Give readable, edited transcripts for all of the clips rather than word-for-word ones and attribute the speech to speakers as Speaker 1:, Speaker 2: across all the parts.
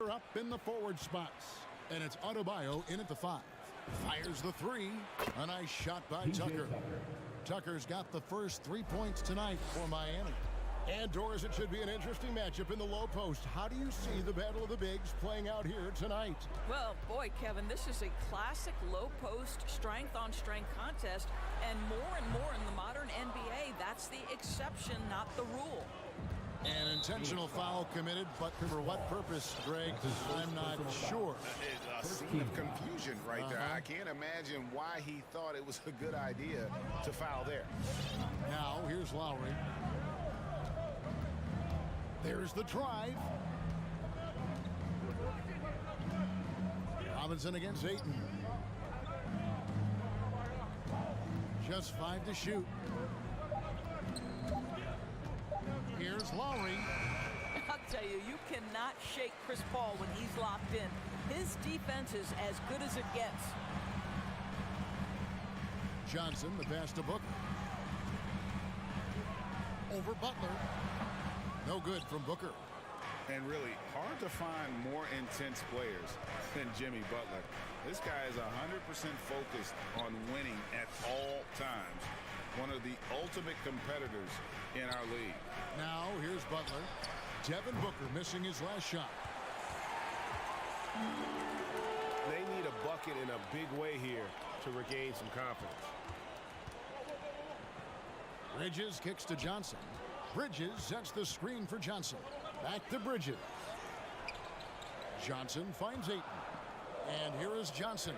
Speaker 1: up in the forward spots. And it's Adebayo in at the 5. Fires the 3. A nice shot by Tucker. Tucker's got the first 3 points tonight for Miami. And Doris, it should be an interesting matchup in the low post. How do you see the battle of the bigs playing out here tonight?
Speaker 2: Well, boy, Kevin, this is a classic low post strength-on-strength contest. And more in the modern NBA, that's the exception, not the rule.
Speaker 1: An intentional foul committed, but for what purpose, Greg? I'm not sure.
Speaker 3: A scene of confusion right there. I can't imagine why he thought it was a good idea to foul there.
Speaker 1: Now, here's Lowry. There's the drive. Robinson against Ayton. Just 5 to shoot. Here's Lowry.
Speaker 2: I'll tell you, you cannot shake Chris Paul when he's locked in. His defense is as good as it gets.
Speaker 1: Johnson, the pass to Booker. Over Butler. No good from Booker.
Speaker 3: And really, hard to find more intense players than Jimmy Butler. This guy is 100% focused on winning at all times. One of the ultimate competitors in our league.
Speaker 1: Now, here's Butler. Devin Booker missing his last shot.
Speaker 4: They need a bucket in a big way here to regain some confidence.
Speaker 1: Bridges kicks to Johnson. Bridges sets the screen for Johnson. Back to Bridges. Johnson finds Ayton. And here is Johnson.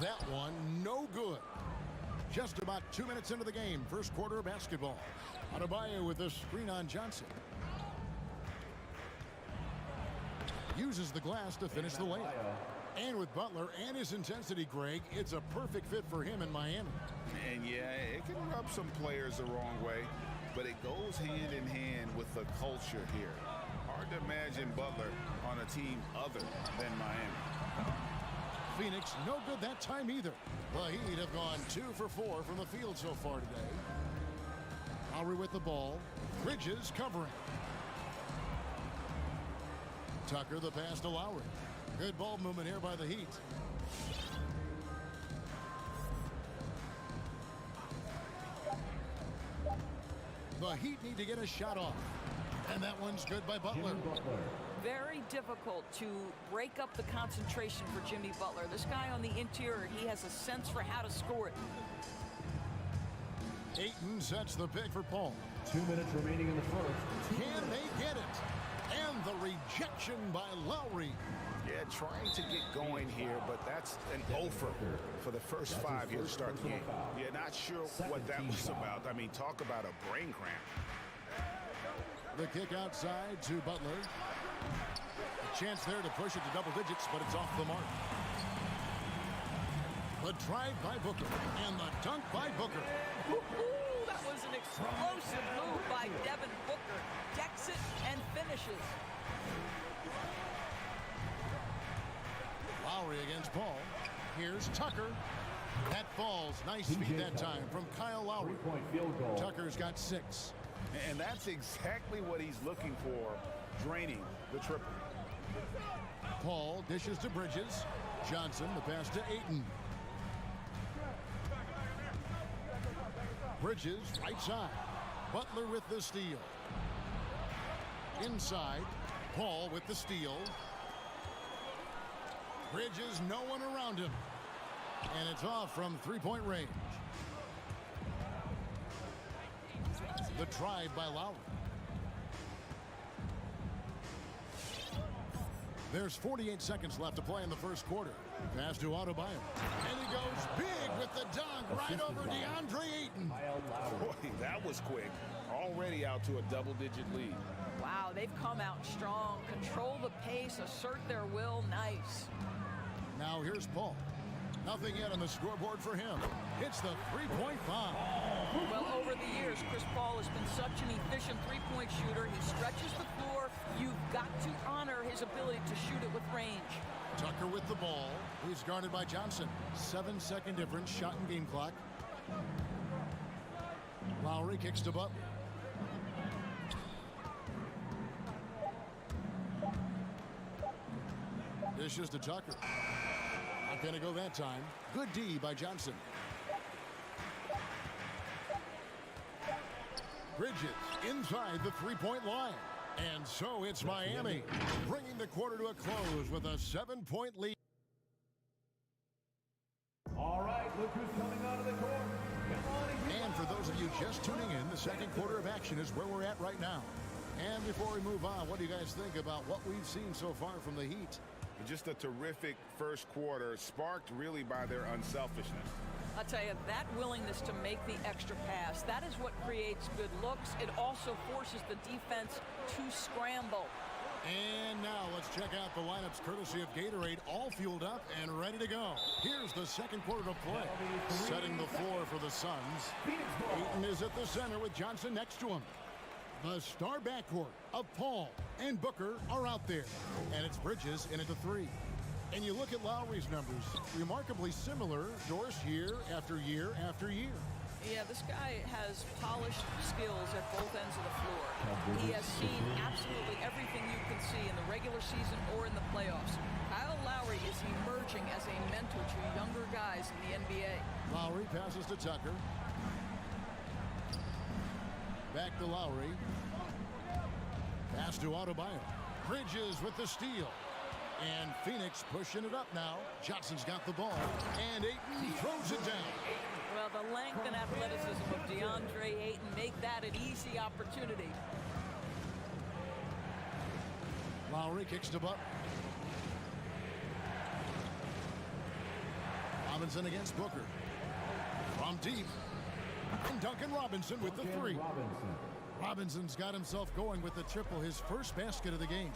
Speaker 1: That one, no good. Just about 2 minutes into the game, first quarter of basketball. Adebayo with the screen on Johnson. Uses the glass to finish the layup. And with Butler and his intensity, Greg, it's a perfect fit for him in Miami.
Speaker 3: And yeah, it can rub some players the wrong way, but it goes hand in hand with the culture here. Hard to imagine Butler on a team other than Miami.
Speaker 1: Phoenix, no good that time either. The Heat have gone 2 for 4 from the field so far today. Lowry with the ball. Bridges covering. Tucker the pass to Lowry. Good ball movement here by the Heat. The Heat need to get a shot off. And that one's good by Butler.
Speaker 2: Very difficult to break up the concentration for Jimmy Butler. This guy on the interior, he has a sense for how to score it.
Speaker 1: Ayton sets the pick for Paul.
Speaker 5: 2 minutes remaining in the first.
Speaker 1: Can they get it? And the rejection by Lowry.
Speaker 3: Yeah, trying to get going here, but that's an offer for the first 5 here to start the game. Yeah, not sure what that was about. I mean, talk about a brain cramp.
Speaker 1: The kick outside to Butler. A chance there to push it to double digits, but it's off the mark. The drive by Booker and the dunk by Booker.
Speaker 2: That was an explosive move by Devin Booker. Decks it and finishes.
Speaker 1: Lowry against Paul. Here's Tucker. That falls. Nice feed that time from Kyle Lowry.
Speaker 5: 3-point field goal.
Speaker 1: Tucker's got 6.
Speaker 3: And that's exactly what he's looking for, draining the triple.
Speaker 1: Paul dishes to Bridges. Johnson the pass to Ayton. Bridges right side. Butler with the steal. Inside. Paul with the steal. Bridges, no one around him. And it's off from 3-point range. The drive by Lowry. There's 48 seconds left to play in the first quarter. Pass to Adebayo. And he goes big with the dunk right over DeAndre Ayton.
Speaker 3: Boy, that was quick. Already out to a double-digit lead.
Speaker 2: Wow, they've come out strong. Control the pace, assert their will. Nice.
Speaker 1: Now here's Paul. Nothing yet on the scoreboard for him. It's the three-point foul.
Speaker 2: Well, over the years, Chris Paul has been such an efficient three-point shooter. He stretches the floor. You've got to honor his ability to shoot it with range.
Speaker 1: Tucker with the ball. He's guarded by Johnson. 7-second difference, shot and game clock. Lowry kicks to Butler. Dishes to Tucker. Not going to go that time. Good D by Johnson. Bridges inside the three-point line. And so it's Miami, bringing the quarter to a close with a 7-point lead.
Speaker 5: All right, look who's coming out of the court.
Speaker 1: And for those of you just tuning in, the second quarter of action is where we're at right now. And before we move on, what do you guys think about what we've seen so far from the Heat?
Speaker 3: Just a terrific first quarter, sparked really by their unselfishness.
Speaker 2: I'll tell you, that willingness to make the extra pass, that is what creates good looks. It also forces the defense to scramble.
Speaker 1: And now let's check out the lineups courtesy of Gatorade, all fueled up and ready to go. Here's the second quarter to play. Setting the floor for the Suns. Ayton is at the center with Johnson next to him. The star backcourt of Paul and Booker are out there. And it's Bridges in at the three. And you look at Lowry's numbers, remarkably similar, Doris, year after year after year.
Speaker 2: Yeah, this guy has polished skills at both ends of the floor. He has seen absolutely everything you can see in the regular season or in the playoffs. Kyle Lowry is emerging as a mentor to younger guys in the NBA.
Speaker 1: Lowry passes to Tucker. Back to Lowry. Pass to Adebayo. Bridges with the steal. And Phoenix pushing it up now. Johnson's got the ball. And Ayton throws it down.
Speaker 2: Well, the length and athleticism of DeAndre Ayton make that an easy opportunity.
Speaker 1: Lowry kicks to Butler. Robinson against Booker. From deep. And Duncan Robinson with the three. Robinson's got himself going with the triple, his first basket of the game.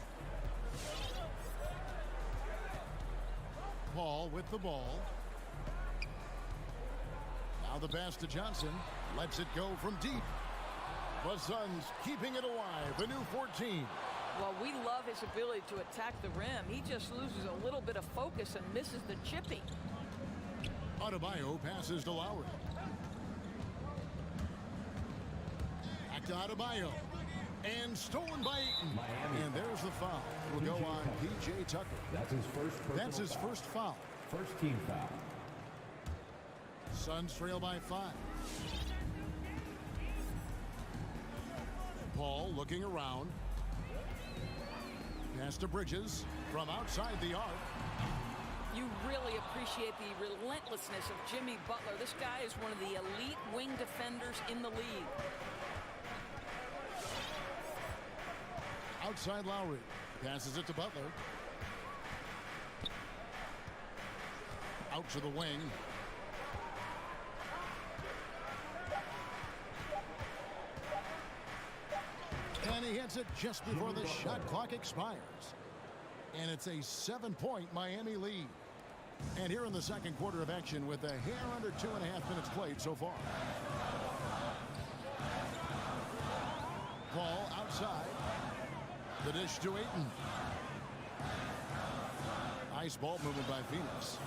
Speaker 1: Paul with the ball. Now the pass to Johnson. Lets it go from deep. The Suns keeping it alive. The new 14.
Speaker 2: Well, we love his ability to attack the rim. He just loses a little bit of focus and misses the chippy.
Speaker 1: Adebayo passes to Lowry. Back to Adebayo. And stolen by Ayton. And there's the foul. Will go on P.J. Tucker.
Speaker 5: That's his first
Speaker 1: foul.
Speaker 5: First team foul.
Speaker 1: Suns trail by 5. Paul looking around. Pass to Bridges from outside the arc.
Speaker 2: You really appreciate the relentlessness of Jimmy Butler. This guy is one of the elite wing defenders in the league.
Speaker 1: Outside Lowry. Passes it to Butler. Out to the wing. And he hits it just before the shot clock expires. And it's a 7-point Miami lead. And here in the second quarter of action with a hair under 2.5 minutes played so far. Ball outside. The dish to Ayton. Nice ball movement by Phoenix.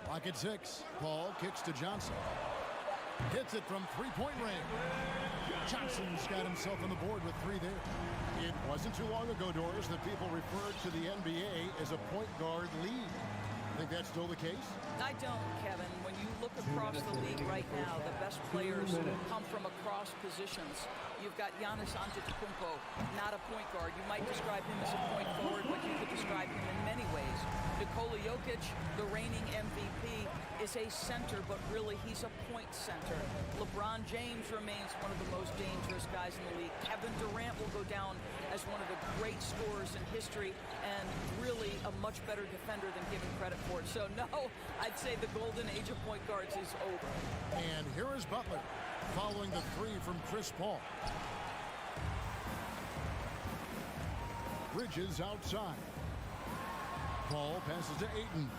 Speaker 1: Clock at 6. Paul kicks to Johnson. Hits it from three-point range. Johnson's got himself on the board with 3 there. It wasn't too long ago, Doris, that people referred to the NBA as a point guard league. Think that's still the case?
Speaker 2: I don't, Kevin. When you look across the league right now, the best players come from across positions. You've got Giannis Antetokounmpo, not a point guard. You might describe him as a point forward, but you could describe him in many ways. Nikola Jokic, the reigning MVP, is a center, but really he's a point center. LeBron James remains one of the most dangerous guys in the league. Kevin Durant will go down as one of the great scorers in history and really a much better defender than given credit for. So no, I'd say the golden age of point guards is over.
Speaker 1: And here is Butler following the 3 from Chris Paul. Bridges outside. Paul passes to Ayton.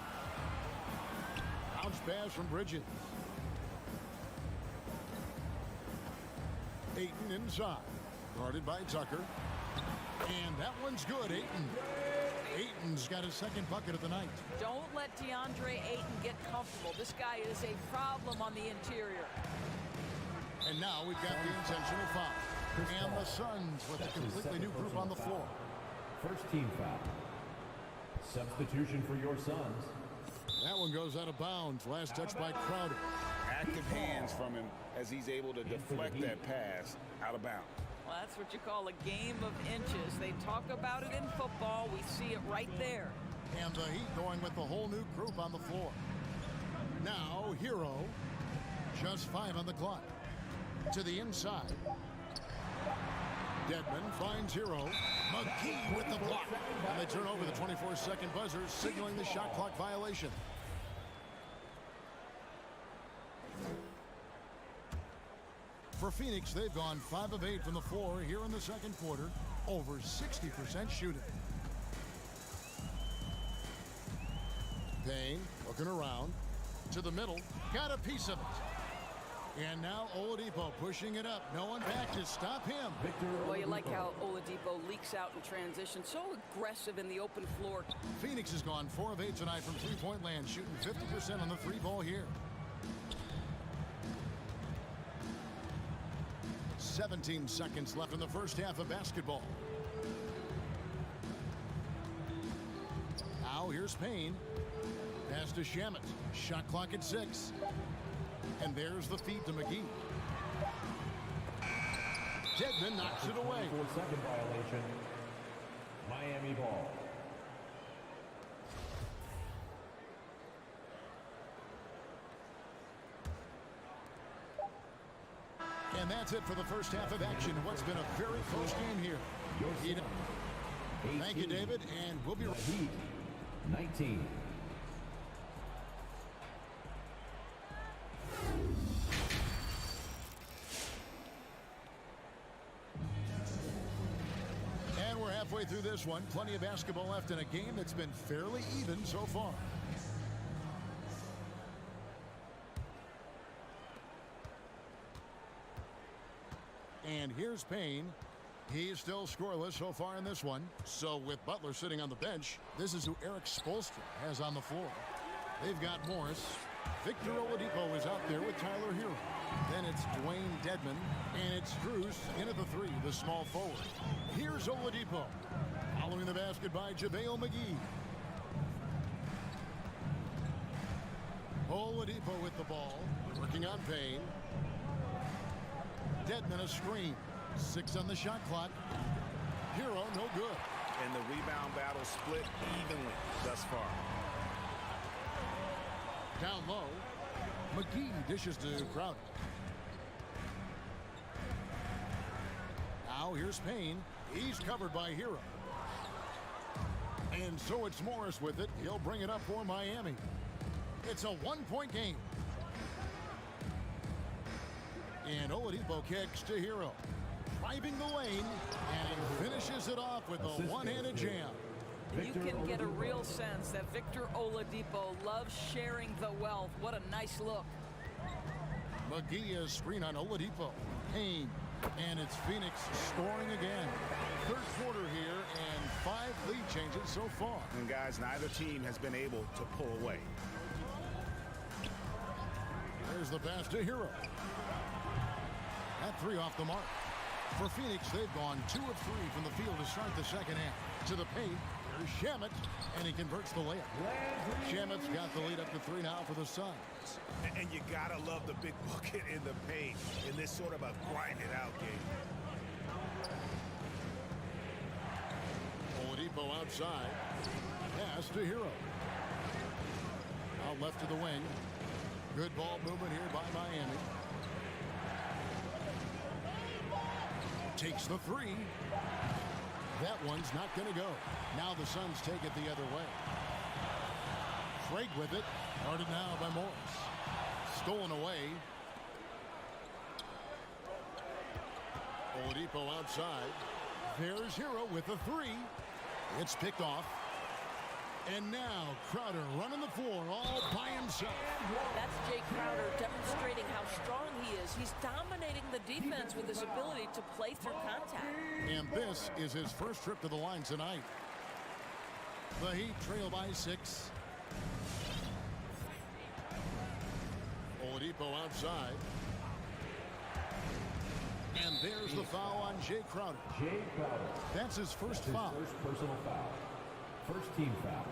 Speaker 1: Bounce pass from Bridges. Ayton inside. Guarded by Tucker. And that one's good, Ayton. Ayton's got his second bucket of the night.
Speaker 2: Don't let DeAndre Ayton get comfortable. This guy is a problem on the interior.
Speaker 1: And now we've got the intentional foul. And the Suns with a completely new group on the floor.
Speaker 5: First team foul. Substitution for your Suns.
Speaker 1: That one goes out of bounds. Last touch by Crowder.
Speaker 3: Active hands from him as he's able to deflect that pass out of bounds.
Speaker 2: Well, that's what you call a game of inches. They talk about it in football. We see it right there.
Speaker 1: And the Heat going with the whole new group on the floor. Now, Hero. Just 5 on the clock. To the inside. Dedmon finds Hero. McGee with the block. And they turn over the 24-second buzzer, signaling the shot clock violation. For Phoenix, they've gone 5 of 8 from the floor here in the second quarter. Over 60% shooting. Payne looking around. To the middle. Got a piece of it. And now Oladipo pushing it up. No one back to stop him.
Speaker 2: Well, you like how Oladipo leaks out in transition. So aggressive in the open floor.
Speaker 1: Phoenix has gone 4 of 8 tonight from three-point land, shooting 50% on the three ball here. 17 seconds left in the first half of basketball. Now here's Payne. Pass to Shamet. Shot clock at 6. And there's the feed to McGee. Dedmon knocks it away.
Speaker 5: 24-second violation. Miami ball.
Speaker 1: And that's it for the first half of action. What's been a very close game here. Thank you, David, and we'll be right back.
Speaker 5: 19.
Speaker 1: And we're halfway through this one. Plenty of basketball left in a game that's been fairly even so far. And here's Payne. He's still scoreless so far in this one. So with Butler sitting on the bench, this is who Eric Spoelstra has on the floor. They've got Morris. Victor Oladipo is out there with Tyler Hero. Then it's Dwayne Dedmon. And it's Strus in at the 3, the small forward. Here's Oladipo. Following the basket by JaVale McGee. Oladipo with the ball. Working on Payne. Dedmon a screen. 6 on the shot clock. Hero no good.
Speaker 4: And the rebound battle split evenly thus far.
Speaker 1: Down low. McGee dishes to Crowder. Now here's Payne. He's covered by Hero. And so it's Morris with it. He'll bring it up for Miami. It's a 1-point game. And Oladipo kicks to Hero. Driving the lane and finishes it off with a one-handed jam.
Speaker 2: You can get a real sense that Victor Oladipo loves sharing the wealth. What a nice look.
Speaker 1: McGee is screen on Oladipo. Payne. And it's Phoenix scoring again. Third quarter here and 5 lead changes so far.
Speaker 3: And guys, neither team has been able to pull away.
Speaker 1: There's the pass to Hero. That 3 off the mark. For Phoenix, they've gone 2 of 3 from the field to start the second half. To the paint, here's Shamet, and he converts the layup. Shamet's got the lead up to 3 now for the Suns.
Speaker 4: And you gotta love the big bucket in the paint in this sort of a grind-it-out game.
Speaker 1: Oladipo outside. Pass to Hero. Out left to the wing. Good ball movement here by Miami. Takes the 3. That one's not going to go. Now the Suns take it the other way. Craig with it. Guarded now by Morris. Stolen away. Oladipo outside. There's Hero with the 3. It's picked off. And now Crowder running the floor all by himself.
Speaker 2: That's Jay Crowder demonstrating how strong he is. He's dominating the defense with his ability to play through contact.
Speaker 1: And this is his first trip to the line tonight. The Heat trail by 6. Oladipo outside. And there's the foul on Jay Crowder.
Speaker 5: Jay Crowder.
Speaker 1: That's his first
Speaker 5: His
Speaker 1: foul.
Speaker 5: first personal foul. First team foul.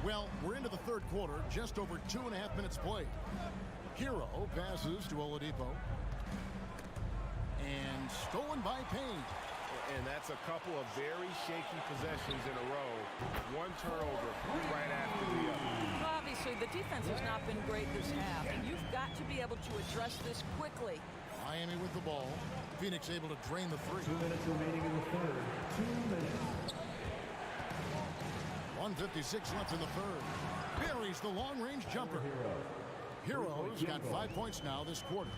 Speaker 1: Well, we're into the third quarter, just over 2.5 minutes played. Hero passes to Oladipo. And stolen by Payne.
Speaker 4: And that's a couple of very shaky possessions in a row. One turnover right after the other.
Speaker 2: Well, obviously, the defense has not been great this half, and you've got to be able to address this quickly.
Speaker 1: Miami with the ball. Phoenix able to drain the three.
Speaker 5: 2 minutes remaining in the third. 2 minutes.
Speaker 1: 1:56 left in the third. Buries the long-range jumper. Hero's got 5 points now this quarter.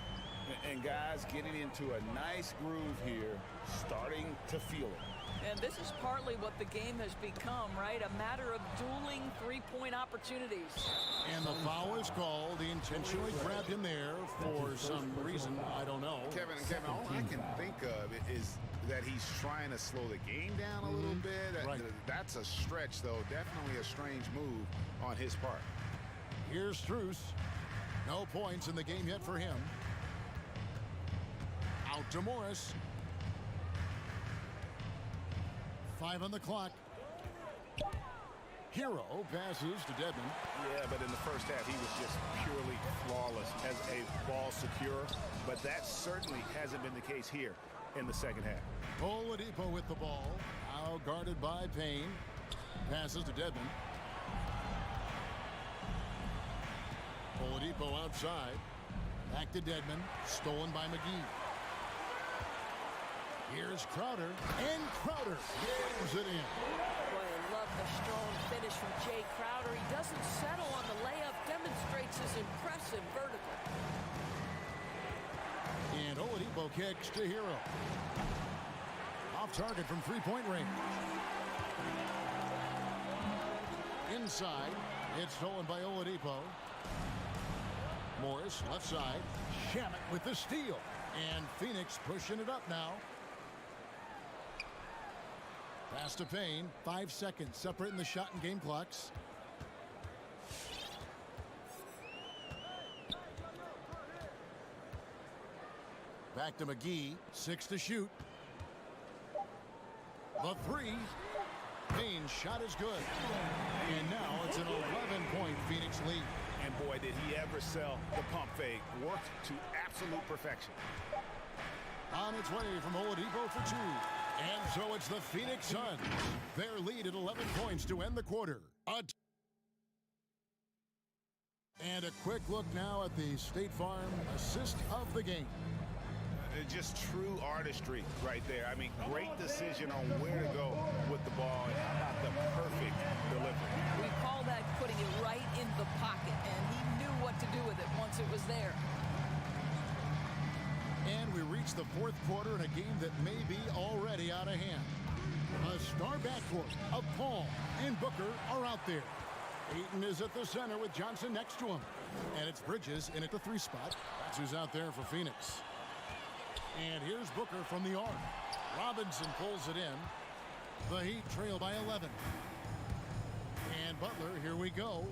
Speaker 3: And guys getting into a nice groove here, starting to feel it.
Speaker 2: And this is partly what the game has become, right? A matter of dueling three-point opportunities.
Speaker 1: And the foul is called. He intentionally grabbed him there for some reason. I don't know.
Speaker 3: Kevin, all I can think of is that he's trying to slow the game down a little bit.
Speaker 1: Right.
Speaker 3: That's a stretch, though. Definitely a strange move on his part.
Speaker 1: Here's Strus. No points in the game yet for him. Out to Morris. 5 on the clock. Hero passes to Dedmon.
Speaker 4: Yeah, but in the first half, he was just purely flawless as a ball securer. But that certainly hasn't been the case here in the second half.
Speaker 1: Oladipo with the ball. Now guarded by Payne. Passes to Dedmon. Oladipo outside. Back to Dedmon. Stolen by McGee. Here's Crowder. And Crowder gives it in.
Speaker 2: Boy, I love the strong finish from Jay Crowder. He doesn't settle on the layup, demonstrates his impressive vertical.
Speaker 1: And Oladipo kicks to Hero. Off target from three-point range. Inside. It's stolen by Oladipo. Morris, left side. Shamet with the steal. And Phoenix pushing it up now. Pass to Payne. 5 seconds separating the shot and game clocks. Back to McGee. 6 to shoot. The three. Payne's shot is good. And now it's an 11-point Phoenix lead.
Speaker 4: And boy, did he ever sell the pump fake. Worked to absolute perfection.
Speaker 1: On its way from Oladipo for 2. And so it's the Phoenix Suns. Their lead at 11 points to end the quarter. And a quick look now at the State Farm assist of the game.
Speaker 4: Just true artistry right there. I mean, great decision on where to go with the ball. And how about the perfect delivery?
Speaker 2: We call that putting it right in the pocket, and he knew what to do with it once it was there.
Speaker 1: And we reach the fourth quarter in a game that may be already out of hand. A star backcourt of Paul and Booker are out there. Ayton is at the center with Johnson next to him. And it's Bridges in at the 3 spot. That's who's out there for Phoenix. And here's Booker from the arc. Robinson pulls it in. The Heat trail by 11. And Butler, here we go.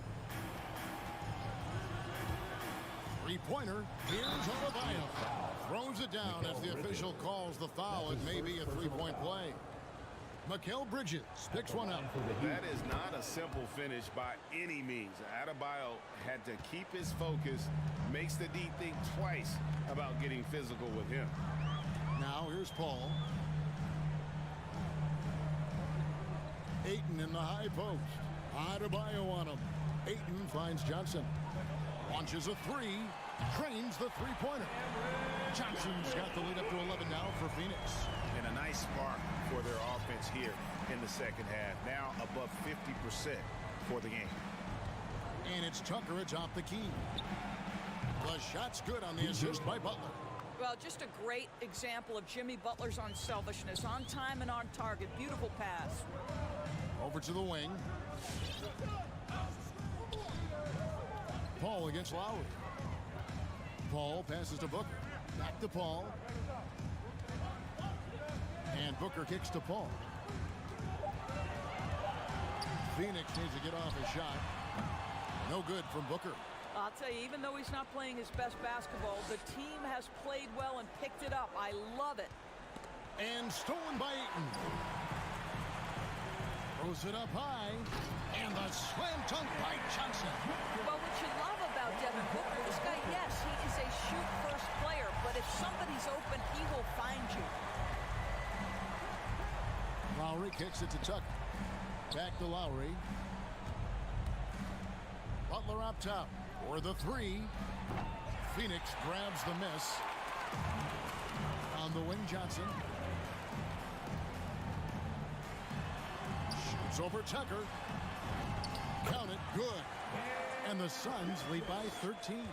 Speaker 1: Three-pointer. Here's Oladipo. Throws it down as the official calls the foul. It may be a three-point play. Mikal Bridges picks one up.
Speaker 3: That is not a simple finish by any means. Adebayo had to keep his focus, makes the D think twice about getting physical with him.
Speaker 1: Now here's Paul. Ayton in the high post. Adebayo on him. Ayton finds Johnson. Launches a 3. Drains the three-pointer. Johnson's got the lead up to 11 now for Phoenix.
Speaker 4: And a nice spark for their offense here in the second half. Now above 50% for the game.
Speaker 1: And it's Tucker atop the key. The shot's good on the assist by Butler.
Speaker 2: Well, just a great example of Jimmy Butler's unselfishness. On time and on target. Beautiful pass.
Speaker 1: Over to the wing. Paul against Lowry. Paul passes to Booker. Back to Paul. And Booker kicks to Paul. Phoenix needs to get off a shot. No good from Booker.
Speaker 2: I'll tell you, even though he's not playing his best basketball, the team has played well and picked it up. I love it.
Speaker 1: And stolen by Ayton. Throws it up high. And the slam dunk by Johnson.
Speaker 2: Well, what you love about Devin Booker, this guy, yes, he is a shoot-first player, but if somebody's open, he will find you.
Speaker 1: Lowry kicks it to Tucker. Back to Lowry. Butler up top for the three. Phoenix grabs the miss. On the wing, Johnson. Shoots over Tucker. Count it, good. And the Suns lead by 13.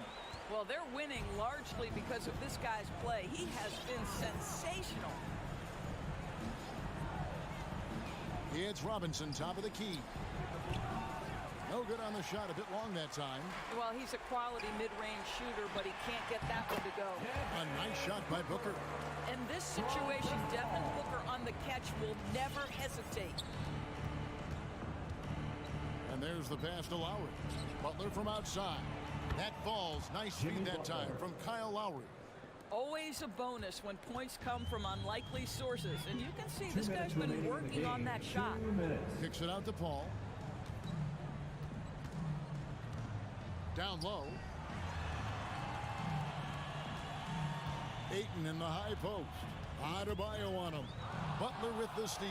Speaker 2: Well, they're winning largely because of this guy's play. He has been sensational.
Speaker 1: It's Robinson, top of the key. No good on the shot, a bit long that time.
Speaker 2: Well, he's a quality mid-range shooter, but he can't get that one to go.
Speaker 1: A nice shot by Booker.
Speaker 2: In this situation, Devin Booker on the catch will never hesitate.
Speaker 1: And there's the pass to Lowry. Butler from outside. That falls. Nice feed that time from Kyle Lowry.
Speaker 2: Always a bonus when points come from unlikely sources. And you can see this guy's been working on that shot.
Speaker 1: Kicks it out to Paul. Down low. Ayton in the high post. Adebayo on him. Butler with the steal.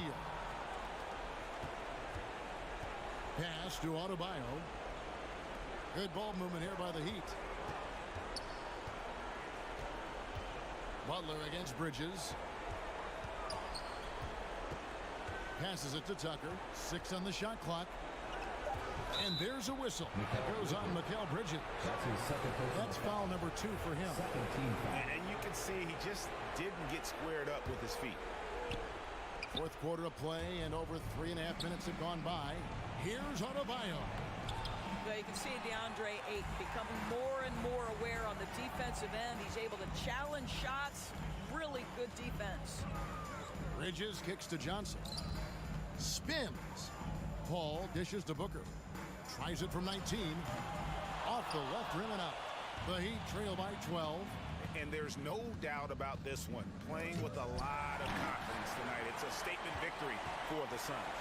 Speaker 1: Pass to Adebayo. Good ball movement here by the Heat. Butler against Bridges. Passes it to Tucker. 6 on the shot clock. And there's a whistle. Goes on Mikal Bridges. That's foul number 2 for him.
Speaker 4: And you can see he just didn't get squared up with his feet.
Speaker 1: Fourth quarter of play, and over 3.5 minutes have gone by. Here's Adebayo.
Speaker 2: So you can see DeAndre Ayton becoming more and more aware on the defensive end. He's able to challenge shots. Really good defense.
Speaker 1: Bridges kicks to Johnson. Spins. Paul dishes to Booker. Tries it from 19. Off the left rim and out. The Heat trail by 12.
Speaker 4: And there's no doubt about this one. Playing with a lot of confidence tonight. It's a statement victory for the Suns.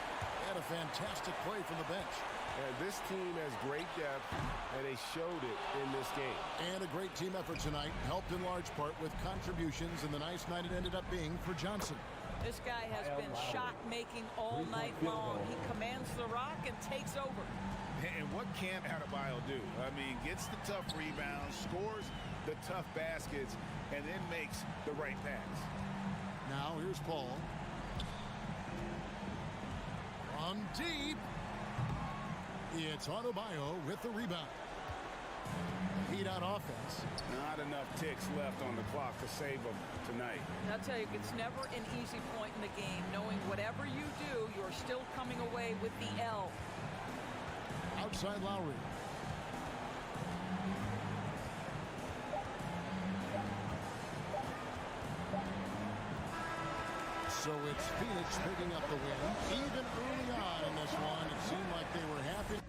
Speaker 1: And a fantastic play from the bench.
Speaker 6: And this team has great depth, and they showed it in this game.
Speaker 1: And a great team effort tonight, helped in large part with contributions, and the nice night it ended up being for Johnson.
Speaker 2: This guy has been shot-making all night long. He commands the rock and takes over.
Speaker 4: And what can't Adebayo do? I mean, gets the tough rebounds, scores the tough baskets, and then makes the right pass.
Speaker 1: Now here's Paul. From deep. It's Adebayo with the rebound. Heat on offense.
Speaker 4: Not enough ticks left on the clock to save them tonight.
Speaker 2: I'll tell you, it's never an easy point in the game, knowing whatever you do, you're still coming away with the L.
Speaker 1: Outside Lowry. So it's Phoenix picking up the win. Even early on in this one, it seemed like they were happy.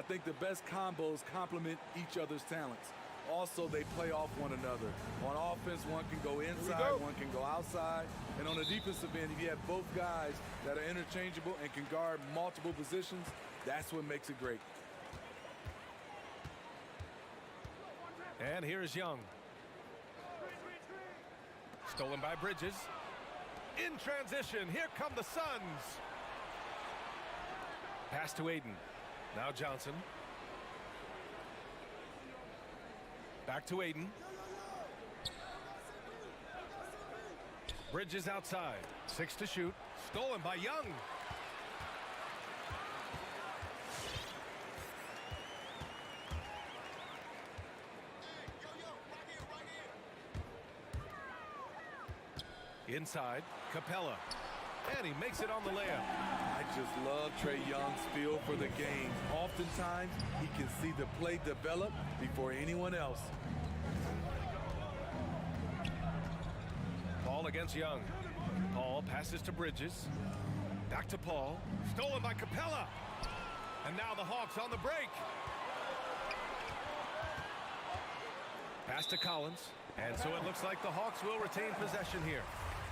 Speaker 7: think the best combos complement each other's talents. Also, they play off one another. On offense, one can go inside, one can go outside. And on the defensive end, if you have both guys that are interchangeable and can guard multiple positions, that's what makes it great.
Speaker 8: And here's Young. Stolen by Bridges. In transition, here come the Suns. Pass to Aiden. Now Johnson. Back to Aiden. Bridges outside. 6 to shoot. Stolen by Young. Inside, Capella. And he makes it on the layup.
Speaker 7: I just love Trae Young's feel for the game. Oftentimes, he can see the play develop before anyone else.
Speaker 8: Paul against Young. Paul passes to Bridges. Back to Paul. Stolen by Capella. And now the Hawks on the break. Pass to Collins. And so it looks like the Hawks will retain possession here.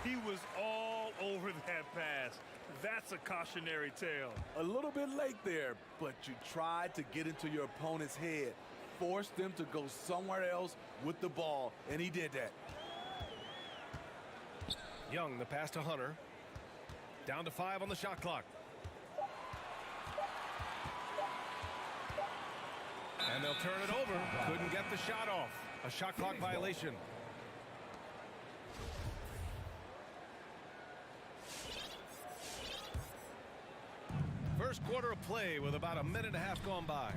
Speaker 9: He was all over that pass. That's a cautionary tale.
Speaker 7: A little bit late there, but you tried to get into your opponent's head. Force them to go somewhere else with the ball, and he did that.
Speaker 8: Young, the pass to Hunter. Down to 5 on the shot clock. And they'll turn it over. Couldn't get the shot off. A shot clock violation. First quarter of play with about a minute and a half gone by.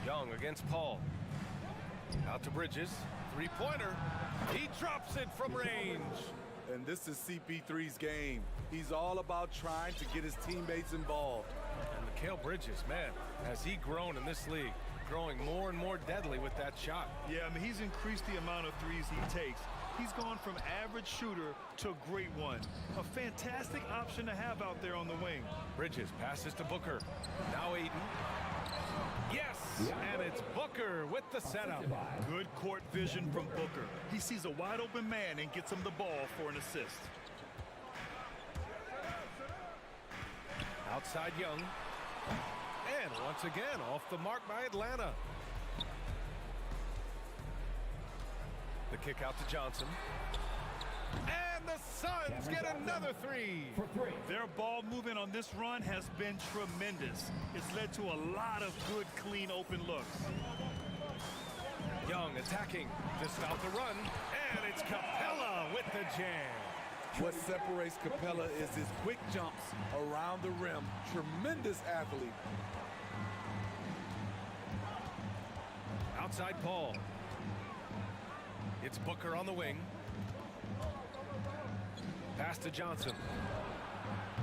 Speaker 8: Young against Paul. Out to Bridges. Three-pointer. He drops it from range.
Speaker 7: And this is CP3's game. He's all about trying to get his teammates involved.
Speaker 8: And Mikal Bridges, man, has he grown in this league, growing more and more deadly with that shot.
Speaker 9: Yeah, I mean, he's increased the amount of threes he takes. He's gone from average shooter to a great one. A fantastic option to have out there on the wing.
Speaker 8: Bridges passes to Booker. Now Aiden. Yes, and it's Booker with the setup.
Speaker 9: Good court vision from Booker. He sees a wide open man and gets him the ball for an assist.
Speaker 8: Outside Young. And once again, off the mark by Atlanta. The kick out to Johnson. And the Suns get another three.
Speaker 9: Their ball movement on this run has been tremendous. It's led to a lot of good, clean, open looks.
Speaker 8: Young attacking to stop the run. And it's Capella with the jam.
Speaker 7: What separates Capella is his quick jumps around the rim. Tremendous athlete.
Speaker 8: Outside Paul. It's Booker on the wing. Pass to Johnson.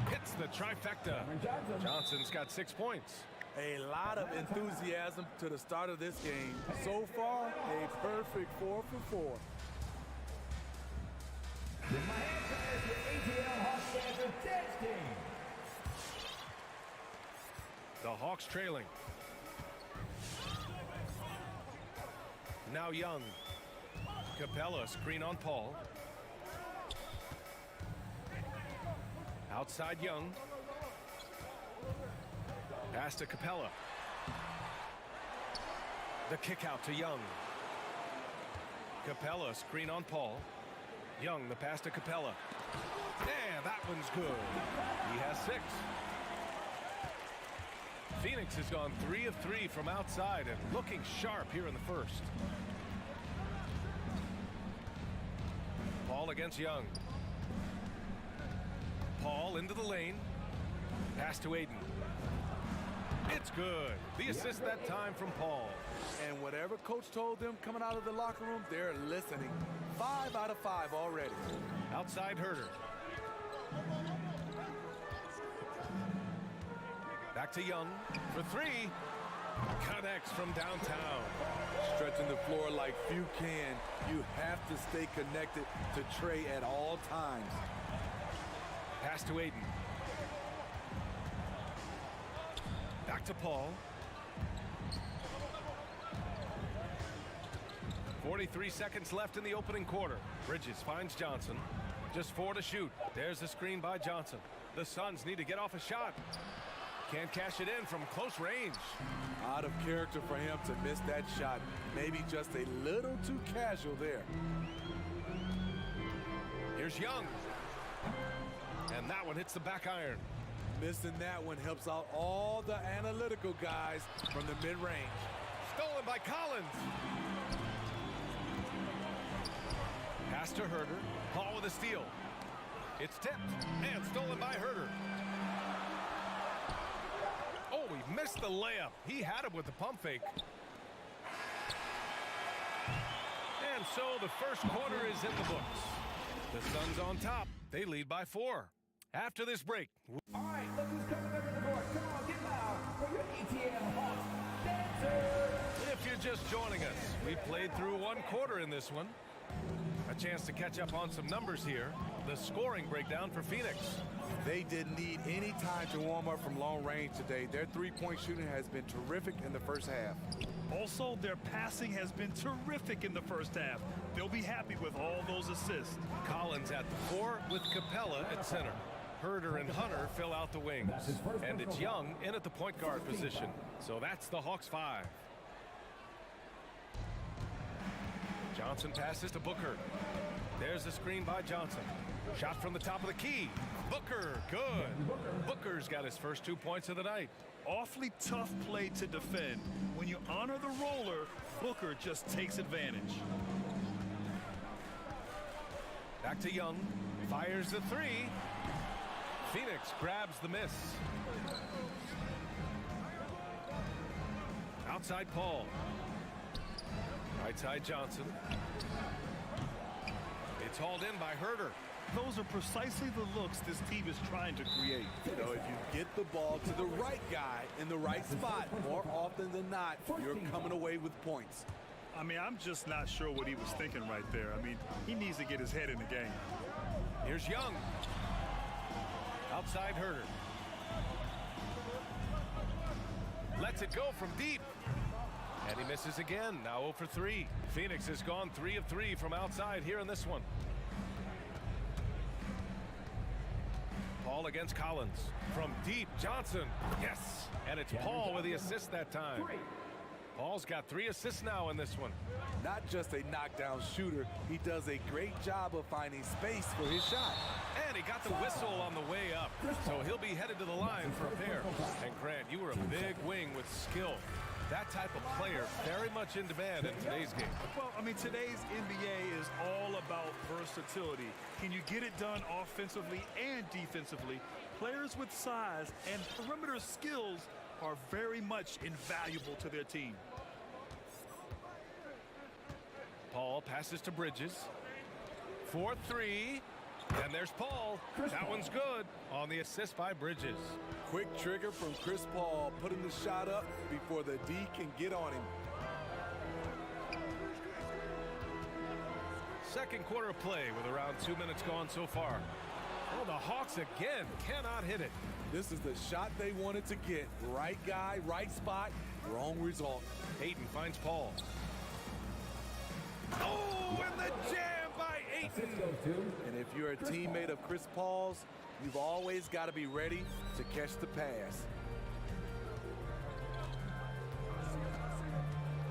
Speaker 8: Hits the trifecta. Johnson's got 6 points.
Speaker 7: A lot of enthusiasm to the start of this game. So far, a perfect 4 for 4.
Speaker 8: The Hawks trailing. Now Young. Capella screen on Paul. Outside Young. Pass to Capella. The kick out to Young. Capella screen on Paul. Young, the pass to Capella. Yeah, that one's good. He has 6. Phoenix has gone 3 of 3 from outside and looking sharp here in the first. Paul against Young. Paul into the lane. Pass to Aiden. It's good. The assist that time from Paul.
Speaker 7: And whatever coach told them coming out of the locker room, they're listening. 5 out of 5 already.
Speaker 8: Outside Herter. Back to Young for 3. Connects from downtown.
Speaker 7: Stretching the floor like few can. You have to stay connected to Trey at all times.
Speaker 8: Pass to Aiden. Back to Paul. 43 seconds left in the opening quarter. Bridges finds Johnson. Just 4 to shoot. There's the screen by Johnson. The Suns need to get off a shot. Can't cash it in from close range.
Speaker 7: Out of character for him to miss that shot. Maybe just a little too casual there.
Speaker 8: Here's Young. And that one hits the back iron.
Speaker 7: Missing that one helps out all the analytical guys from the mid-range.
Speaker 8: Stolen by Collins. Pass to Herter. Paul with a steal. It's tipped and stolen by Herter. Oh, he missed the layup. He had him with the pump fake. And so the first quarter is in the books. The Suns on top. They lead by 4. After this break.
Speaker 10: All right, look who's coming over the court. Come on, get loud for your ATL Hawks dancers.
Speaker 8: If you're just joining us, we played through 1 quarter in this one. A chance to catch up on some numbers here. The scoring breakdown for Phoenix.
Speaker 7: They didn't need any time to warm up from long range today. Their three-point shooting has been terrific in the first half.
Speaker 9: Also, their passing has been terrific in the first half. They'll be happy with all those assists.
Speaker 8: Collins at the 4 with Capella at center. Herter and Hunter fill out the wings. And it's Young in at the point guard position. So that's the Hawks 5. Johnson passes to Booker. There's the screen by Johnson. Shot from the top of the key. Booker, good. Booker's got his first 2 points of the night.
Speaker 9: Awfully tough play to defend. When you honor the roller, Booker just takes advantage.
Speaker 8: Back to Young. Fires the 3. Phoenix grabs the miss. Outside Paul. Right side Johnson. It's hauled in by Herter.
Speaker 9: Those are precisely the looks this team is trying to create.
Speaker 7: You know, if you get the ball to the right guy in the right spot, more often than not, you're coming away with points.
Speaker 9: I mean, I'm just not sure what he was thinking right there. I mean, he needs to get his head in the game.
Speaker 8: Here's Young. Outside Herter. Lets it go from deep. And he misses again. Now 0 for 3. Phoenix has gone 3 of 3 from outside here in this one. Paul against Collins. From deep, Johnson. Yes. And it's Paul with the assist that time. Paul's got 3 assists now in this one.
Speaker 7: Not just a knockdown shooter, he does a great job of finding space for his shot.
Speaker 8: And he got the whistle on the way up. So he'll be headed to the line for a pair. And Grant, you were a big wing with skill. That type of player very much in demand in today's game.
Speaker 9: Well, I mean, today's NBA is all about versatility. Can you get it done offensively and defensively? Players with size and perimeter skills are very much invaluable to their team.
Speaker 8: Paul passes to Bridges. 4-3. And there's Paul. That one's good on the assist by Bridges.
Speaker 7: Quick trigger from Chris Paul, putting the shot up before the D can get on him.
Speaker 8: Second quarter of play with around 2 minutes gone so far. Oh, the Hawks again cannot hit it.
Speaker 7: This is the shot they wanted to get. Right guy, right spot, wrong result.
Speaker 8: Ayton finds Paul. Oh, and the jam by Ayton.
Speaker 7: And if you're a teammate of Chris Paul's, you've always got to be ready to catch the pass.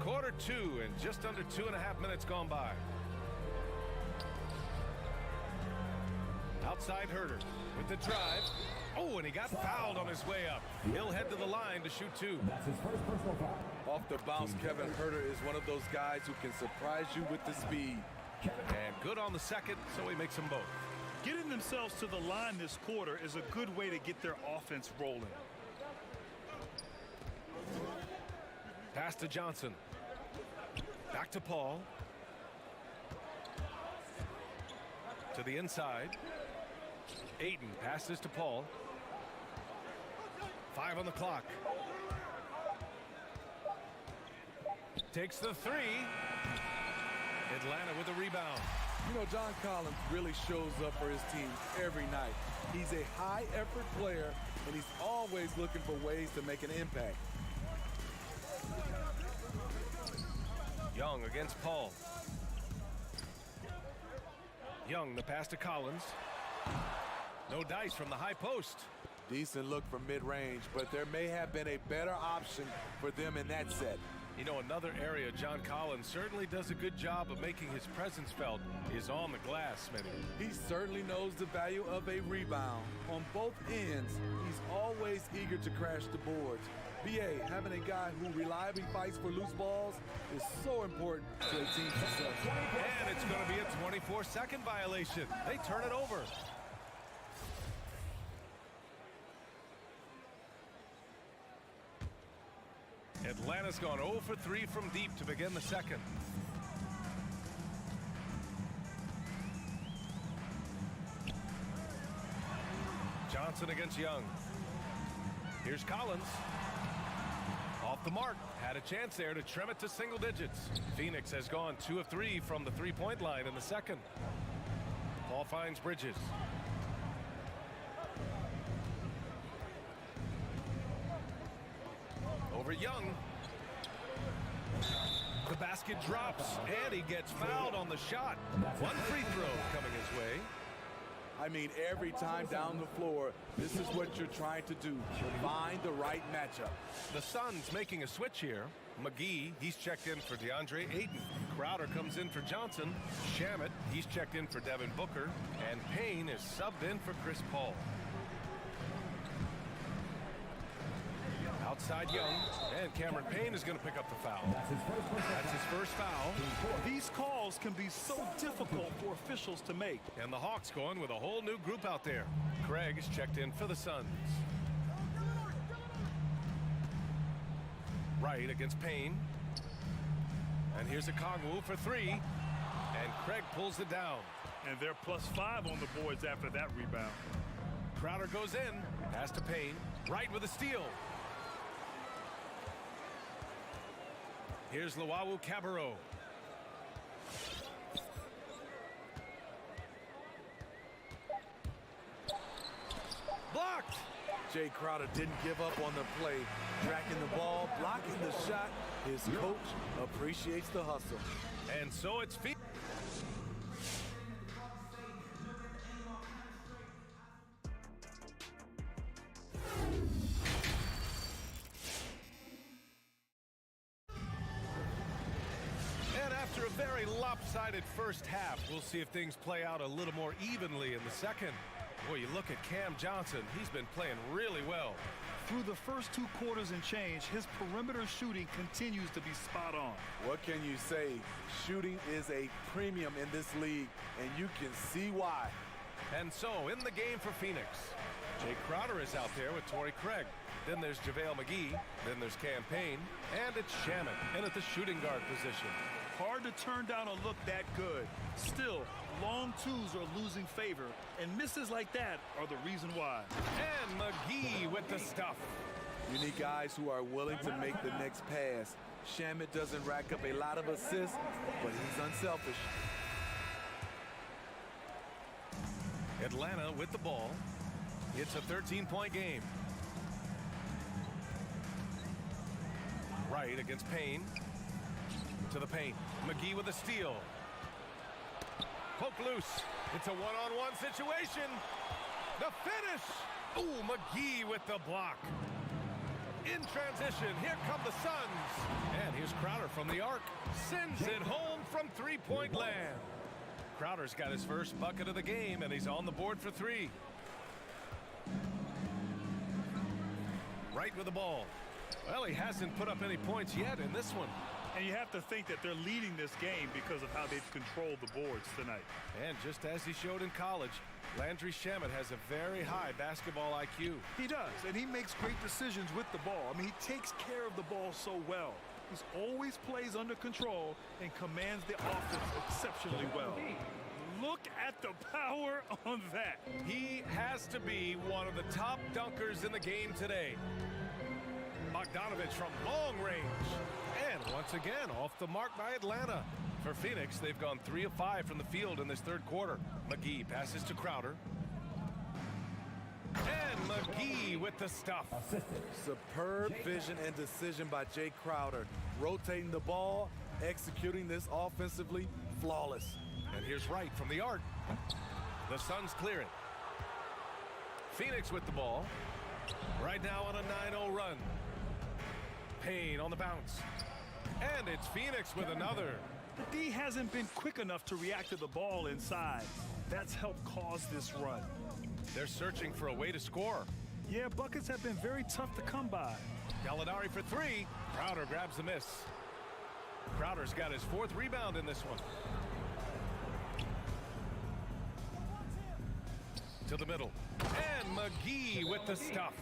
Speaker 8: Quarter 2 and just under 2.5 minutes gone by. Outside Herter with the drive. Oh, and he got fouled on his way up. He'll head to the line to shoot 2.
Speaker 5: That's his first personal foul.
Speaker 7: Off the bounce, Kevin Herter is one of those guys who can surprise you with the speed.
Speaker 8: And good on the second, so he makes them both.
Speaker 9: Getting themselves to the line this quarter is a good way to get their offense rolling.
Speaker 8: Pass to Johnson. Back to Paul. To the inside. Ayton passes to Paul. 5 on the clock. Takes the 3. Atlanta with a rebound.
Speaker 7: You know, John Collins really shows up for his team every night. He's a high-effort player, and he's always looking for ways to make an impact.
Speaker 8: Young against Paul. Young, the pass to Collins. No dice from the high post.
Speaker 7: Decent look from mid-range, but there may have been a better option for them in that set.
Speaker 8: You know, another area John Collins certainly does a good job of making his presence felt is on the glass, Smitty.
Speaker 7: He certainly knows the value of a rebound. On both ends, he's always eager to crash the boards. BA, having a guy who reliably fights for loose balls is so important to a team's success.
Speaker 8: And it's going to be a 24-second violation. They turn it over. Atlanta's gone 0 for 3 from deep to begin the second. Johnson against Young. Here's Collins. Off the mark. Had a chance there to trim it to single digits. Phoenix has gone 2 of 3 from the three-point line in the second. Paul finds Bridges. Over Young. The basket drops, and he gets fouled on the shot. One free throw coming his way.
Speaker 7: I mean, every time down the floor, this is what you're trying to do. Find the right matchup.
Speaker 8: The Suns making a switch here. McGee, he's checked in for DeAndre Ayton. Crowder comes in for Johnson. Shamet, he's checked in for Devin Booker. And Payne is subbed in for Chris Paul. Outside Young, and Cameron Payne is going to pick up the foul. That's his first foul.
Speaker 9: These calls can be so difficult for officials to make.
Speaker 8: And the Hawks going with a whole new group out there. Craig is checked in for the Suns. Wright against Payne. And here's a Kongwu for 3. And Craig pulls it down.
Speaker 9: And they're +5 on the boards after that rebound.
Speaker 8: Crowder goes in. Pass to Payne. Wright with a steal. Here's Luwawu Cabarrot. blocked.
Speaker 7: Jay Crowder didn't give up on the play, tracking the ball, blocking the shot. His coach appreciates the hustle.
Speaker 8: And so it's Phoenix. And after a very lopsided first half, we'll see if things play out a little more evenly in the second. Boy, you look at Cam Johnson, he's been playing really well.
Speaker 9: Through the first 2 quarters and change, his perimeter shooting continues to be spot on.
Speaker 7: What can you say? Shooting is a premium in this league, and you can see why.
Speaker 8: And so, in the game for Phoenix, Jay Crowder is out there with Torrey Craig. Then there's JaVale McGee. Then there's Cam Payne. And it's Shamet in at the shooting guard position.
Speaker 9: Hard to turn down a look that good. Still, long twos are losing favor, and misses like that are the reason why.
Speaker 8: And McGee with the stuff.
Speaker 7: You need guys who are willing to make the next pass. Shamet doesn't rack up a lot of assists, but he's unselfish.
Speaker 8: Atlanta with the ball. It's a 13-point game. Right against Payne. To the paint. McGee with a steal. Poke loose. It's a one-on-one situation. The finish. Ooh, McGee with the block. In transition, here come the Suns. And here's Crowder from the arc. Sends it home from three-point land. Crowder's got his first bucket of the game, and he's on the board for 3. Right with the ball. Well, he hasn't put up any points yet in this one.
Speaker 9: And you have to think that they're leading this game because of how they've controlled the boards tonight.
Speaker 8: And just as he showed in college, Landry Shamet has a very high basketball IQ.
Speaker 9: He does, and he makes great decisions with the ball. I mean, he takes care of the ball so well. He's always plays under control and commands the offense exceptionally well. Look at the power on that.
Speaker 8: He has to be one of the top dunkers in the game today. Bogdanovich from long range. And once again, off the mark by Atlanta. For Phoenix, they've gone 3 of 5 from the field in this third quarter. McGee passes to Crowder. And McGee with the stuff.
Speaker 7: Superb vision and decision by Jay Crowder. Rotating the ball, executing this offensively, flawless.
Speaker 8: And here's Wright from the arc. The Suns clear it. Phoenix with the ball. Right now on a 9-0 run. Payne on the bounce. And it's Phoenix with another.
Speaker 9: The D hasn't been quick enough to react to the ball inside. That's helped cause this run.
Speaker 8: They're searching for a way to score.
Speaker 9: Yeah, buckets have been very tough to come by.
Speaker 8: Gallinari for 3. Crowder grabs the miss. Crowder's got his 4th rebound in this one. To the middle. And McGee with the stuff.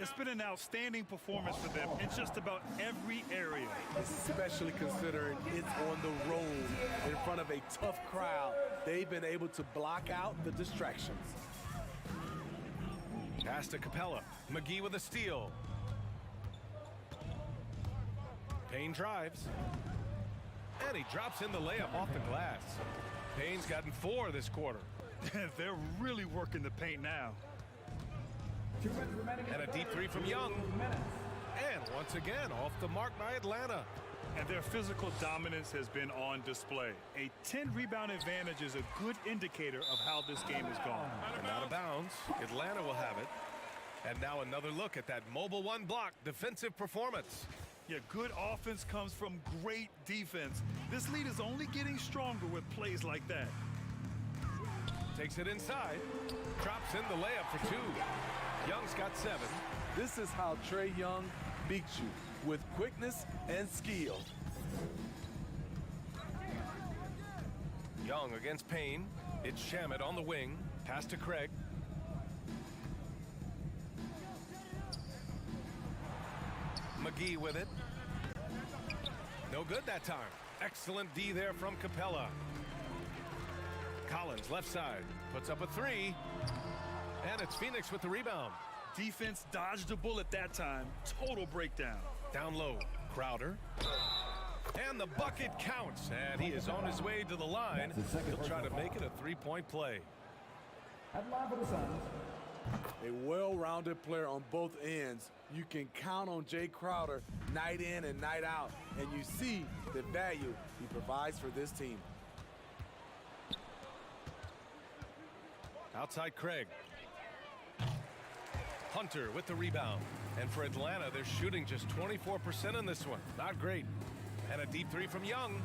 Speaker 9: It's been an outstanding performance for them in just about every area.
Speaker 7: Especially considering it's on the road in front of a tough crowd. They've been able to block out the distractions.
Speaker 8: Pass to Capella. McGee with a steal. Payne drives. And he drops in the layup off the glass. Payne's gotten 4 this quarter.
Speaker 9: They're really working the paint now.
Speaker 8: And a deep 3 from Young. And once again, off the mark by Atlanta.
Speaker 9: And their physical dominance has been on display. A 10-rebound advantage is a good indicator of how this game has gone.
Speaker 8: And out of bounds, Atlanta will have it. And now another look at that mobile 1 block defensive performance.
Speaker 9: Yeah, good offense comes from great defense. This lead is only getting stronger with plays like that.
Speaker 8: Takes it inside. Drops in the layup for 2. Young's got 7.
Speaker 7: This is how Trae Young beats you, with quickness and skill.
Speaker 8: Young against Payne. It's Shamet on the wing. Pass to Craig. McGee with it. No good that time. Excellent D there from Capella. Collins left side. Puts up a 3. And it's Phoenix with the rebound.
Speaker 9: Defense dodged a bullet that time. Total breakdown.
Speaker 8: Down low. Crowder. And the bucket counts. And he is on his way to the line. He'll try to make it a 3-point play.
Speaker 10: At line for the Suns,
Speaker 7: A well-rounded player on both ends. You can count on Jay Crowder night in and night out, and you see the value he provides for this team.
Speaker 8: Outside Craig. Hunter with the rebound. And for Atlanta, they're shooting just 24% in this one. Not great. And a deep three from Young.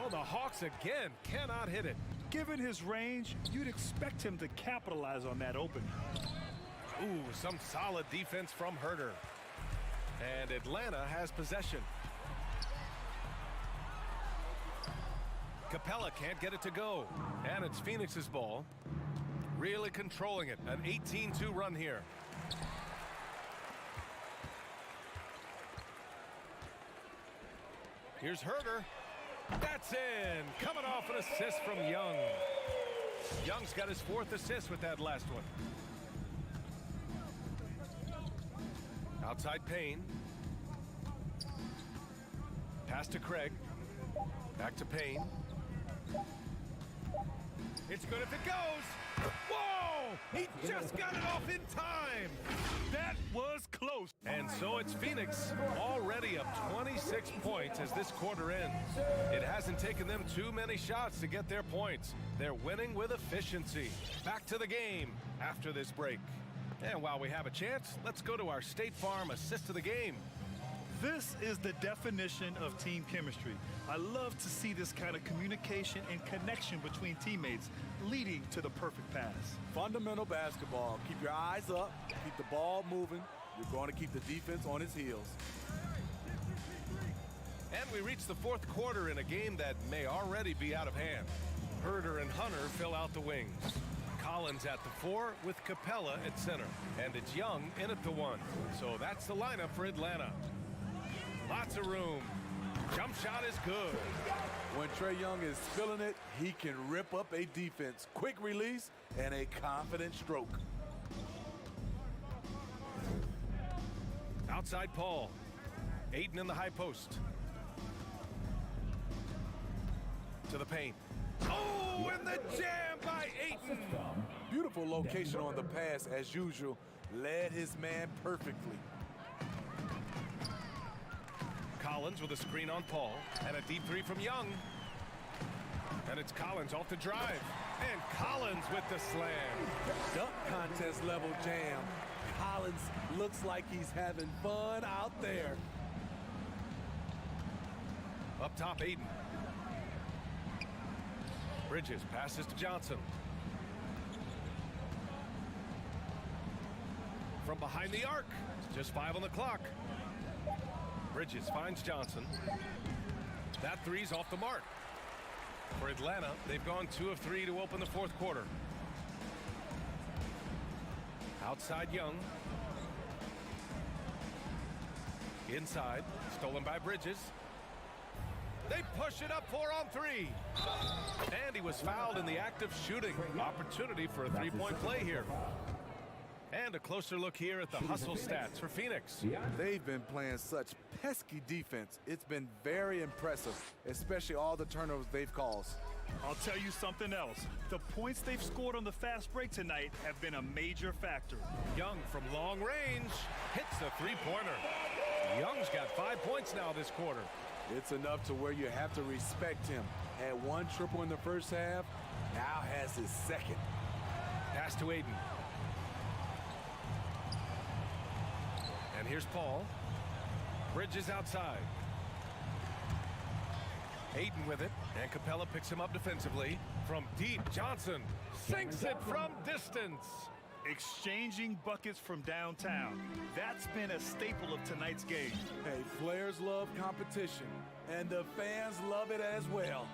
Speaker 8: Oh, the Hawks again cannot hit it.
Speaker 9: Given his range, you'd expect him to capitalize on that opening.
Speaker 8: Ooh, some solid defense from Herter. And Atlanta has possession. Capella can't get it to go. And it's Phoenix's ball. Really controlling it. An 18-2 run here. Here's Herter. That's in. Coming off an assist from Young. Young's got his 4th assist with that last one. Outside Payne. Pass to Craig. Back to Payne. It's good if it goes. Whoa! He just got it off in time.
Speaker 9: That was close.
Speaker 8: And so it's Phoenix already up 26 points as this quarter ends. It hasn't taken them too many shots to get their points. They're winning with efficiency. Back to the game after this break. And while we have a chance, let's go to our State Farm assist of the game.
Speaker 9: This is the definition of team chemistry. I love to see this kind of communication and connection between teammates leading to the perfect pass.
Speaker 7: Fundamental basketball. Keep your eyes up, keep the ball moving. You're going to keep the defense on its heels.
Speaker 8: And we reach the 4th quarter in a game that may already be out of hand. Herter and Hunter fill out the wings. Collins at the 4 with Capella at center. And it's Young in at the 1. So that's the lineup for Atlanta. Lots of room. Jump shot is good.
Speaker 7: When Trae Young is feeling it, he can rip up a defense. Quick release and a confident stroke.
Speaker 8: Outside Paul. Ayton in the high post. To the paint. Oh, and the jam by Ayton.
Speaker 7: Beautiful location on the pass as usual. Led his man perfectly.
Speaker 8: Collins with a screen on Paul. And a deep three from Young. And it's Collins off the drive. And Collins with the slam.
Speaker 7: Dunk contest level jam. Collins looks like he's having fun out there.
Speaker 8: Up top, Ayton. Bridges passes to Johnson. From behind the arc. Just 5 on the clock. Bridges finds Johnson. That three's off the mark. For Atlanta, they've gone 2 of 3 to open the 4th quarter. Outside Young. Inside, stolen by Bridges. They push it up 4 on 3. And he was fouled in the act of shooting. Opportunity for a 3-point play here. And a closer look here at the hustle stats for Phoenix.
Speaker 7: They've been playing such pesky defense. It's been very impressive, especially all the turnovers they've caused.
Speaker 9: I'll tell you something else. The points they've scored on the fast break tonight have been a major factor.
Speaker 8: Young from long range hits the 3-pointer. Young's got 5 points now this quarter.
Speaker 7: It's enough to where you have to respect him. Had 1 triple in the first half, now has his 2nd.
Speaker 8: Pass to Ayton. And here's Paul. Bridges outside. Ayton with it, and Capella picks him up defensively. From deep, Johnson sinks it from distance.
Speaker 9: Exchanging buckets from downtown. That's been a staple of tonight's game.
Speaker 7: Hey, players love competition, and the fans love it as well.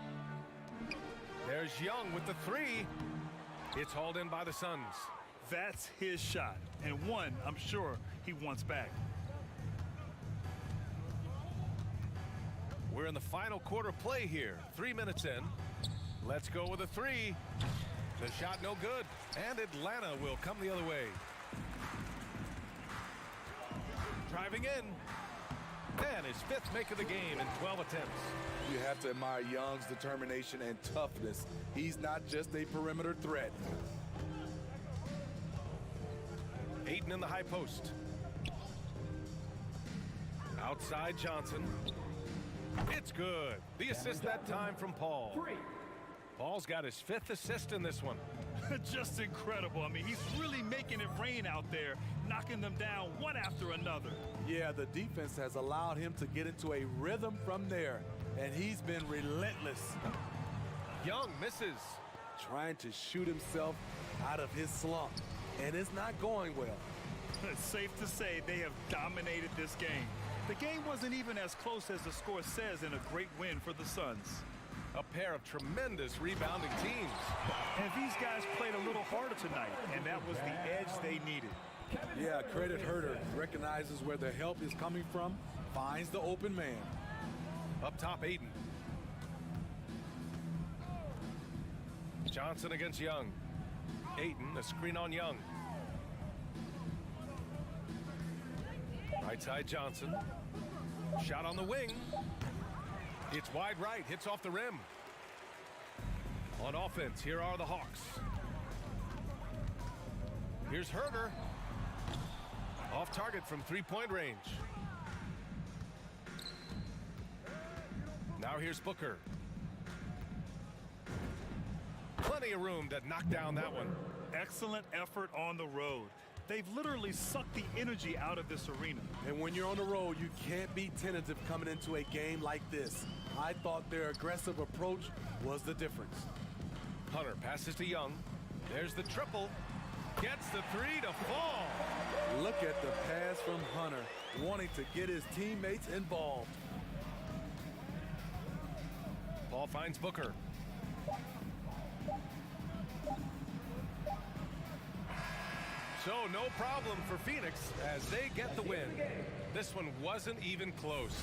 Speaker 8: There's Young with the 3. It's hauled in by the Suns.
Speaker 9: That's his shot, and one I'm sure he wants back.
Speaker 8: We're in the final quarter play here. 3 minutes in. Let's go with a 3. The shot no good. And Atlanta will come the other way. Driving in. And his 5th make of the game in 12 attempts.
Speaker 7: You have to admire Young's determination and toughness. He's not just a perimeter threat.
Speaker 8: Eden in the high post. Outside Johnson. It's good. The assist that time from Paul. Paul's got his 5th assist in this one.
Speaker 9: Just incredible. I mean, he's really making it rain out there, knocking them down one after another.
Speaker 7: Yeah, the defense has allowed him to get into a rhythm from there, and he's been relentless.
Speaker 8: Young misses.
Speaker 7: Trying to shoot himself out of his slump, and it's not going well.
Speaker 9: It's safe to say they have dominated this game. The game wasn't even as close as the score says in a great win for the Suns.
Speaker 8: A pair of tremendous rebounding teams.
Speaker 9: And these guys played a little harder tonight, and that was the edge they needed.
Speaker 7: Yeah, credit Herter. Recognizes where the help is coming from, finds the open man.
Speaker 8: Up top, Aiden. Johnson against Young. Aiden, a screen on Young. Right side Johnson. Shot on the wing. It's wide right, hits off the rim. On offense, here are the Hawks. Here's Herter. Off target from 3-point range. Now here's Booker. Plenty of room to knock down that one.
Speaker 9: Excellent effort on the road. They've literally sucked the energy out of this arena.
Speaker 7: And when you're on the road, you can't be tentative coming into a game like this. I thought their aggressive approach was the difference.
Speaker 8: Hunter passes to Young. There's the triple. Gets the 3 to fall.
Speaker 7: Look at the pass from Hunter, wanting to get his teammates involved.
Speaker 8: Paul finds Booker. So no problem for Phoenix as they get the win. This one wasn't even close.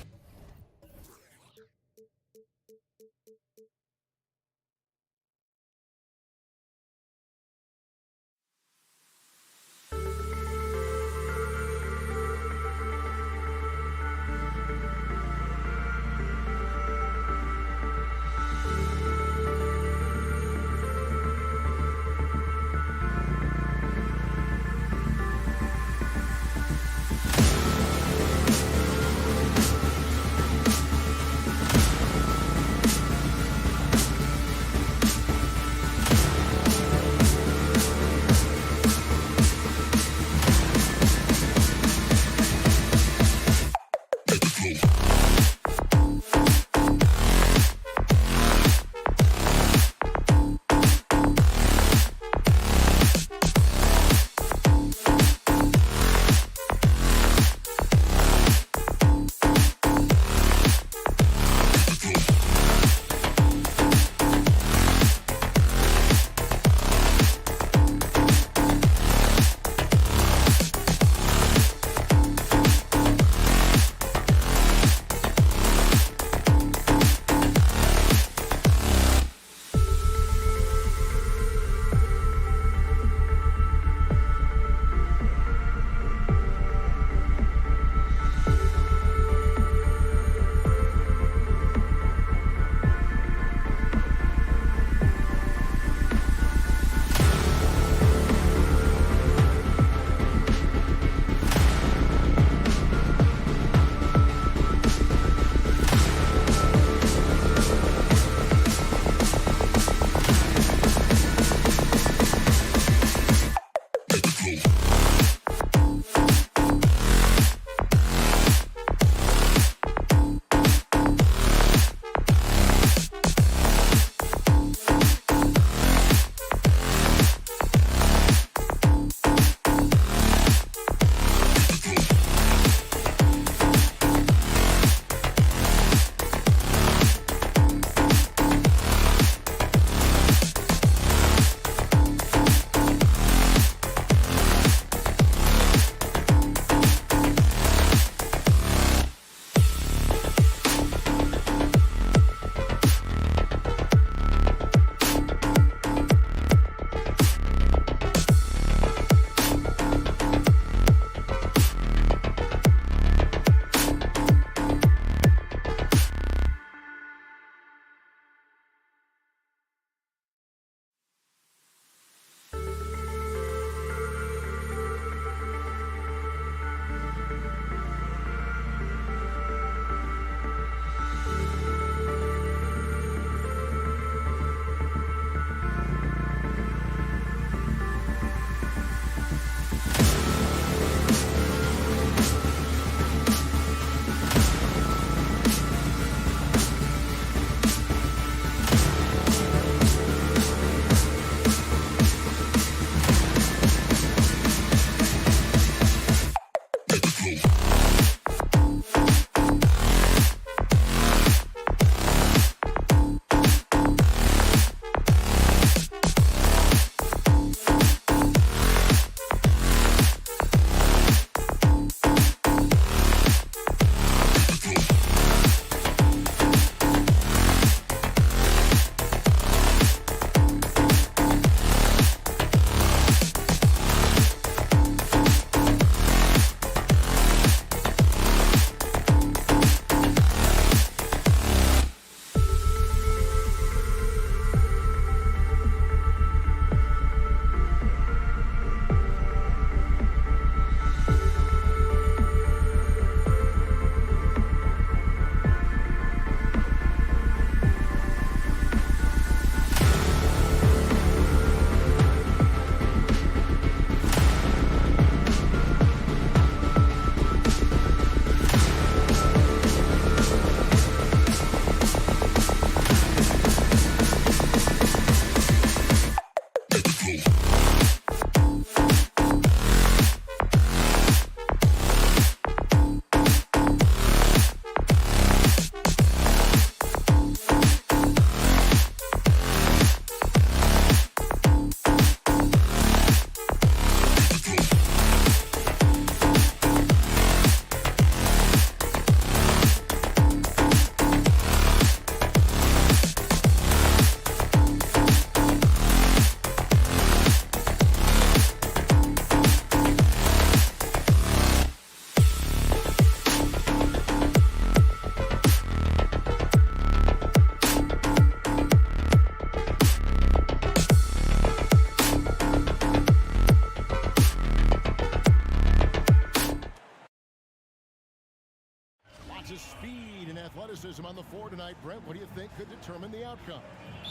Speaker 1: his speed and athleticism on the floor tonight. Brent, what do you think could determine the outcome?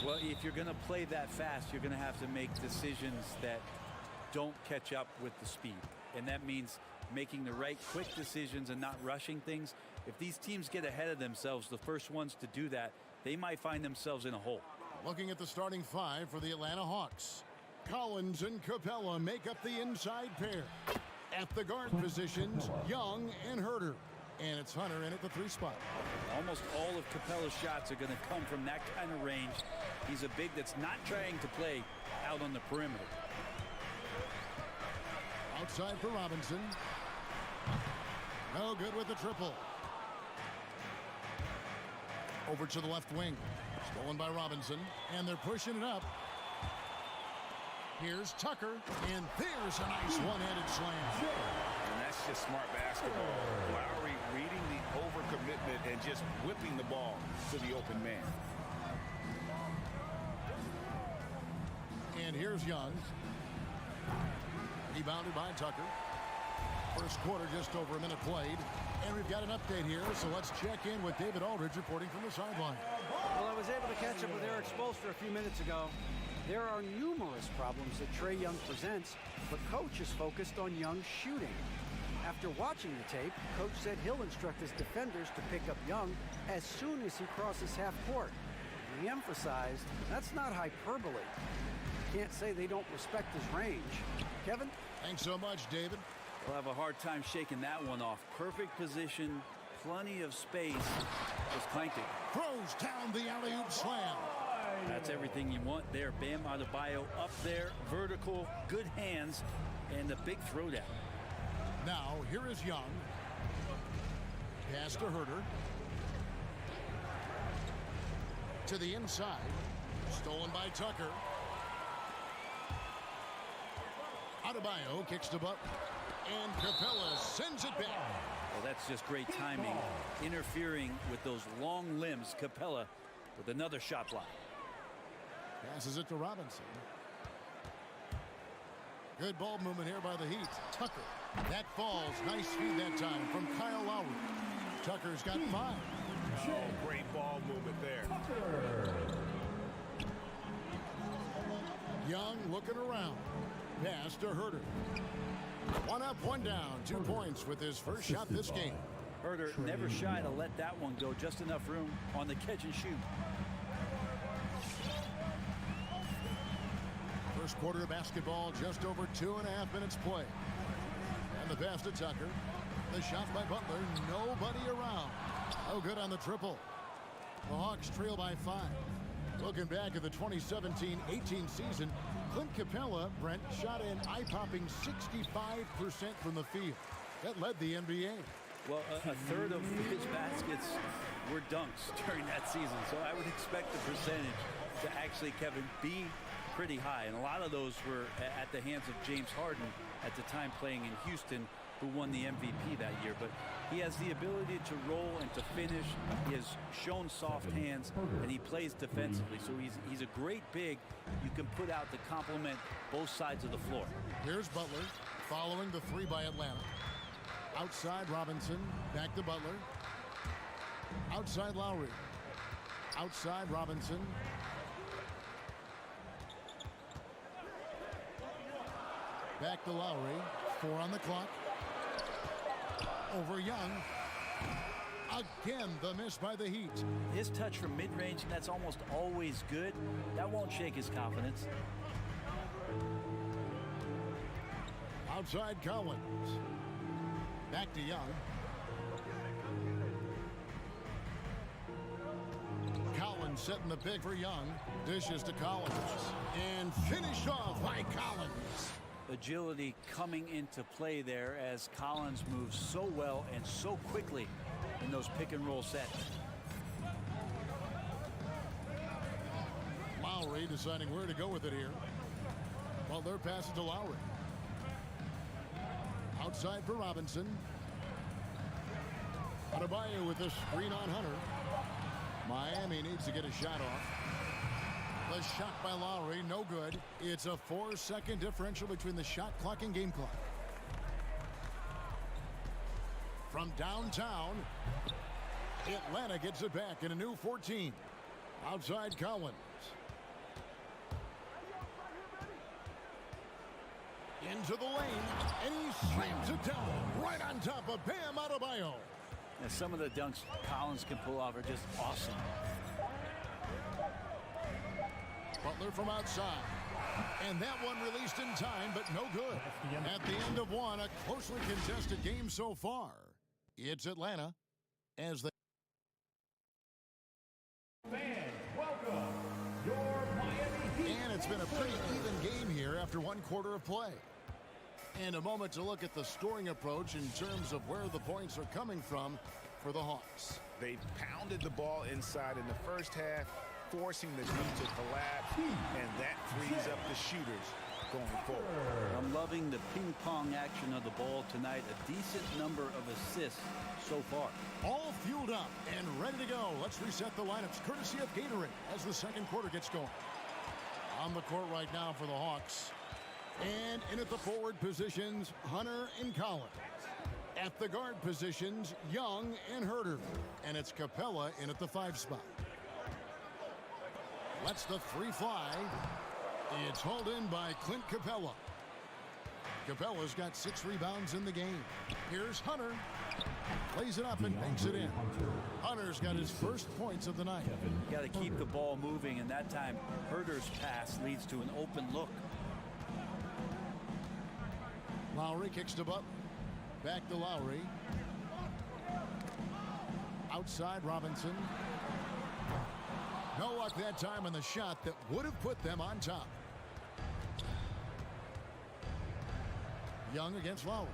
Speaker 11: Well, if you're going to play that fast, you're going to have to make decisions that don't catch up with the speed. And that means making the right quick decisions and not rushing things. If these teams get ahead of themselves, the first ones to do that, they might find themselves in a hole.
Speaker 1: Looking at the starting five for the Atlanta Hawks. Collins and Capella make up the inside pair. At the guard positions, Young and Herter. And it's Hunter in at the 3 spot.
Speaker 11: Almost all of Capella's shots are going to come from that kind of range. He's a big that's not trying to play out on the perimeter.
Speaker 1: Outside for Robinson. No good with the triple. Over to the left wing. Stolen by Robinson. And they're pushing it up. Here's Tucker. And there's a nice one-handed slam.
Speaker 3: And that's just smart basketball. Lowry reading the overcommitment and just whipping the ball to the open man.
Speaker 1: And here's Young. Rebounded by Tucker. First quarter just over a minute played. And we've got an update here, so let's check in with David Aldridge reporting from the sideline.
Speaker 12: Well, I was able to catch up with Eric Spoelstra a few minutes ago. There are numerous problems that Trae Young presents, but Coach is focused on Young's shooting. After watching the tape, Coach said he'll instruct his defenders to pick up Young as soon as he crosses half court. He emphasized that's not hyperbole. Can't say they don't respect his range. Kevin?
Speaker 1: Thanks so much, David.
Speaker 11: We'll have a hard time shaking that one off. Perfect position, plenty of space. Just clanked it.
Speaker 1: Throws down the alley-oop slam.
Speaker 11: That's everything you want there. Bam Adebayo up there, vertical, good hands, and a big throwdown.
Speaker 1: Now, here is Young. Pass to Herter. To the inside. Stolen by Tucker. Adebayo kicks to Butler. And Capella sends it back.
Speaker 11: Well, that's just great timing. Interfering with those long limbs. Capella with another shot block.
Speaker 1: Passes it to Robinson. Good ball movement here by the Heat. Tucker. That falls. Nice feed that time from Kyle Lowry. Tucker's got 5.
Speaker 3: Oh, great ball movement there.
Speaker 1: Young looking around. Pass to Herter. 1 up, 1 down. 2 points with his first shot this game.
Speaker 11: Herter never shy to let that one go. Just enough room on the catch and shoot.
Speaker 1: First quarter of basketball, just over 2.5 minutes play. And the pass to Tucker. The shot by Butler. Nobody around. Oh, good on the triple. The Hawks trail by 5. Looking back at the 2017-18 season, Clint Capella, Brent, shot an eye-popping 65% from the field. That led the NBA.
Speaker 11: Well, a third of his baskets were dunks during that season, so I would expect the percentage to actually, Kevin, be pretty high. And a lot of those were at the hands of James Harden at the time playing in Houston, who won the MVP that year. But he has the ability to roll and to finish. He has shown soft hands, and he plays defensively. So he's a great big you can put out to complement both sides of the floor.
Speaker 1: Here's Butler following the 3 by Atlanta. Outside Robinson, back to Butler. Outside Lowry. Outside Robinson. Back to Lowry. 4 on the clock. Over Young. Again, the miss by the Heat.
Speaker 11: His touch from mid-range, that's almost always good. That won't shake his confidence.
Speaker 1: Outside Collins. Back to Young. Collins setting the pick for Young. Dishes to Collins. And finished off by Collins.
Speaker 11: Agility coming into play there as Collins moves so well and so quickly in those pick and roll sets.
Speaker 1: Lowry deciding where to go with it here. Well, they're passing to Lowry. Outside for Robinson. Adebayo with the screen on Hunter. Miami needs to get a shot off. The shot by Lowry, no good. It's a 4-second differential between the shot clock and game clock. From downtown, Atlanta gets it back in a new 14. Outside Collins. Into the lane, and he slams it down right on top of Bam Adebayo.
Speaker 11: And some of the dunks Collins can pull off are just awesome.
Speaker 1: Butler from outside. And that one released in time, but no good. At the end of one, a closely contested game so far. It's Atlanta as they...
Speaker 10: Fans, welcome your Miami Heat.
Speaker 1: And it's been a pretty even game here after one quarter of play. And a moment to look at the scoring approach in terms of where the points are coming from for the Hawks.
Speaker 4: They pounded the ball inside in the first half, forcing the D to collapse, and that frees up the shooters going forward.
Speaker 11: I'm loving the ping pong action of the ball tonight. A decent number of assists so far.
Speaker 1: All fueled up and ready to go. Let's reset the lineups courtesy of Gatorade as the second quarter gets going. On the court right now for the Hawks. And in at the forward positions, Hunter and Collins. At the guard positions, Young and Herter. And it's Capella in at the 5 spot. Lets the 3 fly. It's hauled in by Clint Capella. Capella's got 6 rebounds in the game. Here's Hunter. Plays it up and banks it in. Hunter's got his first points of the night.
Speaker 11: You got to keep the ball moving, and that time Herter's pass leads to an open look.
Speaker 1: Lowry kicks to Butler. Back to Lowry. Outside Robinson. No luck that time on the shot that would have put them on top. Young against Lowry.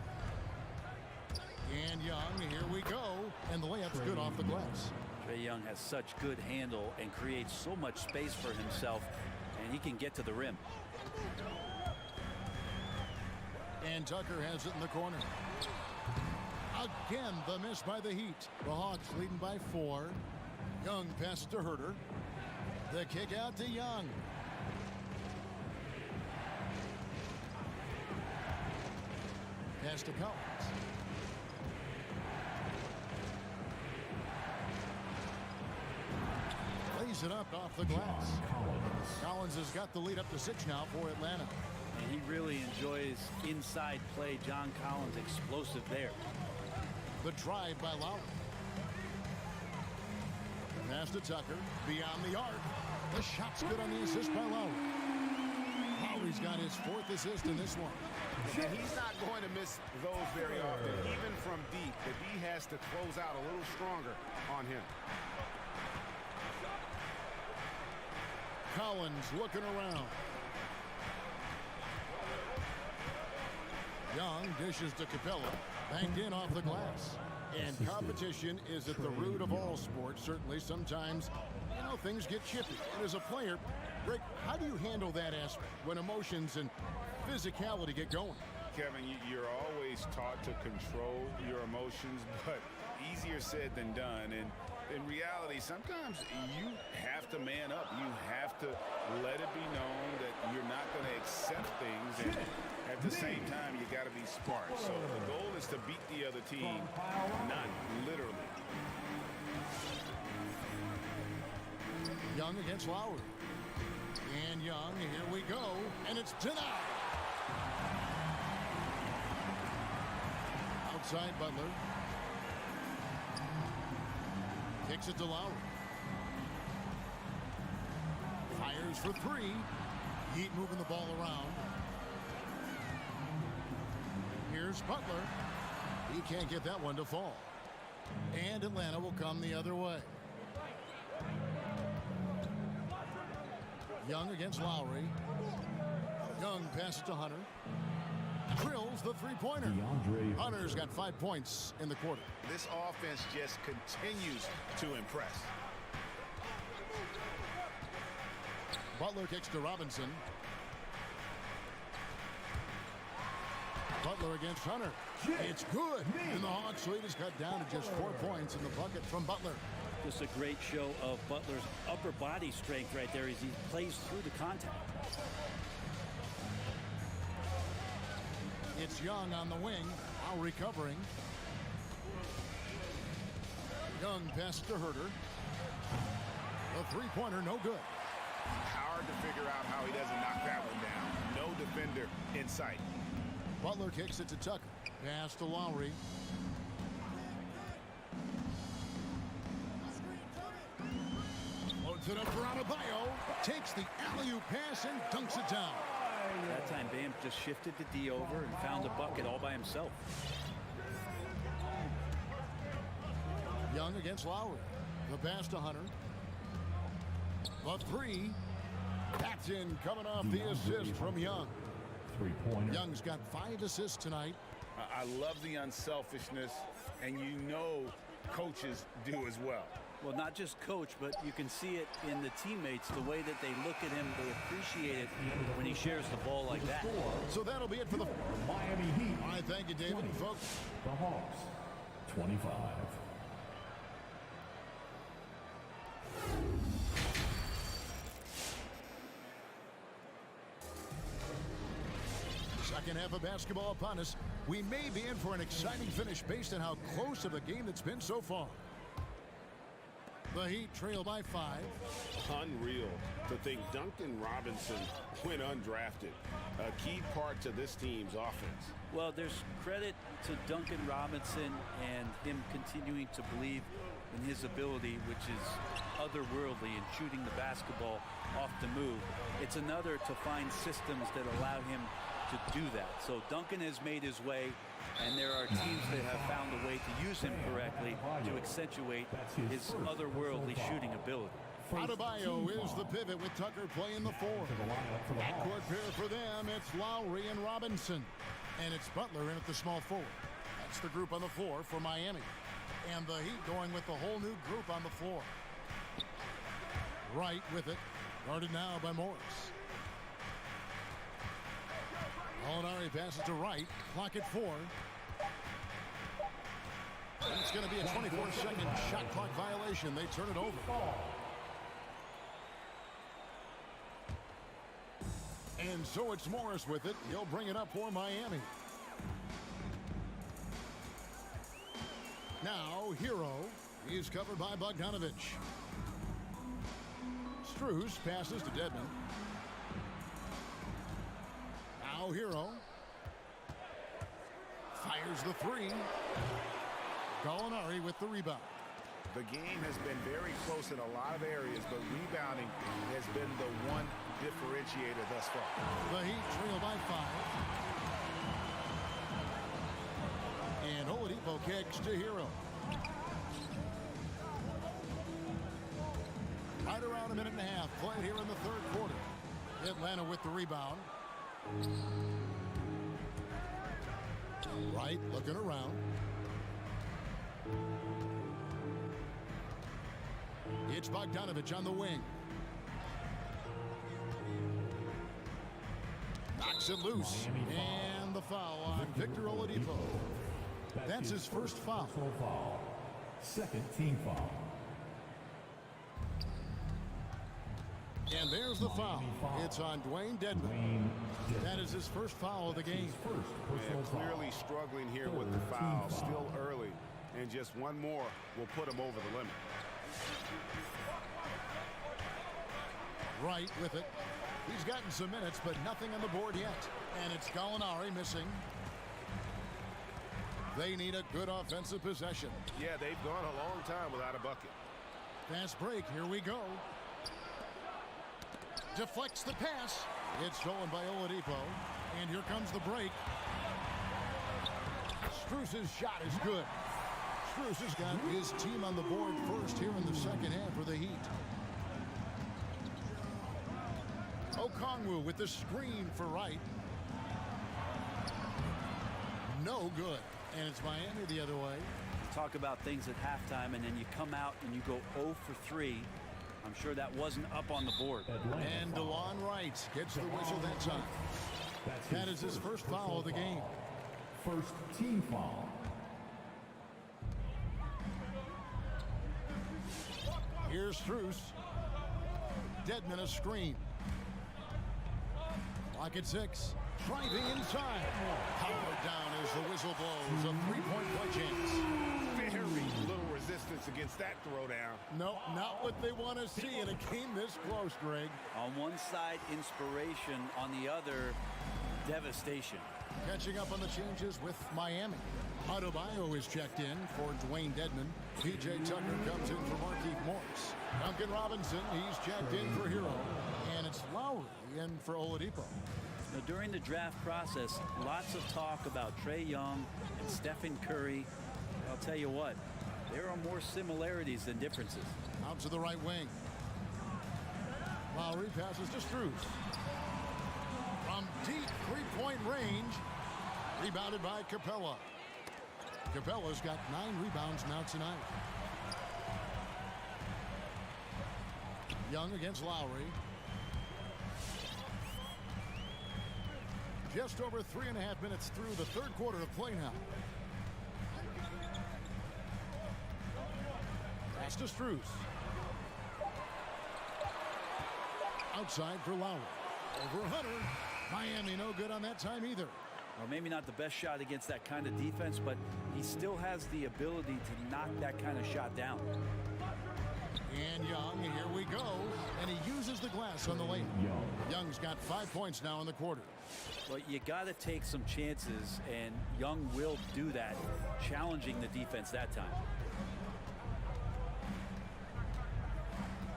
Speaker 1: And Young, here we go. And the layup's good off the glass.
Speaker 11: Trae Young has such good handle and creates so much space for himself, and he can get to the rim.
Speaker 1: And Tucker has it in the corner. Again, the miss by the Heat. The Hawks leading by 4. Young passes to Herter. The kick out to Young. Pass to Collins. Lays it up off the glass. Collins has got the lead up to 6 now for Atlanta.
Speaker 11: And he really enjoys inside play. John Collins explosive there.
Speaker 1: The drive by Lowry. Pass to Tucker. Beyond the arc. The shot's good on the assist by Lowry. Lowry's got his 4th assist in this one.
Speaker 4: And he's not going to miss those very often. Even from deep, the D has to close out a little stronger on him.
Speaker 1: Collins looking around. Young dishes to Capella. Banked in off the glass. And competition is at the root of all sports. Certainly, sometimes, things get chippy. And as a player, Rick, how do you handle that aspect when emotions and physicality get going?
Speaker 4: Kevin, you're always taught to control your emotions, but easier said than done. And in reality, sometimes you have to man up. You have to let it be known that you're not going to accept things. And at the same time, you got to be smart. So the goal is to beat the other team, not literally.
Speaker 1: Young against Lowry. And Young, here we go. And it's denied. Outside Butler. Kicks it to Lowry. Fires for 3. Heat moving the ball around. Here's Butler. He can't get that one to fall. And Atlanta will come the other way. Young against Lowry. Young passes to Hunter. Drills the 3-pointer. Hunter's got 5 points in the quarter.
Speaker 4: This offense just continues to impress.
Speaker 1: Butler kicks to Robinson. Butler against Hunter. It's good. And the Hawks lead is cut down to just 4 points in the bucket from Butler.
Speaker 11: Just a great show of Butler's upper body strength right there as he plays through the contact.
Speaker 1: It's Young on the wing, now recovering. Young pass to Herter. A three-pointer, no good.
Speaker 3: Hard to figure out how he doesn't knock that one down. No defender in sight.
Speaker 1: Butler kicks it to Tucker. Pass to Lowry. Loads it up for Adebayo. Takes the alley-oop pass and dunks it down.
Speaker 11: That time, Bam just shifted the D over and found a bucket all by himself.
Speaker 1: Young against Lowry. The pass to Hunter. The three. That's in, coming off the assist from Young.
Speaker 5: Three-pointer.
Speaker 1: Young's got 5 assists tonight.
Speaker 3: I love the unselfishness, and you know coaches do as well.
Speaker 11: Well, not just coach, but you can see it in the teammates, the way that they look at him. They appreciate it when he shares the ball like that.
Speaker 1: So that'll be it for the
Speaker 5: Miami Heat.
Speaker 1: All right, thank you, David.
Speaker 5: 20.
Speaker 1: Folks.
Speaker 5: The Hawks, 25.
Speaker 1: Second half of basketball upon us. We may be in for an exciting finish based on how close of a game it's been so far. The Heat trail by 5.
Speaker 6: Unreal to think Duncan Robinson went undrafted. A key part to this team's offense.
Speaker 11: Well, there's credit to Duncan Robinson and him continuing to believe in his ability, which is otherworldly in shooting the basketball off the move. It's another to find systems that allow him to do that. So Duncan has made his way, and there are teams that have found a way to use him correctly to accentuate his otherworldly shooting ability.
Speaker 1: Adebayo is the pivot with Tucker playing the 4. Backcourt pair for them. It's Lowry and Robinson. And it's Butler in at the small forward. That's the group on the floor for Miami. And the Heat going with the whole new group on the floor. Wright with it. Guarded now by Morris. Molinari passes to Wright. Clock at 4. And it's going to be a 24-second shot clock violation. They turn it over. And so it's Morris with it. He'll bring it up for Miami. Now, Hero. He's covered by Bogdanovich. Strus passes to Dedmon. Now Hero. Fires the 3. Gallinari with the rebound.
Speaker 3: The game has been very close in a lot of areas, but rebounding has been the one differentiator thus far.
Speaker 1: The Heat trail by 5. And Oladipo kicks to Hero. Right around a minute and a half played here in the third quarter. Atlanta with the rebound. Wright looking around. It's Bogdanovich on the wing. Knocks it loose. And the foul on Victor Oladipo. That's his first foul.
Speaker 5: Second team foul.
Speaker 1: And there's the foul. It's on Dwayne Dedmon. That is his first foul of the game.
Speaker 3: And clearly struggling here with the foul. Still early. And just one more will put him over the limit.
Speaker 1: Wright with it. He's gotten some minutes, but nothing on the board yet. And it's Gallinari missing. They need a good offensive possession.
Speaker 3: Yeah, they've gone a long time without a bucket.
Speaker 1: Fast break. Here we go. Deflects the pass. It's stolen by Oladipo. And here comes the break. Strus's shot is good. Strus has got his team on the board first here in the second half for the Heat. Okongwu with the screen for Wright. No good. And it's Miami the other way.
Speaker 11: Talk about things at halftime, and then you come out and you go 0 for 3. I'm sure that wasn't up on the board.
Speaker 1: And DeLon Wright gets the whistle that time. That is his first foul of the game.
Speaker 5: First team foul.
Speaker 1: Here's Strus. Dedmon a screen. Clock at 6. Driving inside. Powered down as the whistle blows. A 3-point play chance.
Speaker 3: Very little resistance against that throwdown.
Speaker 1: No, not what they want to see in a game this close, Greg.
Speaker 11: On one side, inspiration. On the other, devastation.
Speaker 1: Catching up on the changes with Miami. Adebayo is checked in for Dwayne Dedman. P.J. Tucker comes in for Markieff Morris. Duncan Robinson, he's checked in for Hero. And it's Lowry in for Oladipo.
Speaker 11: Now, during the draft process, lots of talk about Trae Young and Stephen Curry. I'll tell you what, there are more similarities than differences.
Speaker 1: Out to the right wing. Lowry passes to Strus. From deep three-point range. Rebounded by Capella. Capella's got 9 rebounds now tonight. Young against Lowry. Just over 3.5 minutes through the third quarter of play now. Pass to Strus. Outside for Lowry. Over 100. Miami no good on that time either.
Speaker 11: Well, maybe not the best shot against that kind of defense, but he still has the ability to knock that kind of shot down.
Speaker 1: And Young, here we go. And he uses the glass on the lane. Young's got 5 points now in the quarter.
Speaker 11: Well, you got to take some chances, and Young will do that, challenging the defense that time.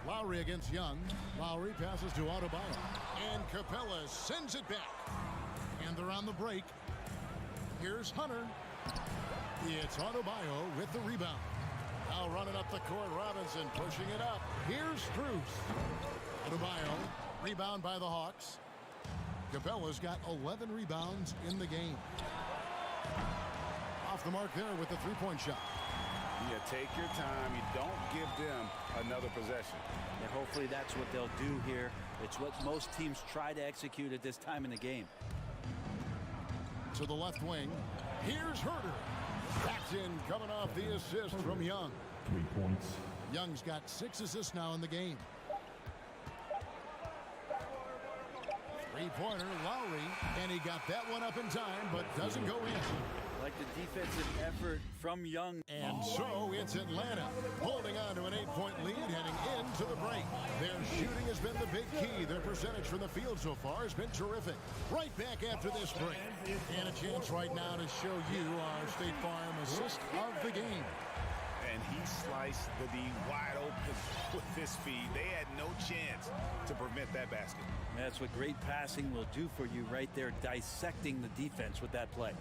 Speaker 1: Lowry against Young. Lowry passes to Adebayo. And Capella sends it back. And they're on the break. Here's Hunter. It's Adebayo with the rebound. Now running up the court, Robinson pushing it up. Here's Strus. Adebayo, rebound by the Hawks. Capella's got 11 rebounds in the game. Off the mark there with the three-point shot.
Speaker 3: You take your time. You don't give them another possession.
Speaker 11: And hopefully that's what they'll do here. It's what most teams try to execute at this time in the game.
Speaker 1: To the left wing. Here's Herter. Backs in, coming off the assist from Young.
Speaker 5: 3 points.
Speaker 1: Young's got 6 assists now in the game. Three-pointer, Lowry, and he got that one up in time, but doesn't go in.
Speaker 11: Like the defensive effort from Young.
Speaker 1: And so it's Atlanta holding on to an 8-point lead heading into the break. Their shooting has been the big key. Their percentage from the field so far has been terrific. Right back after this break. And a chance right now to show you our State Farm assist of the game.
Speaker 3: And he sliced the D wide open with this feed. They had no chance to prevent that basket.
Speaker 11: That's what great passing will do for you right there, dissecting the defense with that play.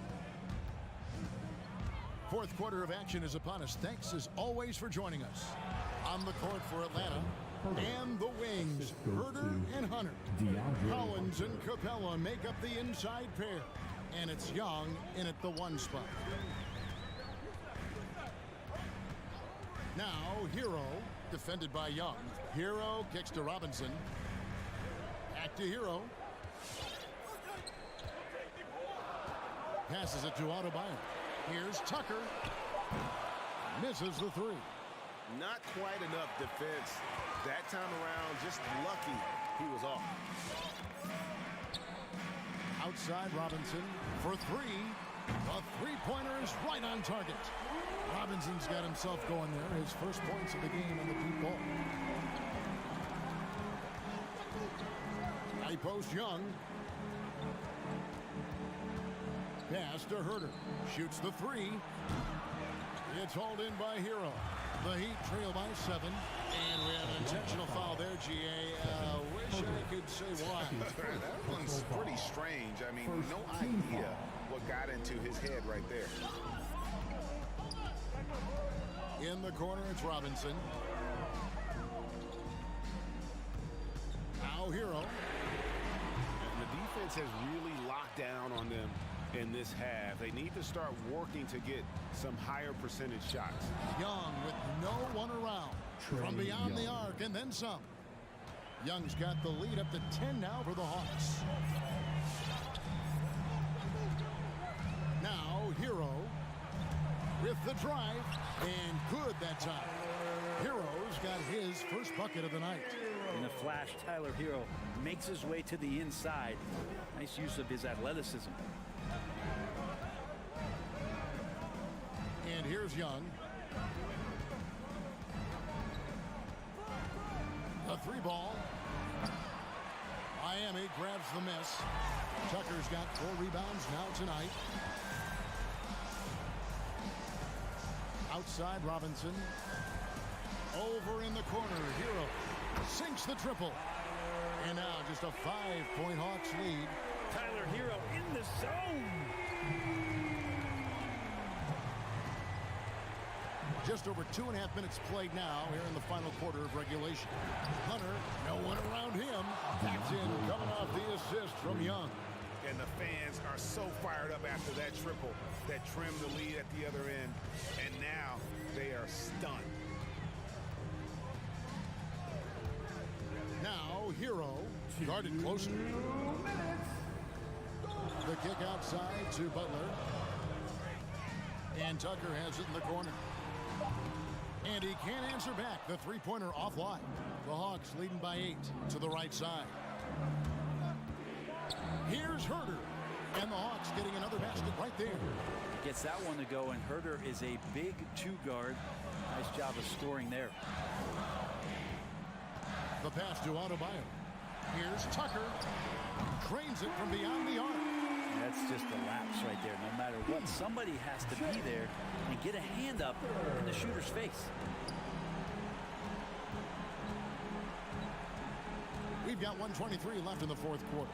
Speaker 1: Fourth quarter of action is upon us. Thanks as always for joining us. On the court for Atlanta and the wings, Herter and Hunter. Collins and Capella make up the inside pair. And it's Young in at the 1 spot. Now Hero, defended by Young. Hero kicks to Robinson. Back to Hero. Passes it to Adebayo. Here's Tucker. Misses the 3.
Speaker 3: Not quite enough defense that time around. Just lucky he was off.
Speaker 1: Outside Robinson for 3. The three-pointer is right on target. Robinson's got himself going there. His first points of the game on the deep ball. High post Young. Pass to Herter. Shoots the 3. It's hauled in by Hero. The Heat trail by 7. And we have an intentional foul there, G.A. Wish I could say why.
Speaker 3: That one's pretty strange. I mean, no idea what got into his head right there.
Speaker 1: In the corner, it's Robinson. Now Hero.
Speaker 3: And the defense has really locked down on them in this half. They need to start working to get some higher percentage shots.
Speaker 1: Young with no one around. From beyond the arc and then some. Young's got the lead up to 10 now for the Hawks. Now Hero with the drive, and good that time. Hero's got his first bucket of the night.
Speaker 11: In a flash, Tyler Hero makes his way to the inside. Nice use of his athleticism.
Speaker 1: And here's Young. 3 ball. Miami grabs the miss. Tucker's got 4 rebounds now tonight. Outside Robinson. Over in the corner, Hero sinks the triple. And now just a 5-point Hawks lead.
Speaker 10: Tyler Hero in the zone.
Speaker 1: Just over 2.5 minutes played now here in the final quarter of regulation. Hunter, no one around him. Taps in, coming off the assist from Young.
Speaker 3: And the fans are so fired up after that triple that trimmed the lead at the other end. And now they are stunned.
Speaker 1: Now Hero guarded closer. The kick outside to Butler. And Tucker has it in the corner. And he can't answer back. The three-pointer offline. The Hawks leading by 8 to the right side. Here's Herder. And the Hawks getting another basket right there.
Speaker 11: Gets that one to go, and Herder is a big 2-guard. Nice job of scoring there.
Speaker 1: The pass to Adebayo. Here's Tucker. Trains it from beyond the arc.
Speaker 11: That's just a lapse right there. No matter what, somebody has to be there and get a hand up in the shooter's face.
Speaker 1: We've got 1:23 left in the fourth quarter.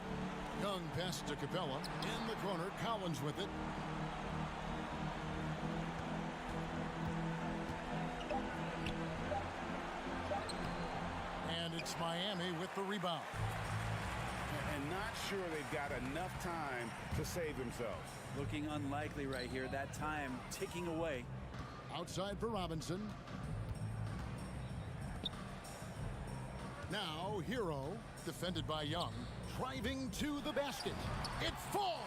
Speaker 1: Young pass to Capella. In the corner, Collins with it. And it's Miami with the rebound.
Speaker 3: And not sure they've got enough time to save themselves.
Speaker 11: Looking unlikely right here. That time ticking away.
Speaker 1: Outside for Robinson. Now Hero, defended by Young, driving to the basket. It falls.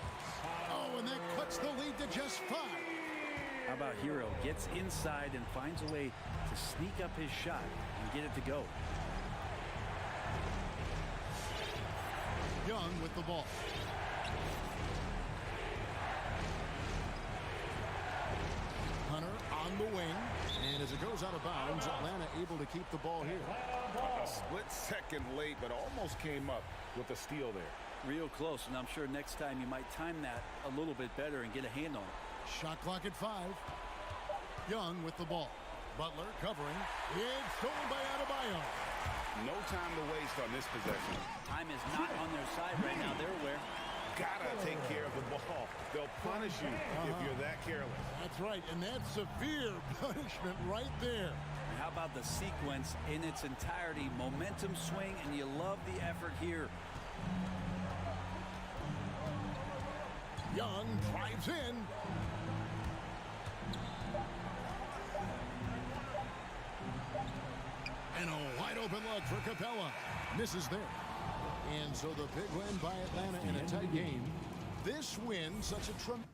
Speaker 1: Oh, and that cuts the lead to just 5.
Speaker 11: How about Hero gets inside and finds a way to sneak up his shot and get it to go.
Speaker 1: Young with the ball. Hunter on the wing. And as it goes out of bounds, Atlanta able to keep the ball here.
Speaker 3: A split second late, but almost came up with a steal there.
Speaker 11: Real close, and I'm sure next time you might time that a little bit better and get a hand on it.
Speaker 1: Shot clock at 5. Young with the ball. Butler covering. It's stolen by Adebayo.
Speaker 3: No time to waste on this possession.
Speaker 11: Time is not on their side right now. They're aware.
Speaker 3: Gotta take care of the ball. They'll punish you if you're that careless.
Speaker 1: That's right, and that's severe punishment right there.
Speaker 11: And how about the sequence in its entirety? Momentum swing, and you love the effort here.
Speaker 1: Young drives in. And a wide open look for Capella. Misses there. And so the big win by Atlanta in a tight game. This win, such a tremendous.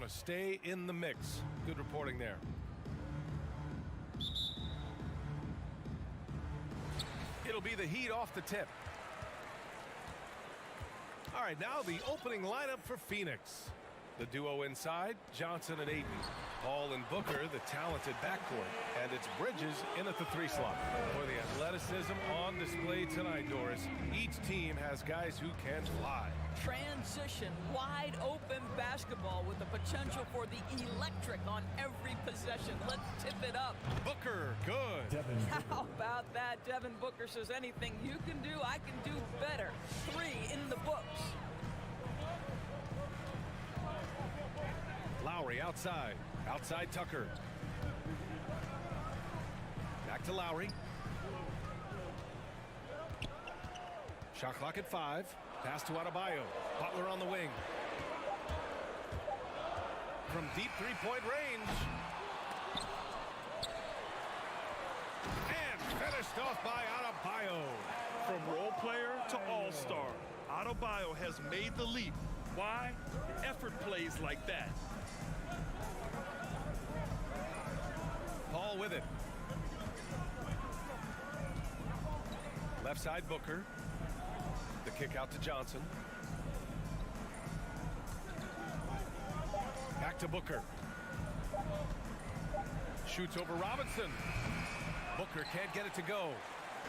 Speaker 8: to stay in the mix. Good reporting there. It'll be the Heat off the tip. All right, now the opening lineup for Phoenix. The duo inside, Johnson and Ayton. Paul and Booker, the talented backcourt. And it's Bridges in at the 3 slot. For the athleticism on display tonight, Doris, each team has guys who can fly.
Speaker 2: Transition, wide open basketball with the potential for the electric on every possession. Let's tip it up.
Speaker 8: Booker, good.
Speaker 2: How about that? Devin Booker says anything you can do, I can do better. 3 in the books.
Speaker 8: Lowry outside. Outside Tucker. Back to Lowry. Shot clock at 5. Pass to Adebayo. Butler on the wing. From deep three-point range. And finished off by Adebayo.
Speaker 9: From role player to all-star, Adebayo has made the leap. Why? Effort plays like that.
Speaker 8: Paul with it. Left side Booker. The kick out to Johnson. Back to Booker. Shoots over Robinson. Booker can't get it to go.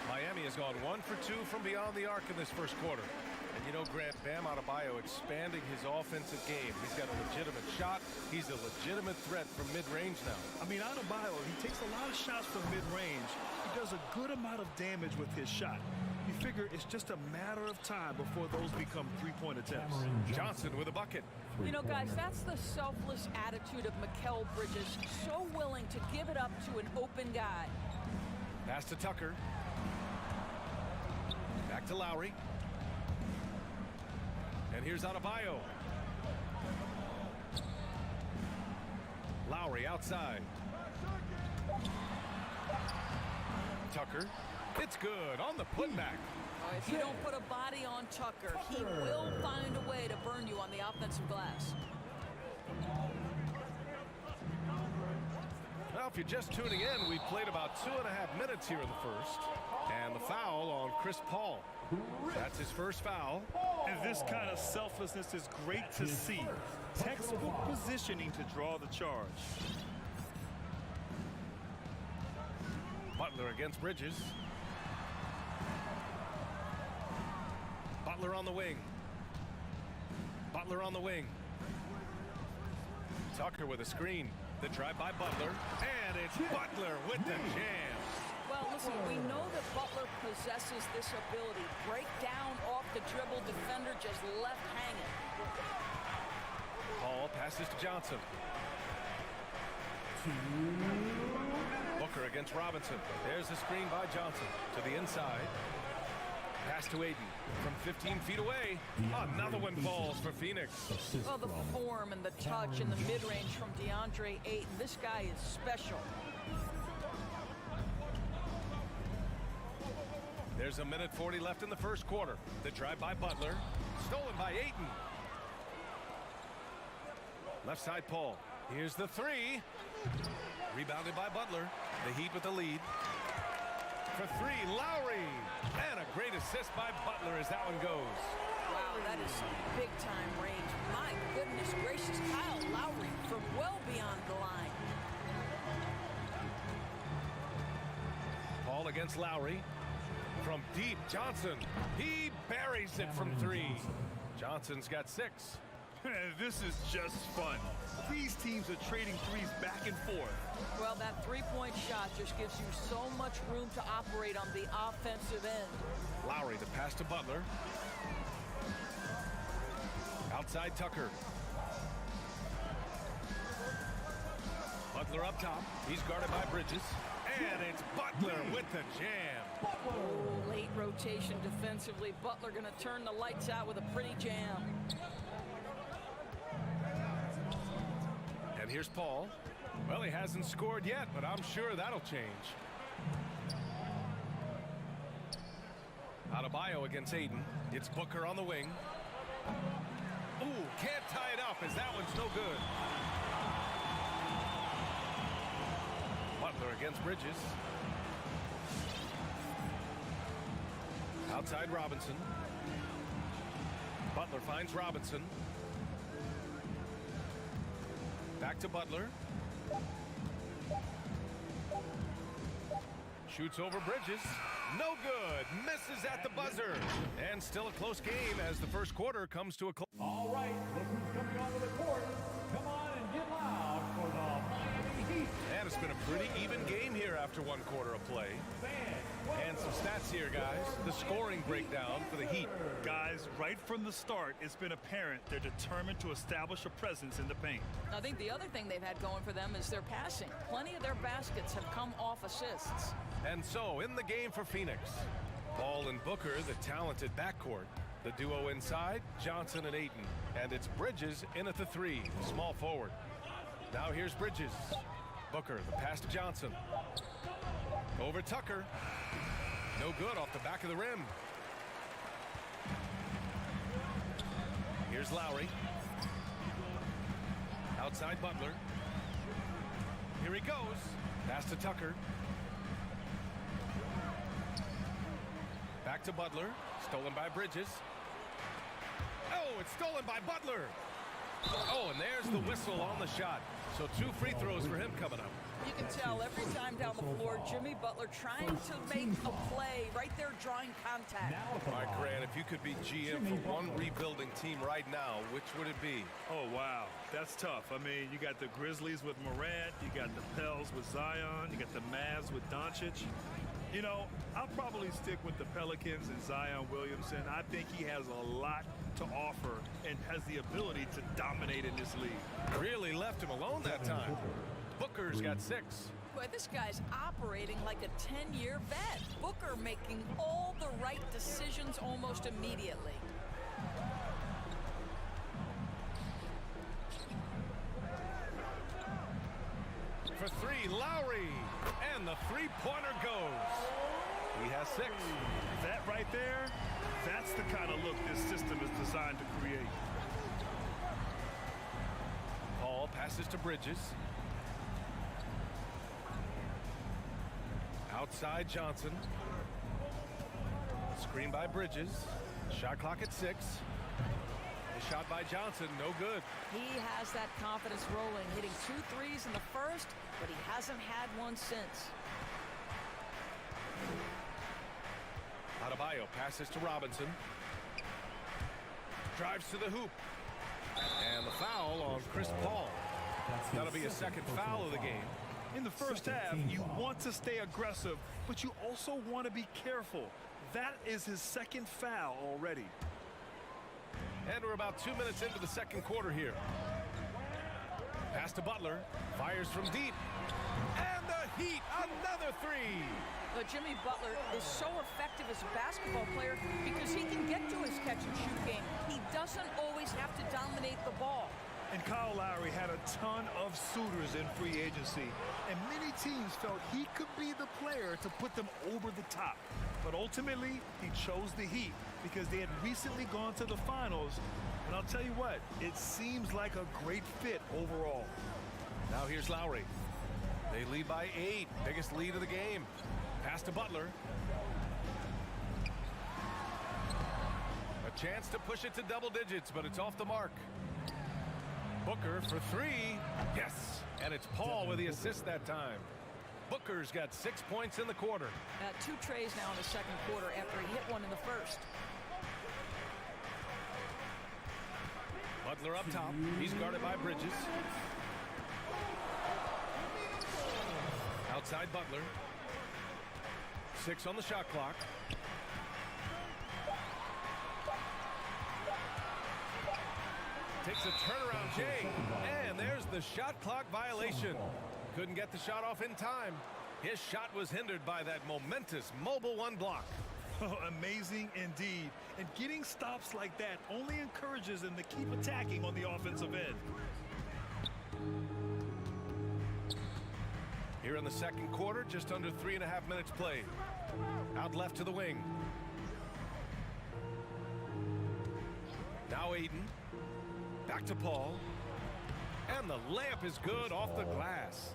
Speaker 8: Miami has gone 1 for 2 from beyond the arc in this first quarter. And you know, Grant, Bam Adebayo expanding his offensive game. He's got a legitimate shot. He's a legitimate threat from mid-range now.
Speaker 9: I mean, Adebayo, he takes a lot of shots from mid-range. He does a good amount of damage with his shot. You figure it's just a matter of time before those become three-point attempts.
Speaker 8: Johnson with a bucket.
Speaker 2: You know, guys, that's the selfless attitude of Mikal Bridges. So willing to give it up to an open guy.
Speaker 8: Pass to Tucker. Back to Lowry. And here's Adebayo. Lowry outside. Tucker. It's good on the putback.
Speaker 2: If you don't put a body on Tucker, he will find a way to burn you on the offensive glass.
Speaker 8: Well, if you're just tuning in, we've played about 2.5 minutes here in the first. And the foul on Chris Paul. That's his first foul.
Speaker 9: And this kind of selflessness is great to see. Textbook positioning to draw the charge.
Speaker 8: Butler against Bridges. Butler on the wing. Butler on the wing. Tucker with a screen. The drive by Butler. And it's Butler with the jam.
Speaker 2: Well, listen, we know that Butler possesses this ability. Break down off the dribble, defender just left hanging.
Speaker 8: Paul passes to Johnson. Booker against Robinson. There's the screen by Johnson to the inside. Pass to Ayton from 15 feet away. Another one falls for Phoenix.
Speaker 2: Well, the form and the touch and the mid-range from DeAndre Ayton. This guy is special.
Speaker 8: There's a minute 40 left in the first quarter. The drive by Butler. Stolen by Ayton. Left side Paul. Here's the 3. Rebounded by Butler. The Heat with the lead. For 3, Lowry. And a great assist by Butler as that one goes.
Speaker 2: Wow, that is some big-time range. My goodness gracious, Kyle Lowry from well beyond the line.
Speaker 8: Paul against Lowry. From deep, Johnson. He buries it from 3. Johnson's got 6.
Speaker 9: This is just fun. These teams are trading threes back and forth.
Speaker 2: Well, that three-point shot just gives you so much room to operate on the offensive end.
Speaker 8: Lowry, the pass to Butler. Outside Tucker. Butler up top. He's guarded by Bridges. And it's Butler with the jam.
Speaker 2: Oh, late rotation defensively. Butler going to turn the lights out with a pretty jam.
Speaker 8: And here's Paul. Well, he hasn't scored yet, but I'm sure that'll change. Adebayo against Ayton. It's Booker on the wing. Ooh, can't tie it up as that one's no good. Butler against Bridges. Outside Robinson. Butler finds Robinson. Back to Butler. Shoots over Bridges. No good. Misses at the buzzer. And still a close game as the first quarter comes to a close.
Speaker 10: All right, look who's coming onto the court. Come on and get loud for the Miami Heat.
Speaker 8: And it's been a pretty even game here after one quarter of play. And some stats here, guys. The scoring breakdown for the Heat.
Speaker 9: Guys, right from the start, it's been apparent they're determined to establish a presence in the paint.
Speaker 2: I think the other thing they've had going for them is their passing. Plenty of their baskets have come off assists.
Speaker 8: And so, in the game for Phoenix, Ball and Booker, the talented backcourt. The duo inside, Johnson and Ayton. And it's Bridges in at the three, small forward. Now here's Bridges. Booker, the pass to Johnson. Over Tucker. No good off the back of the rim. Here's Lowry. Outside Butler. Here he goes. Pass to Tucker. Back to Butler. Stolen by Bridges. Oh, it's stolen by Butler. Oh, and there's the whistle on the shot. So 2 free throws for him coming up.
Speaker 2: You can tell every time down the floor, Jimmy Butler trying to make a play right there, drawing contact.
Speaker 8: All right, Grant, if you could be GM for one rebuilding team right now, which would it be?
Speaker 9: Oh, wow. That's tough. I mean, you got the Grizzlies with Morant. You got the Pels with Zion. You got the Mavs with Doncic. You know, I'll probably stick with the Pelicans and Zion Williamson. I think he has a lot to offer and has the ability to dominate in this league.
Speaker 8: Really left him alone that time. Booker's got 6.
Speaker 2: Boy, this guy's operating like a 10-year vet. Booker making all the right decisions almost immediately.
Speaker 8: For 3, Lowry. And the three-pointer goes. He has 6.
Speaker 9: That right there, that's the kind of look this system is designed to create.
Speaker 8: Paul passes to Bridges. Outside Johnson. Screen by Bridges. Shot clock at 6. The shot by Johnson, no good.
Speaker 2: He has that confidence rolling, hitting 2 threes in the first, but he hasn't had one since.
Speaker 8: Adebayo passes to Robinson. Drives to the hoop. And the foul on Chris Paul. That'll be a second foul of the game.
Speaker 9: In the first half, you want to stay aggressive, but you also want to be careful. That is his second foul already.
Speaker 8: And we're about 2 minutes into the second quarter here. Pass to Butler. Fires from deep. And the Heat, another 3.
Speaker 2: But Jimmy Butler is so effective as a basketball player because he can get to his catch-and-shoot game. He doesn't always have to dominate the ball.
Speaker 9: And Kyle Lowry had a ton of suitors in free agency, and many teams felt he could be the player to put them over the top. But ultimately, he chose the Heat because they had recently gone to the finals. And I'll tell you what, it seems like a great fit overall.
Speaker 8: Now here's Lowry. They lead by 8, biggest lead of the game. Pass to Butler. A chance to push it to double digits, but it's off the mark. Booker for 3. Yes. And it's Paul with the assist that time. Booker's got 6 points in the quarter.
Speaker 2: 2 trays now in the second quarter after he hit one in the first.
Speaker 8: Butler up top. He's guarded by Bridges. Outside Butler. 6 on the shot clock. Takes a turnaround, Jay. And there's the shot clock violation. Couldn't get the shot off in time. His shot was hindered by that momentous mobile 1 block.
Speaker 9: Oh, amazing indeed. And getting stops like that only encourages them to keep attacking on the offensive end.
Speaker 8: Here in the second quarter, just under 3.5 minutes played. Out left to the wing. Now Ayton. Back to Paul. And the layup is good off the glass.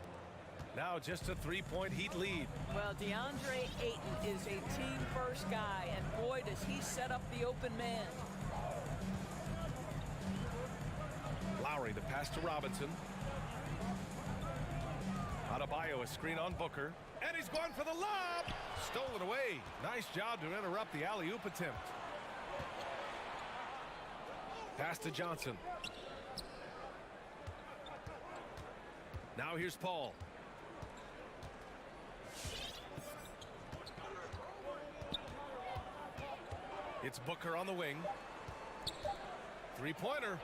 Speaker 8: Now just a three-point Heat lead.
Speaker 2: Well, DeAndre Ayton is a team-first guy, and boy, does he set up the open man.
Speaker 8: Lowry, the pass to Robinson. Adebayo, a screen on Booker. And he's going for the lob. Stolen away. Nice job to interrupt the alley-oop attempt. Pass to Johnson. Now here's Paul. It's Booker on the wing. Three-pointer.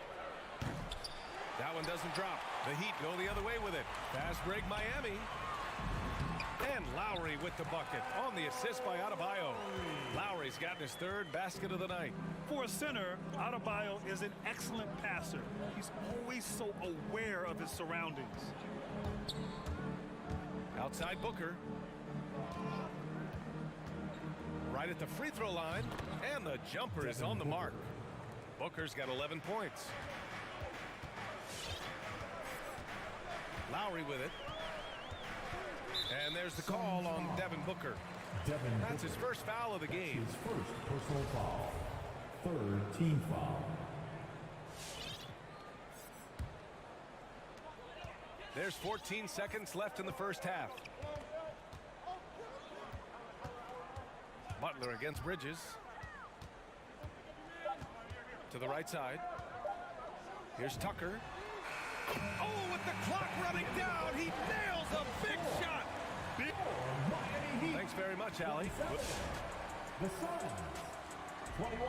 Speaker 8: That one doesn't drop. The Heat go the other way with it. Fast break Miami. And Lowry with the bucket on the assist by Adebayo. Lowry's gotten his third basket of the night.
Speaker 9: For a center, Adebayo is an excellent passer. He's always so aware of his surroundings.
Speaker 8: Outside Booker. Right at the free throw line. And the jumper is on the mark. Booker's got 11 points. Lowry with it. And there's the call on Devin Booker. That's his first foul of the game.
Speaker 5: His first personal foul. Third team foul.
Speaker 8: There's 14 seconds left in the first half. Butler against Bridges. To the right side. Here's Tucker. Oh, with the clock running down, he nails a big shot. Thanks very much, Allie.
Speaker 5: The Suns, 21.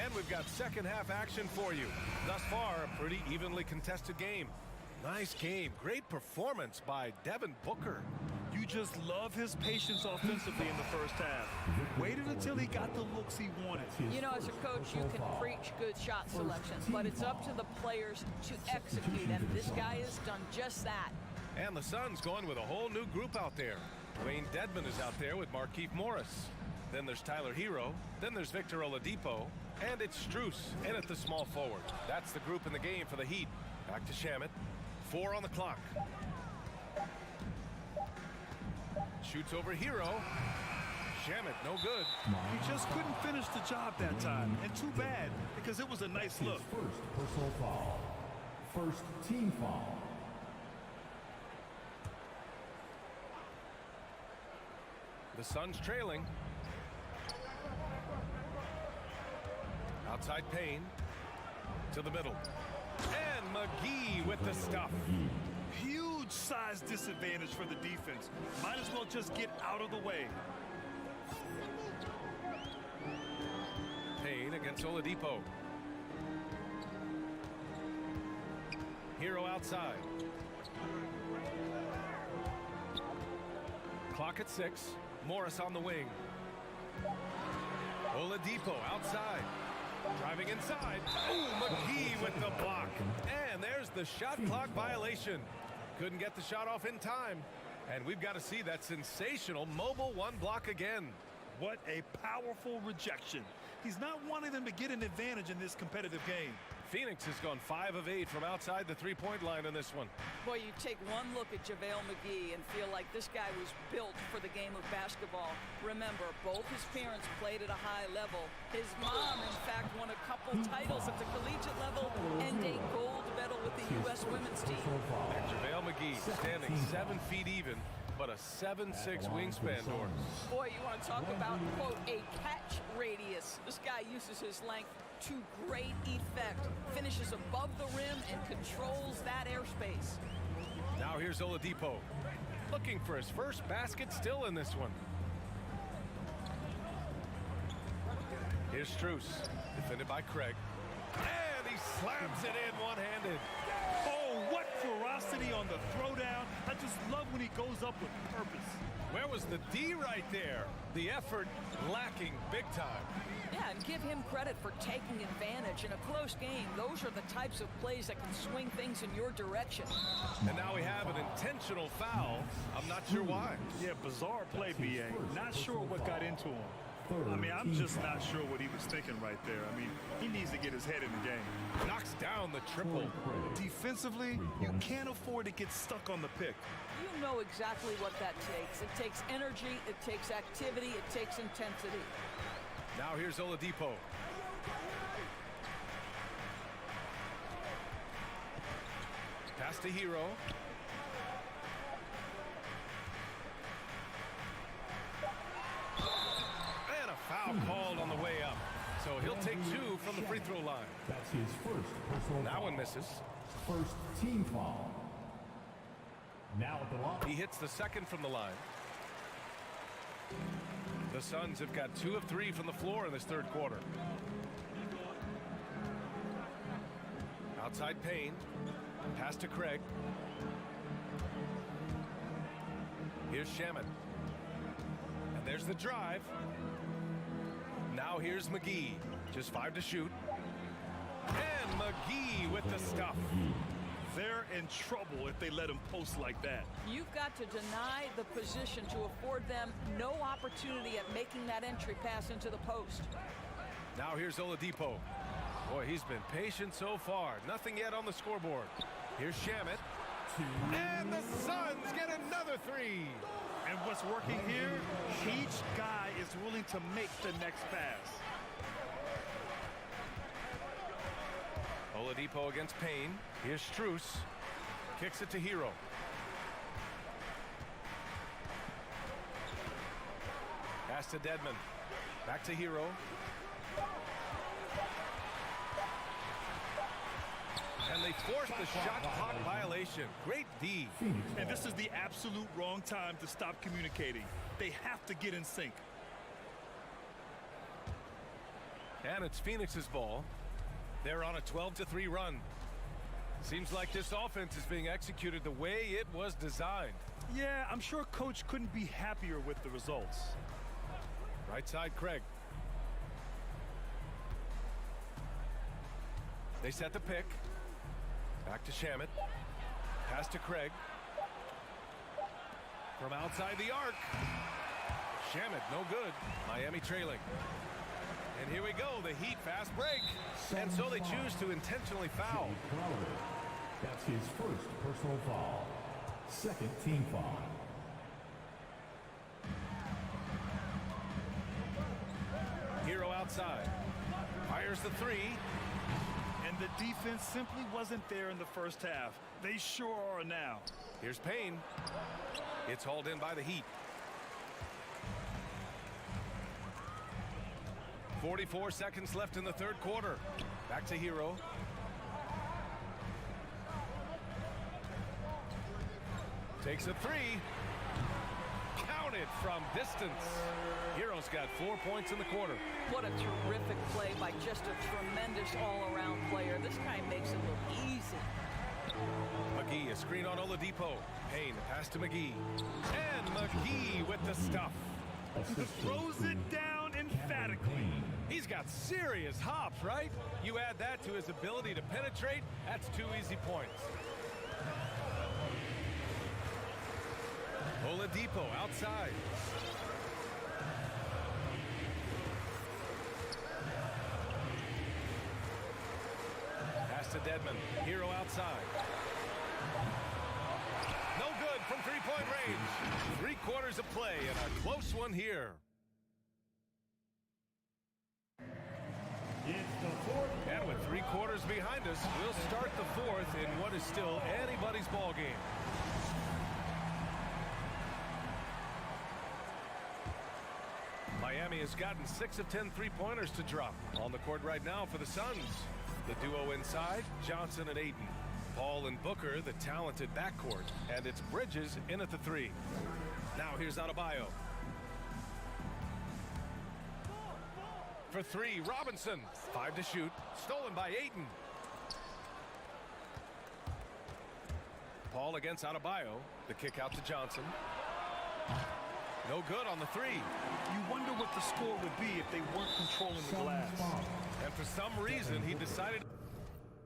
Speaker 8: And we've got second half action for you. Thus far, a pretty evenly contested game. Nice game. Great performance by Devin Booker.
Speaker 9: You just love his patience offensively in the first half. Waited until he got the looks he wanted.
Speaker 2: You know, as a coach, you can preach good shot selection, but it's up to the players to execute, and this guy has done just that.
Speaker 8: And the Suns going with a whole new group out there. Wayne Dedmon is out there with Markieff Morris. Then there's Tyler Hero. Then there's Victor Oladipo. And it's Strus in at the small forward. That's the group in the game for the Heat. Back to Shamet. 4 on the clock. Shoots over Hero. Shamet, no good.
Speaker 9: He just couldn't finish the job that time. And too bad, because it was a nice look.
Speaker 5: First personal foul. First team foul.
Speaker 8: The Suns trailing. Outside Payne. To the middle. And McGee with the stuff.
Speaker 9: Huge size disadvantage for the defense. Might as well just get out of the way.
Speaker 8: Payne against Oladipo. Hero outside. Clock at 6. Morris on the wing. Oladipo outside. Driving inside. Ooh, McGee with the block. And there's the shot clock violation. Couldn't get the shot off in time. And we've got to see that sensational mobile one block again.
Speaker 9: What a powerful rejection. He's not wanting them to get an advantage in this competitive game.
Speaker 8: Phoenix has gone 5 of 8 from outside the three-point line in this one.
Speaker 2: Boy, you take one look at JaVale McGee and feel like this guy was built for the game of basketball. Remember, both his parents played at a high level. His mom, in fact, won a couple titles at the collegiate level and a gold medal with the U.S. women's team.
Speaker 8: And JaVale McGee standing 7 feet even, but a 7'6" wingspan, Dorn.
Speaker 2: Boy, you want to talk about, quote, a catch radius. This guy uses his length to great effect. Finishes above the rim and controls that airspace.
Speaker 8: Now here's Oladipo. Looking for his first basket still in this one. Here's Strus. Defended by Craig. And he slams it in one-handed.
Speaker 9: Oh, what variety velocity on the throwdown. I just love when he goes up with purpose.
Speaker 8: Where was the D right there? The effort lacking big time.
Speaker 2: Yeah, and give him credit for taking advantage. In a close game, those are the types of plays that can swing things in your direction.
Speaker 8: And now we have an intentional foul. I'm not sure why.
Speaker 9: Yeah, bizarre play, B.A. Not sure what got into him. I mean, I'm just not sure what he was thinking right there. I mean, he needs to get his head in the game.
Speaker 8: Knocks down the triple.
Speaker 9: Defensively, you can't afford to get stuck on the pick.
Speaker 2: You know exactly what that takes. It takes energy, it takes activity, it takes intensity.
Speaker 8: Now here's Oladipo. Pass to Hero. And a foul called on the way up. So he'll take 2 from the free throw line.
Speaker 5: That's his first personal
Speaker 8: That
Speaker 5: foul.
Speaker 8: one misses.
Speaker 5: First team foul. Now at the line.
Speaker 8: He hits the second from the line. The Suns have got 2 of 3 from the floor in this third quarter. Outside Payne. Pass to Craig. Here's Shaman. And there's the drive. Now here's McGee. Just 5 to shoot. And McGee with the stuff.
Speaker 9: They're in trouble if they let him post like that.
Speaker 2: You've got to deny the position to afford them no opportunity at making that entry pass into the post.
Speaker 8: Now here's Oladipo. Boy, he's been patient so far. Nothing yet on the scoreboard. Here's Shamet. And the Suns get another 3.
Speaker 9: And what's working here, each guy is willing to make the next pass.
Speaker 8: Oladipo against Payne. Here's Strus. Kicks it to Hero. Pass to Dedmon. Back to Hero. And they force the shot clock violation. Great D.
Speaker 9: And this is the absolute wrong time to stop communicating. They have to get in sync.
Speaker 8: And it's Phoenix's ball. They're on a 12-3 run. Seems like this offense is being executed the way it was designed.
Speaker 9: Yeah, I'm sure Coach couldn't be happier with the results.
Speaker 8: Right side, Craig. They set the pick. Back to Shamet. Pass to Craig. From outside the arc. Shamet, no good. Miami trailing. And here we go, the Heat fast break. And so they choose to intentionally foul.
Speaker 5: That's his first personal foul. Second team foul.
Speaker 8: Hero outside. Fires the 3.
Speaker 9: And the defense simply wasn't there in the first half. They sure are now.
Speaker 8: Here's Payne. It's hauled in by the Heat. 44 seconds left in the third quarter. Back to Hero. Takes a 3. Counted from distance. Hero's got 4 points in the quarter.
Speaker 2: What a terrific play by just a tremendous all-around player. This guy makes it look easy.
Speaker 8: McGee, a screen on Oladipo. Payne, pass to McGee. And McGee with the stuff.
Speaker 9: Throws it down emphatically.
Speaker 8: He's got serious hops, right? You add that to his ability to penetrate, that's 2 easy points. Oladipo outside. Pass to Dedmon. Hero outside. No good from three-point range. 3 quarters of play and a close one here. And with 3 quarters behind us, we'll start the fourth in what is still anybody's ball game. Miami has gotten 6 of 10 3-pointers to drop. On the court right now for the Suns. The duo inside, Johnson and Ayton. Paul and Booker, the talented backcourt. And it's Bridges in at the 3. Now here's Adebayo. For 3, Robinson. 5 to shoot. Stolen by Ayton. Paul against Adebayo. The kick out to Johnson. No good on the three.
Speaker 9: You wonder what the score would be if they weren't controlling the glass.
Speaker 8: And for some reason, he decided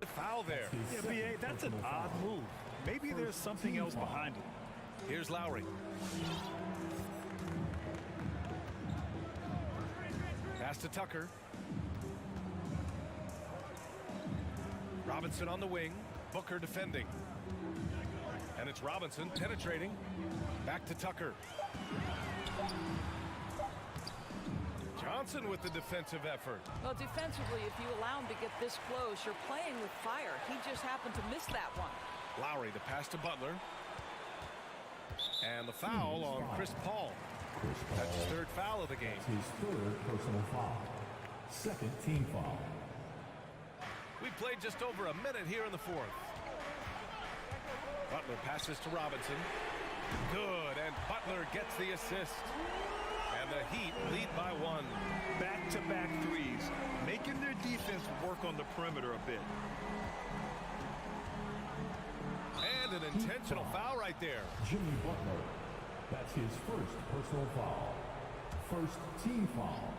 Speaker 8: to foul there.
Speaker 9: Yeah, B.A., that's an odd move. Maybe there's something else behind it.
Speaker 8: Here's Lowry. Pass to Tucker. Robinson on the wing. Booker defending. And it's Robinson penetrating. Back to Tucker. Johnson with the defensive effort.
Speaker 2: Well, defensively, if you allow him to get this close, you're playing with fire. He just happened to miss that one.
Speaker 8: Lowry, the pass to Butler. And the foul on Chris Paul. That's his third foul of the game.
Speaker 5: His third personal foul. Second team foul.
Speaker 8: We played just over a minute here in the fourth. Butler passes to Robinson. Good, and Butler gets the assist. And the Heat lead by one.
Speaker 9: Back-to-back threes, making their defense work on the perimeter a bit.
Speaker 8: And an intentional foul right there.
Speaker 5: Jimmy Butler. That's his first personal foul. First team foul.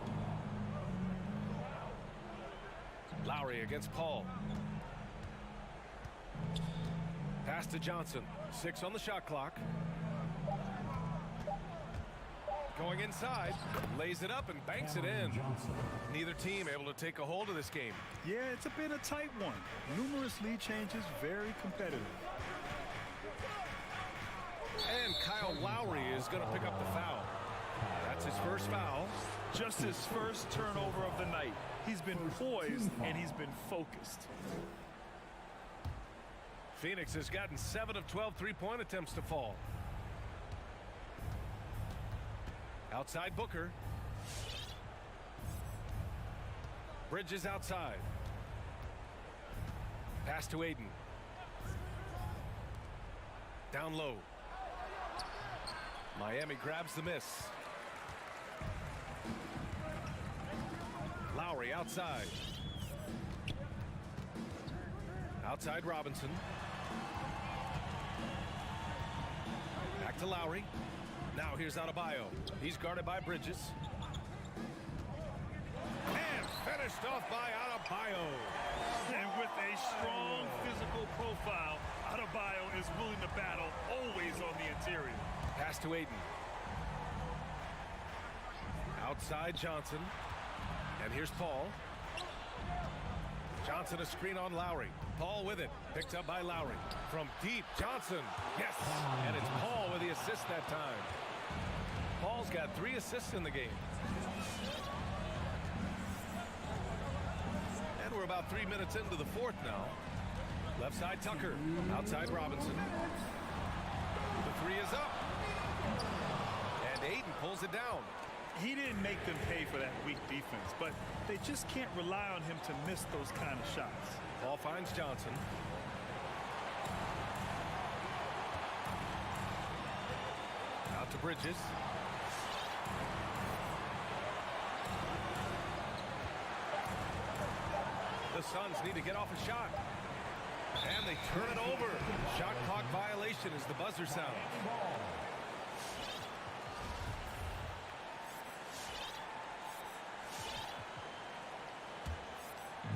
Speaker 8: Lowry against Paul. Pass to Johnson. 6 on the shot clock. Going inside. Lays it up and banks it in. Neither team able to take a hold of this game.
Speaker 9: Yeah, it's been a tight one. Numerous lead changes, very competitive.
Speaker 8: And Kyle Lowry is going to pick up the foul. That's his first foul.
Speaker 9: Just his first turnover of the night. He's been poised and he's been focused.
Speaker 8: Phoenix has gotten 7 of 12 three-point attempts to fall. Outside Booker. Bridges outside. Pass to Aiden. Down low. Miami grabs the miss. Lowry outside. Outside Robinson. Back to Lowry. Now here's Adebayo. He's guarded by Bridges. And finished off by Adebayo.
Speaker 9: And with a strong physical profile, Adebayo is willing to battle, always on the interior.
Speaker 8: Pass to Aiden. Outside Johnson. And here's Paul. Johnson a screen on Lowry. Paul with it. Picked up by Lowry. From deep, Johnson. Yes! And it's Paul with the assist that time. Paul's got 3 assists in the game. And we're about 3 minutes into the fourth now. Left side Tucker. Outside Robinson. The 3 is up. And Aiden pulls it down.
Speaker 9: He didn't make them pay for that weak defense, but they just can't rely on him to miss those kind of shots.
Speaker 8: Paul finds Johnson. Out to Bridges. The Suns need to get off a shot. And they turn it over. Shot clock violation as the buzzer sounds.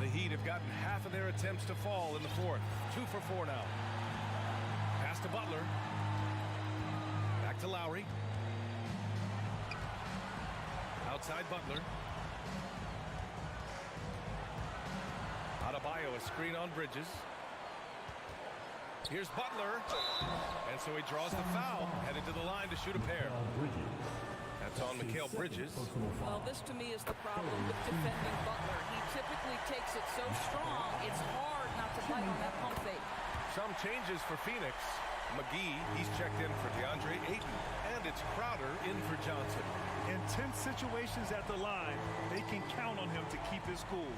Speaker 8: The Heat have gotten half of their attempts to fall in the fourth. 2 for 4 now. Pass to Butler. Back to Lowry. Outside Butler. Adebayo a screen on Bridges. Here's Butler. And so he draws the foul. Headed to the line to shoot a pair. That's on Mikal Bridges.
Speaker 2: Well, this to me is the problem with defending Butler. He typically takes it so strong, it's hard not to bite on that pump fake.
Speaker 8: Some changes for Phoenix. McGee, he's checked in for DeAndre Ayton. And it's Crowder in for Johnson.
Speaker 9: In tense situations at the line, they can count on him to keep his cool.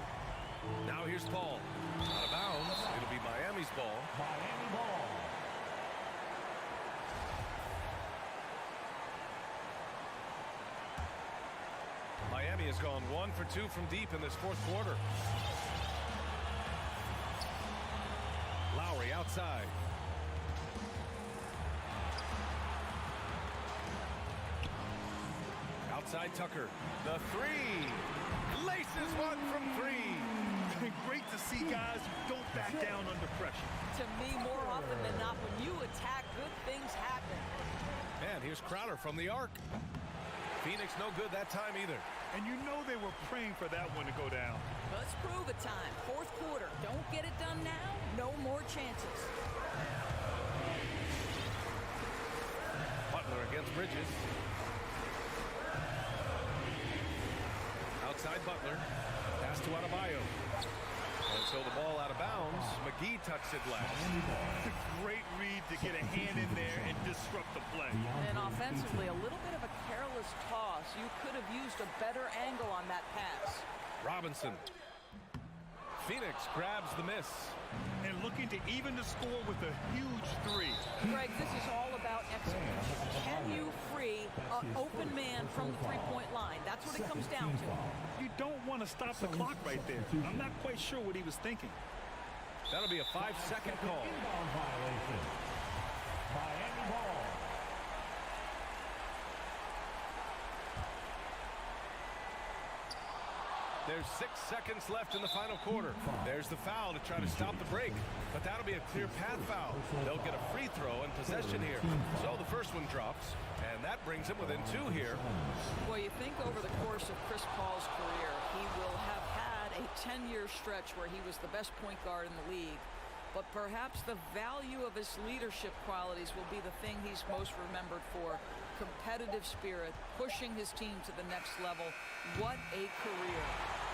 Speaker 8: Now here's Paul. Out of bounds. It'll be Miami's ball.
Speaker 5: Miami ball.
Speaker 8: Miami has gone 1 for 2 from deep in this fourth quarter. Lowry outside. Outside Tucker. The three. Laces one from three.
Speaker 9: Great to see guys who don't back down under pressure.
Speaker 2: To me, more often than not, when you attack, good things happen.
Speaker 8: And here's Crowder from the arc. Phoenix no good that time either.
Speaker 9: And you know they were praying for that one to go down.
Speaker 2: Let's prove it time. Fourth quarter. Don't get it done now. No more chances.
Speaker 8: Butler against Bridges. Outside Butler. Pass to Adebayo. And so the ball out of bounds. McGee tucks it last.
Speaker 9: It's a great read to get a hand in there and disrupt the play.
Speaker 2: And offensively, a little bit of a careless toss. You could have used a better angle on that pass.
Speaker 8: Robinson. Phoenix grabs the miss.
Speaker 9: And looking to even the score with a huge three.
Speaker 2: Greg, this is all about execution. Can you free an open man from the three-point line? That's what it comes down to.
Speaker 9: You don't want to stop the clock right there. I'm not quite sure what he was thinking.
Speaker 8: That'll be a 5-second call.
Speaker 5: Inbound violation. Miami ball.
Speaker 8: There's 6 seconds left in the final quarter. There's the foul to try to stop the break. But that'll be a clear path foul. They'll get a free throw and possession here. So the first one drops, and that brings him within 2 here.
Speaker 2: Well, you think over the course of Chris Paul's career, he will have had a 10-year stretch where he was the best point guard in the league. But perhaps the value of his leadership qualities will be the thing he's most remembered for. Competitive spirit, pushing his team to the next level. What a career.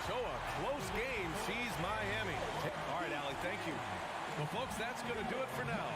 Speaker 8: So a close game sees Miami. All right, Allie, thank you. Well, folks, that's going to do it for now.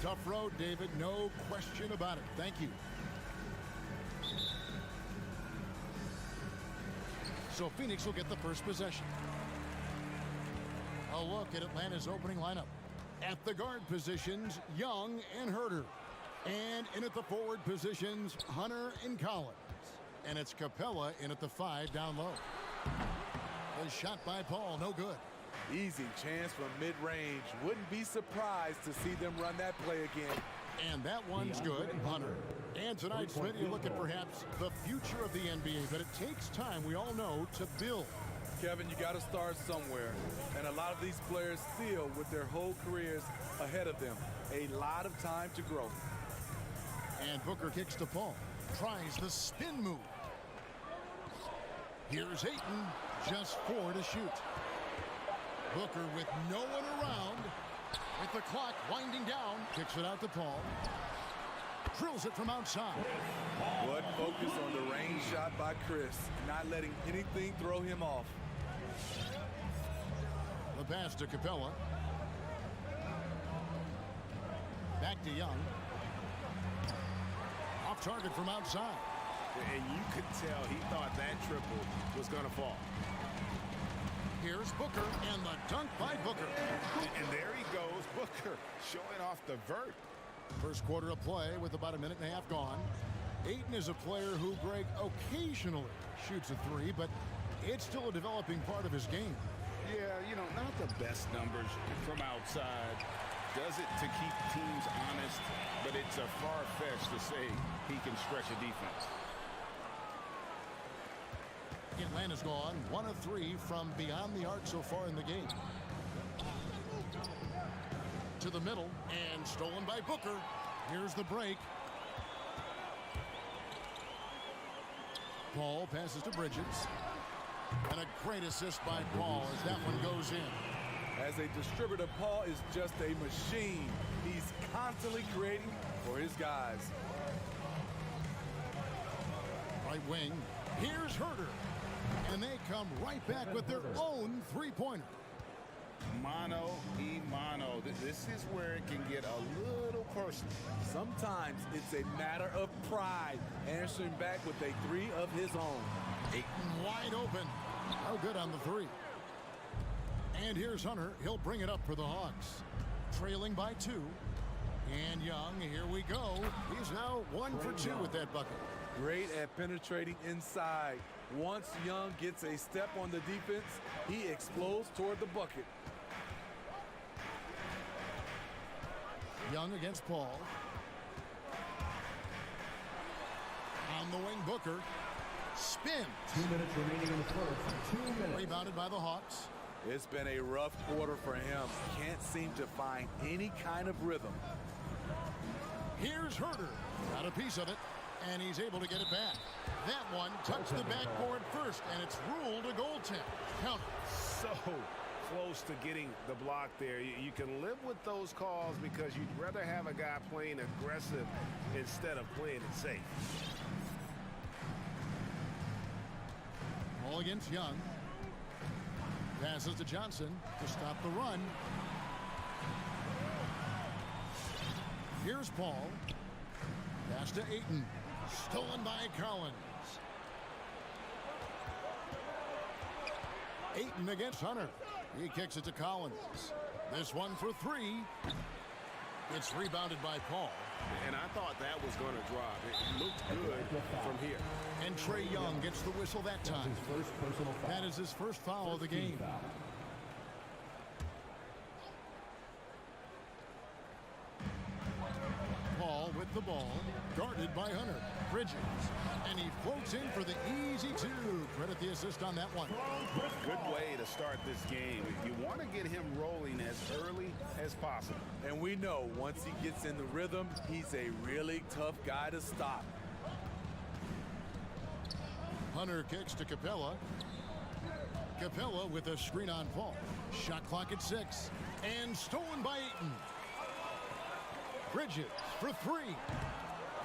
Speaker 1: Tough road, David. No question about it. Thank you. So Phoenix will get the first possession. A look at Atlanta's opening lineup. At the guard positions, Young and Herter. And in at the forward positions, Hunter and Collins. And it's Capella in at the 5 down low. A shot by Paul, no good.
Speaker 7: Easy chance from mid-range. Wouldn't be surprised to see them run that play again.
Speaker 1: And that one's good, Hunter. And tonight, Smith, you look at perhaps the future of the NBA, but it takes time, we all know, to build.
Speaker 7: Kevin, you got to start somewhere. And a lot of these players still with their whole careers ahead of them. A lot of time to grow.
Speaker 1: And Booker kicks to Paul. Tries the spin move. Here's Ayton, just 4 to shoot. Booker with no one around. With the clock winding down, kicks it out to Paul. Drills it from outside.
Speaker 7: Good focus on the range shot by Chris. Not letting anything throw him off.
Speaker 1: The pass to Capella. Back to Young. Off target from outside.
Speaker 6: And you could tell he thought that triple was going to fall.
Speaker 1: Here's Booker and the dunk by Booker.
Speaker 3: And there he goes, Booker showing off the vert.
Speaker 1: First quarter of play with about a minute and a half gone. Ayton is a player who, Greg, occasionally shoots a 3, but it's still a developing part of his game.
Speaker 3: Yeah, you know, not the best numbers from outside. Does it to keep teams honest, but it's a far-fetch to say he can stretch a defense.
Speaker 1: Atlanta's gone 1 of 3 from beyond the arc so far in the game. To the middle and stolen by Booker. Here's the break. Paul passes to Bridges. And a great assist by Paul as that one goes in.
Speaker 7: As a distributor, Paul is just a machine. He's constantly creating for his guys.
Speaker 1: Right wing. Here's Herter. And they come right back with their own three-pointer.
Speaker 3: Mano y mano. This is where it can get a little personal.
Speaker 7: Sometimes it's a matter of pride, answering back with a 3 of his own.
Speaker 1: Ayton wide open. No good on the 3. And here's Hunter. He'll bring it up for the Hawks. Trailing by 2. And Young, here we go. He's now 1 for 2 with that bucket.
Speaker 7: Great at penetrating inside. Once Young gets a step on the defense, he explodes toward the bucket.
Speaker 1: Young against Paul. On the wing, Booker. Spin.
Speaker 5: 2 minutes remaining in the first. 2 minutes.
Speaker 1: Rebounded by the Hawks.
Speaker 7: It's been a rough quarter for him. Can't seem to find any kind of rhythm.
Speaker 1: Here's Herter. Got a piece of it, and he's able to get it back. That one touched the backboard first, and it's ruled a goaltend. Count it.
Speaker 3: So close to getting the block there. You can live with those calls because you'd rather have a guy playing aggressive instead of playing it safe.
Speaker 1: Ball against Young. Passes to Johnson to stop the run. Here's Paul. Pass to Ayton. Stolen by Collins. Ayton against Hunter. He kicks it to Collins. This one for 3. It's rebounded by Paul.
Speaker 6: And I thought that was going to drop. It looked good from here.
Speaker 1: And Trae Young gets the whistle that time. That is his first foul of the game. Paul with the ball, guarded by Hunter. Bridges, and he floats in for the easy 2. Credit the assist on that one.
Speaker 3: Good way to start this game. You want to get him rolling as early as possible.
Speaker 7: And we know once he gets in the rhythm, he's a really tough guy to stop.
Speaker 1: Hunter kicks to Capella. Capella with a screen on Paul. Shot clock at 6. And stolen by Ayton. Bridges for 3.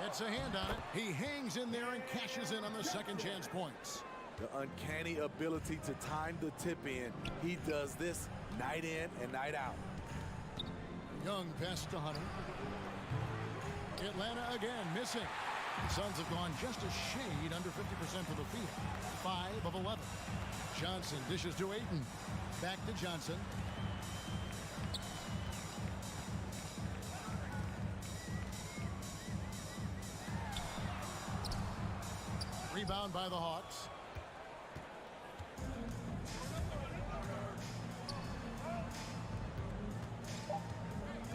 Speaker 1: Gets a hand on it. He hangs in there and cashes in on the second chance points.
Speaker 7: The uncanny ability to time the tip in. He does this night in and night out.
Speaker 1: Young pass to Hunter. Atlanta again missing. The Suns have gone just a shade under 50% from the field. 5 of 11. Johnson dishes to Ayton. Back to Johnson. Rebound by the Hawks.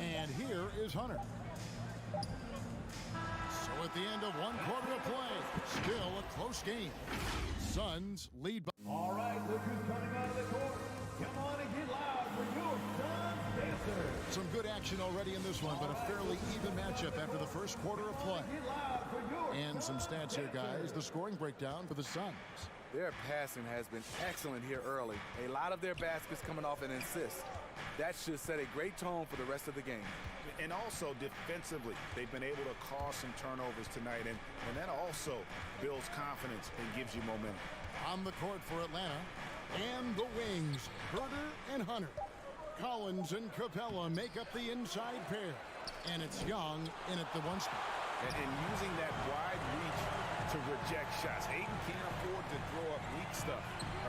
Speaker 1: And here is Hunter. So at the end of one quarter of play, still a close game. Suns lead by...
Speaker 10: All right, look who's coming out of the court. Come on and get loud for your Suns dancers.
Speaker 1: Some good action already in this one, but a fairly even matchup after the first quarter of play. And some stats here, guys. The scoring breakdown for the Suns.
Speaker 7: Their passing has been excellent here early. A lot of their baskets coming off an assist. That should set a great tone for the rest of the game.
Speaker 3: And also defensively, they've been able to cause some turnovers tonight, and that also builds confidence and gives you momentum.
Speaker 1: On the court for Atlanta, and the wings, Herter and Hunter. Collins and Capella make up the inside pair. And it's Young in at the one spot.
Speaker 3: And using that wide reach to reject shots. Ayton can't afford to throw up weak stuff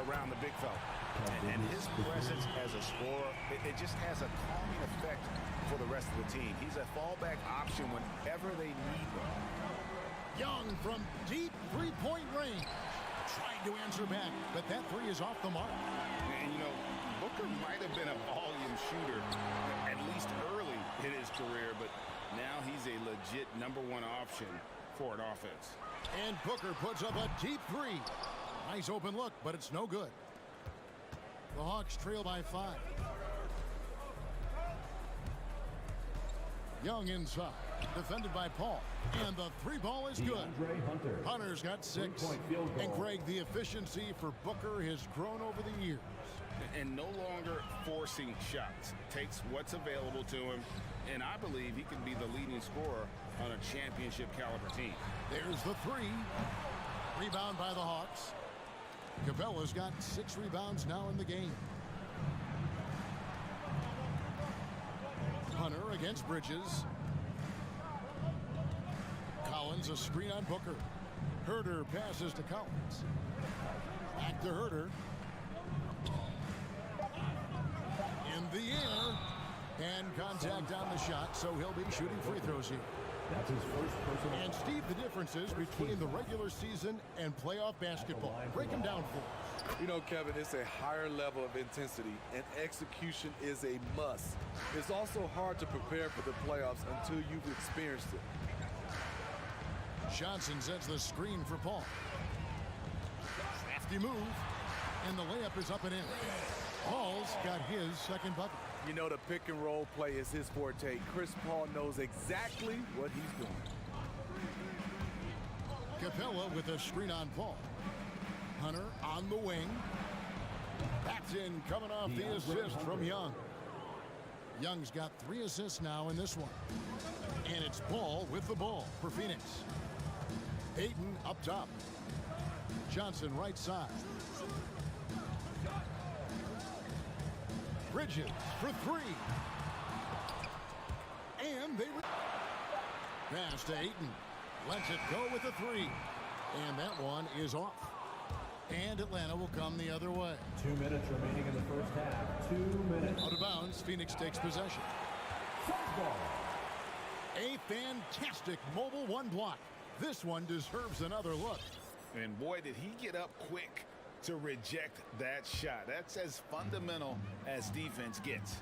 Speaker 3: around the big fella. And his presence as a scorer, it just has a calming effect for the rest of the team. He's a fallback option whenever they need one.
Speaker 1: Young from deep three-point range. Trying to answer back, but that three is off the mark.
Speaker 3: And, you know, Booker might have been a volume shooter, at least early in his career, but now he's a legit #1 option for an offense.
Speaker 1: And Booker puts up a deep three. Nice open look, but it's no good. The Hawks trail by 5. Young inside, defended by Paul. And the three ball is good. Hunter's got 6. And Greg, the efficiency for Booker has grown over the years.
Speaker 3: And no longer forcing shots. Takes what's available to him. And I believe he can be the leading scorer on a championship caliber team.
Speaker 1: There's the 3. Rebound by the Hawks. Capella's got 6 rebounds now in the game. Hunter against Bridges. Collins a screen on Booker. Herter passes to Collins. Back to Herter. In the air. And contact on the shot, so he'll be shooting free throws here.
Speaker 5: That's his first personal.
Speaker 1: And Steve, the differences between the regular season and playoff basketball. Break them down for us.
Speaker 7: You know, Kevin, it's a higher level of intensity, and execution is a must. It's also hard to prepare for the playoffs until you've experienced it.
Speaker 1: Johnson sets the screen for Paul. Crafty move, and the layup is up and in. Paul's got his second bucket.
Speaker 7: You know, the pick and roll play is his forte. Chris Paul knows exactly what he's doing.
Speaker 1: Capella with a screen on Paul. Hunter on the wing. Backed in, coming off the assist from Young. Young's got 3 assists now in this one. And it's Paul with the ball for Phoenix. Ayton up top. Johnson right side. Bridges for 3. And they pass to Ayton. Lets it go with a 3. And that one is off. And Atlanta will come the other way.
Speaker 5: 2 minutes remaining in the first half. 2 minutes.
Speaker 1: Out of bounds, Phoenix takes possession.
Speaker 5: Ball.
Speaker 1: A fantastic mobile 1 block. This one deserves another look.
Speaker 3: And boy, did he get up quick to reject that shot. That's as fundamental as defense gets.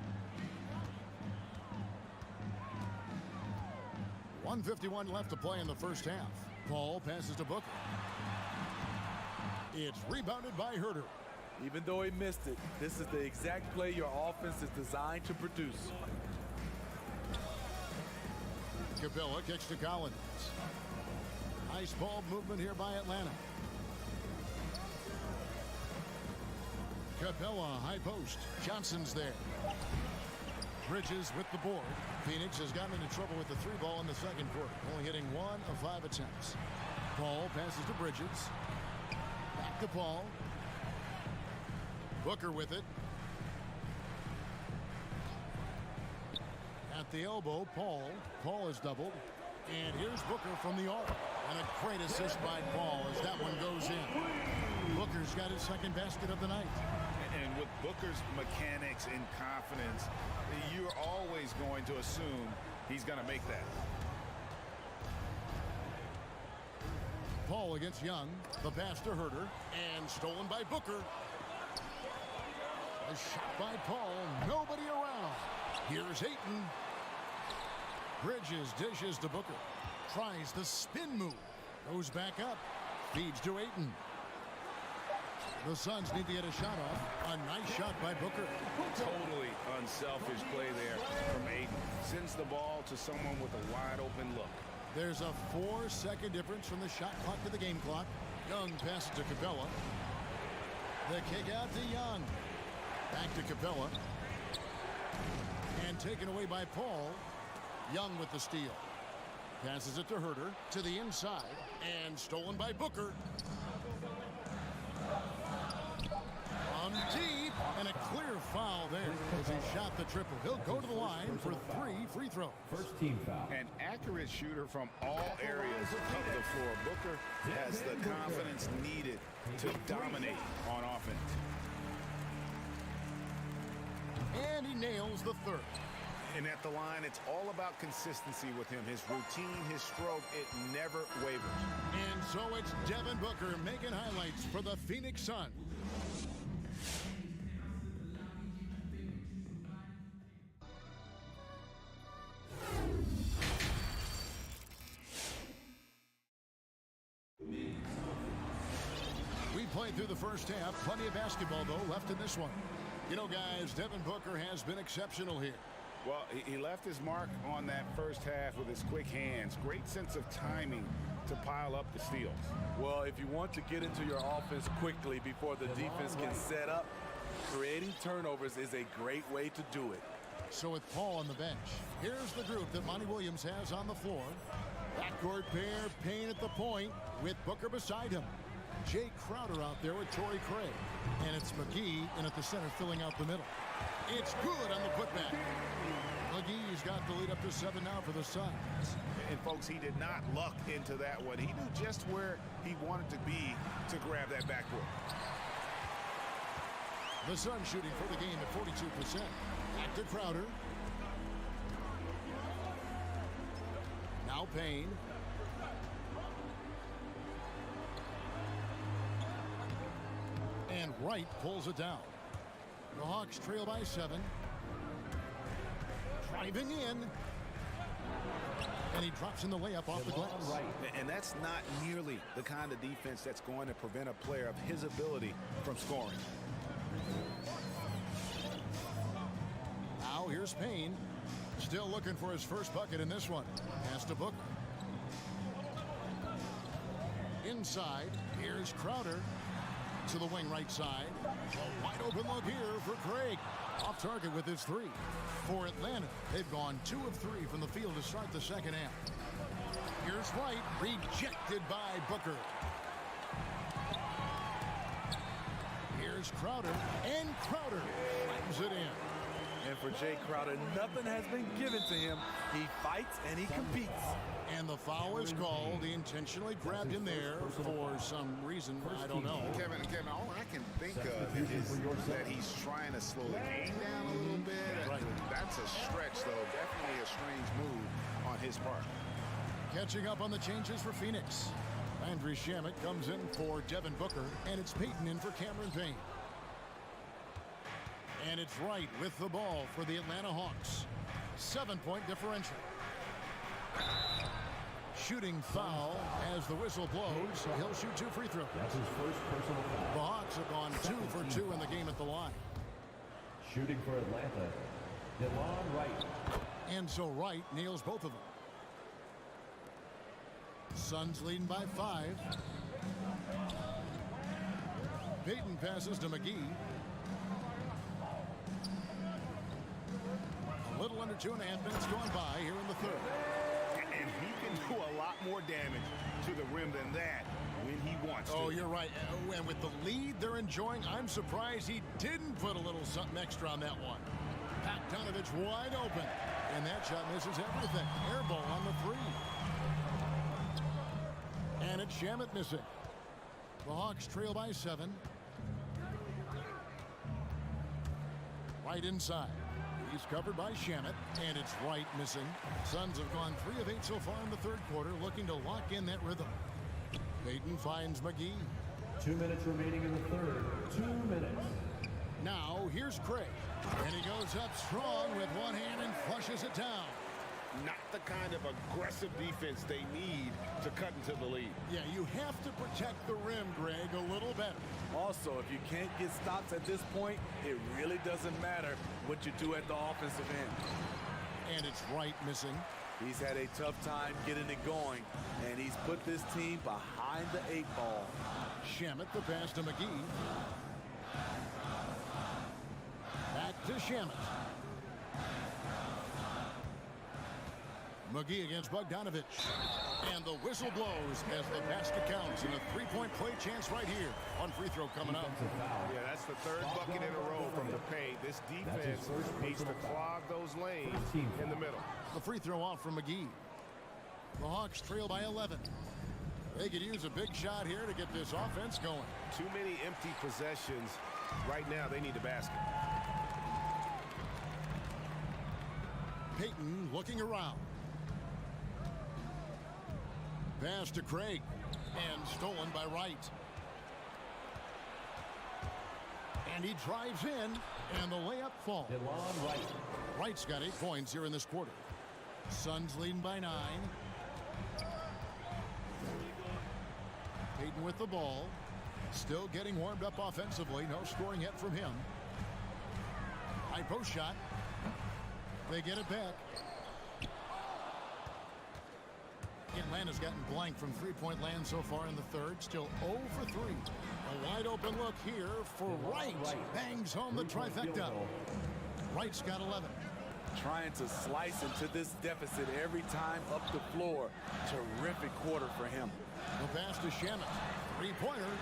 Speaker 1: 1:51 left to play in the first half. Paul passes to Booker. It's rebounded by Herter.
Speaker 7: Even though he missed it, this is the exact play your offense is designed to produce.
Speaker 1: Capella kicks to Collins. Nice ball movement here by Atlanta. Capella, high post. Johnson's there. Bridges with the board. Phoenix has gotten into trouble with the 3 ball in the second quarter, only hitting 1 of 5 attempts. Paul passes to Bridges. Back to Paul. Booker with it. At At the elbow, Paul. Paul is doubled. And here's Booker from the arc. And a great assist by Paul as that one goes in. Booker's got his second basket of the night.
Speaker 3: And with Booker's mechanics and confidence, you're always going to assume he's going to make that.
Speaker 1: Paul against Young. The pass to Herter. And stolen by Booker. A shot by Paul. Nobody around. Here's Ayton. Bridges dishes to Booker. Tries the spin move. Goes back up. Feeds to Ayton. The Suns need to get a shot off. A nice shot by Booker.
Speaker 3: Totally unselfish play there from Ayton. Sends the ball to someone with a wide open look.
Speaker 1: There's a 4-second difference from the shot clock to the game clock. Young passes to Capella. The kick out to Young. Back to Capella. And taken away by Paul. Young with the steal. Passes it to Herter. To the inside. And stolen by Booker. On deep. And a clear foul there as he shot the triple. He'll go to the line for 3 free throws.
Speaker 5: First team foul.
Speaker 3: An accurate shooter from all areas of the floor. Booker has the confidence needed to dominate on offense.
Speaker 1: And he nails the third.
Speaker 3: And at the line, it's all about consistency with him. His routine, his stroke, it never wavers.
Speaker 1: And so it's Devin Booker making highlights for the Phoenix Suns. We played through the first half. Plenty of basketball, though, left in this one. You know, guys, Devin Booker has been exceptional here.
Speaker 3: Well, he left his mark on that first half with his quick hands. Great sense of timing to pile up the steals.
Speaker 7: Well, if you want to get into your offense quickly before the defense can set up, creating turnovers is a great way to do it.
Speaker 1: So with Paul on the bench, here's the group that Monty Williams has on the floor. Backcourt pair, Payne at the point with Booker beside him. Jay Crowder out there with Torrey Craig. And it's McGee in at the center filling out the middle. It's good on the putback. McGee's got the lead up to 7 now for the Suns.
Speaker 3: And folks, he did not luck into that one. He knew just where he wanted to be to grab that backboard.
Speaker 1: The Suns shooting for the game at 42%. Back to Crowder. Now Payne. And Wright pulls it down. The Hawks trail by 7. Driving in. And he drops in the layup off the glass.
Speaker 3: And that's not nearly the kind of defense that's going to prevent a player of his ability from scoring.
Speaker 1: Now here's Payne. Still looking for his first bucket in this one. Pass to Booker. Inside, here's Crowder. To the wing right side. A wide open look here for Craig. Off target with his 3. For Atlanta, they've gone 2 of 3 from the field to start the second half. Here's White, rejected by Booker. Here's Crowder, and Crowder slams it in.
Speaker 7: And for Jay Crowder, nothing has been given to him. He fights and he competes.
Speaker 1: And the foul is called. He intentionally grabbed him there for some reason. I don't know.
Speaker 3: Kevin, all I can think of is that he's trying to slow the game down a little bit.
Speaker 1: Right.
Speaker 3: That's a stretch, though. Definitely a strange move on his part.
Speaker 1: Catching up on the changes for Phoenix. Landry Shamet comes in for Devin Booker, and it's Payton in for Cameron Payne. And it's Wright with the ball for the Atlanta Hawks. 7-point differential. Shooting foul as the whistle blows. He'll shoot 2 free throws.
Speaker 5: That's his first personal foul.
Speaker 1: The Hawks have gone 2 for 2 in the game at the line.
Speaker 5: Shooting for Atlanta, DeLon Wright.
Speaker 1: And so Wright nails both of them. Suns leading by 5. Payton passes to McGee. A little under 2.5 minutes going by here in the third.
Speaker 3: And he can do a lot more damage to the rim than that when he wants to.
Speaker 1: Oh, you're right. And with the lead they're enjoying, I'm surprised he didn't put a little something extra on that one. Bogdanovich wide open. And that shot misses everything. Air ball on the 3. And it's Shamet missing. The Hawks trail by 7. Right inside. He's covered by Shamet, and it's Wright missing. Suns have gone 3 of 8 so far in the third quarter, looking to lock in that rhythm. Payton finds McGee.
Speaker 5: 2 minutes remaining in the third. 2 minutes.
Speaker 1: Now here's Craig, and he goes up strong with one hand and flushes it down.
Speaker 6: Not the kind of aggressive defense they need to cut into the lead.
Speaker 1: Yeah, you have to protect the rim, Greg, a little better.
Speaker 7: Also, if you can't get stops at this point, it really doesn't matter what you do at the offensive end.
Speaker 1: And it's Wright missing.
Speaker 7: He's had a tough time getting it going, and he's put this team behind the 8 ball.
Speaker 1: Shamet, the pass to McGee. Back to Shamet. McGee against Bogdanovich. And the whistle blows as the basket counts, and a 3-point play chance right here on free throw coming up.
Speaker 6: Yeah, that's the 3rd bucket in a row from the paint. This defense needs to clog those lanes in the middle.
Speaker 1: The free throw off from McGee. The Hawks trail by 11. They could use a big shot here to get this offense going.
Speaker 6: Too many empty possessions. Right now, they need a basket.
Speaker 1: Payton looking around. Pass to Craig, and stolen by Wright. And he drives in, and the layup falls. Wright's got 8 points here in this quarter. Suns leading by 9. Payton with the ball. Still getting warmed up offensively. No scoring yet from him. High post shot. They get it back. Atlanta's gotten blank from three-point land so far in the third. Still 0 for 3. A wide open look here for Wright. Bangs home the trifecta. Wright's got 11.
Speaker 7: Trying to slice into this deficit every time up the floor. Terrific quarter for him.
Speaker 1: The pass to Shamet. 3-pointer.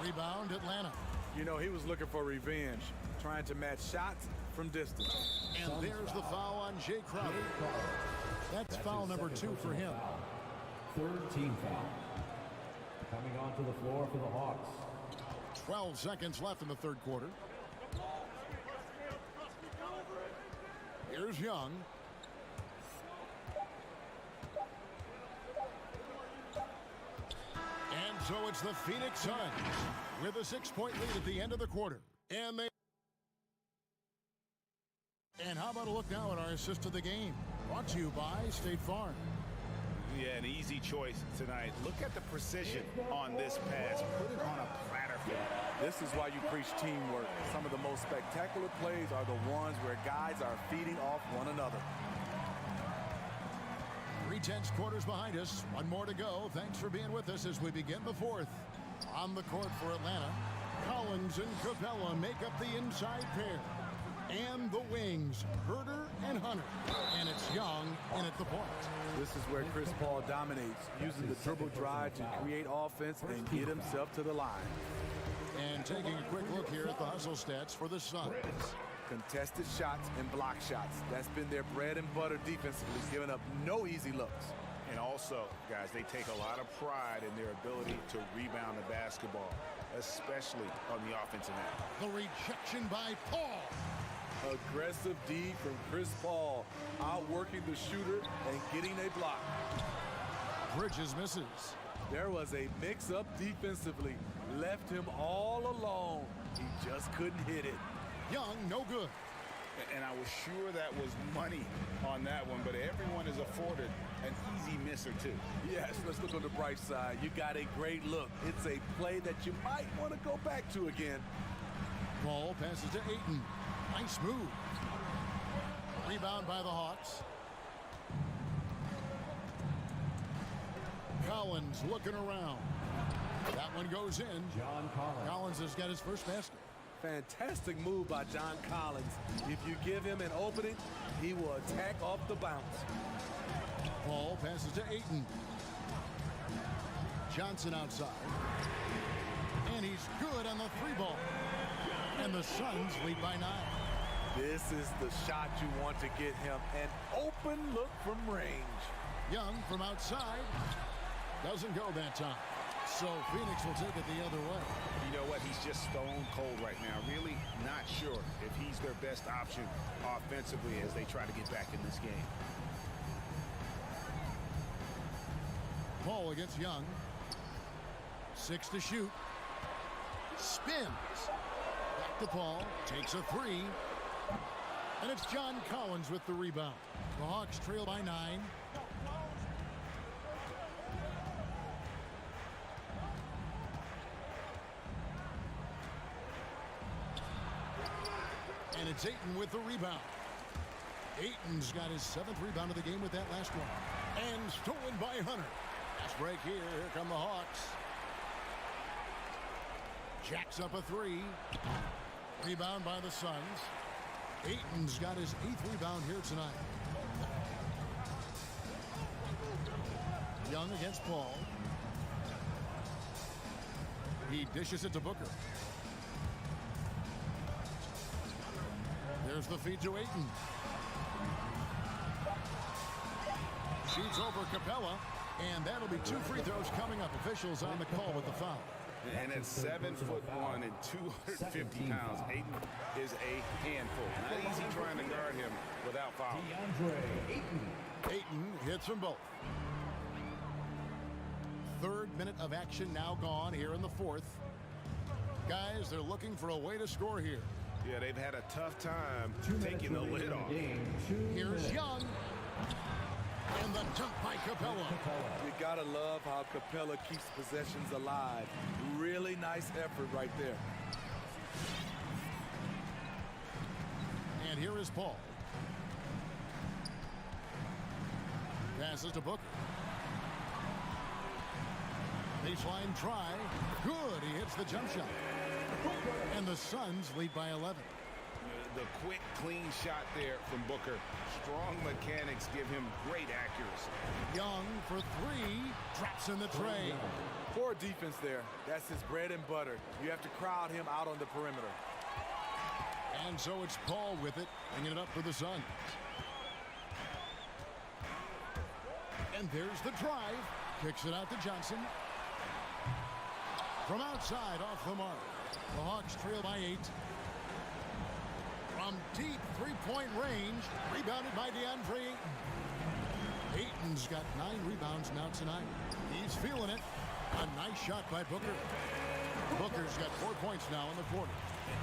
Speaker 1: Rebound Atlanta.
Speaker 7: You know, he was looking for revenge. Trying to match shots from distance.
Speaker 1: And there's the foul on Jay Crowder. That's foul number 2 for him.
Speaker 5: 3rd team foul. Coming onto the floor for the Hawks.
Speaker 1: 12 seconds left in the third quarter. Here's Young. And so it's the Phoenix Suns with a 6-point lead at the end of the quarter. And how about a look now at our assist of the game? Brought to you by State Farm.
Speaker 3: Yeah, an easy choice tonight. Look at the precision on this pass. Put it on a platter for him.
Speaker 7: This is why you preach teamwork. Some of the most spectacular plays are the ones where guys are feeding off one another.
Speaker 1: 3/10 quarters behind us. One more to go. Thanks for being with us as we begin the fourth. On the court for Atlanta, Collins and Capella make up the inside pair. And the wings, Herter and Hunter. And it's Young in at the point.
Speaker 7: This is where Chris Paul dominates, using the dribble drive to create offense and get himself to the line.
Speaker 1: And taking a quick look here at the hustle stats for the Suns.
Speaker 7: Contested shots and block shots. That's been their bread and butter defensively, giving up no easy looks.
Speaker 3: And also, guys, they take a lot of pride in their ability to rebound the basketball, especially on the offensive end.
Speaker 1: The rejection by Paul.
Speaker 7: Aggressive D from Chris Paul, outworking the shooter and getting a block.
Speaker 1: Bridges misses.
Speaker 7: There was a mix-up defensively, left him all alone. He just couldn't hit it.
Speaker 1: Young, no good.
Speaker 3: And I was sure that was money on that one, but everyone is afforded an easy miss or two.
Speaker 7: Yes, let's look on the bright side. You got a great look. It's a play that you might want to go back to again.
Speaker 1: Paul passes to Ayton. Nice move. Rebound by the Hawks. Collins looking around. That one goes in.
Speaker 5: John Collins.
Speaker 1: Collins has got his first basket.
Speaker 7: Fantastic move by John Collins. If you give him an opening, he will attack off the bounce.
Speaker 1: Paul passes to Ayton. Johnson outside. And he's good on the 3 ball. And the Suns lead by 9.
Speaker 7: This is the shot you want to get him. An open look from range.
Speaker 1: Young from outside. Doesn't go that time. So Phoenix will take it the other way.
Speaker 3: You know what? He's just stone cold right now. Really not sure if he's their best option offensively as they try to get back in this game.
Speaker 1: Paul against Young. 6 to shoot. Spins. Back to Paul. Takes a 3. And it's John Collins with the rebound. The Hawks trail by 9. And it's Ayton with the rebound. Ayton's got his 7th rebound of the game with that last one. And stolen by Hunter. Fast break here. Here come the Hawks. Jacks up a 3. Rebound by the Suns. Ayton's got his 8th rebound here tonight. Young against Paul. He dishes it to Booker. There's the feed to Ayton. Shoots over Capella, and that'll be 2 free throws coming up. Officials on the call with the foul.
Speaker 3: And at 7'1" and 250 pounds, Ayton is a handful. Not easy trying to guard him without foul.
Speaker 1: Ayton hits them both. 3rd minute of action now gone here in the 4th. Guys, they're looking for a way to score here.
Speaker 3: Yeah, they've had a tough time taking the lid off.
Speaker 1: Here's Young. And the dunk by Capella.
Speaker 7: You gotta love how Capella keeps possessions alive. Really nice effort right there.
Speaker 1: And here is Paul. Passes to Booker. Baseline try. Good. He hits the jump shot. And the Suns lead by 11.
Speaker 3: The quick, clean shot there from Booker. Strong mechanics give him great accuracy.
Speaker 1: Young for 3. Drops in the tray.
Speaker 7: Poor defense there. That's his bread and butter. You have to crowd him out on the perimeter.
Speaker 1: And so it's Paul with it, bringing it up for the Suns. And there's the drive. Kicks it out to Johnson. From outside, off the mark. The Hawks trail by 8. From deep 3-point range, rebounded by DeAndre Ayton. Ayton's got 9 rebounds now tonight. He's feeling it. A nice shot by Booker. Booker's got 4 points now in the quarter.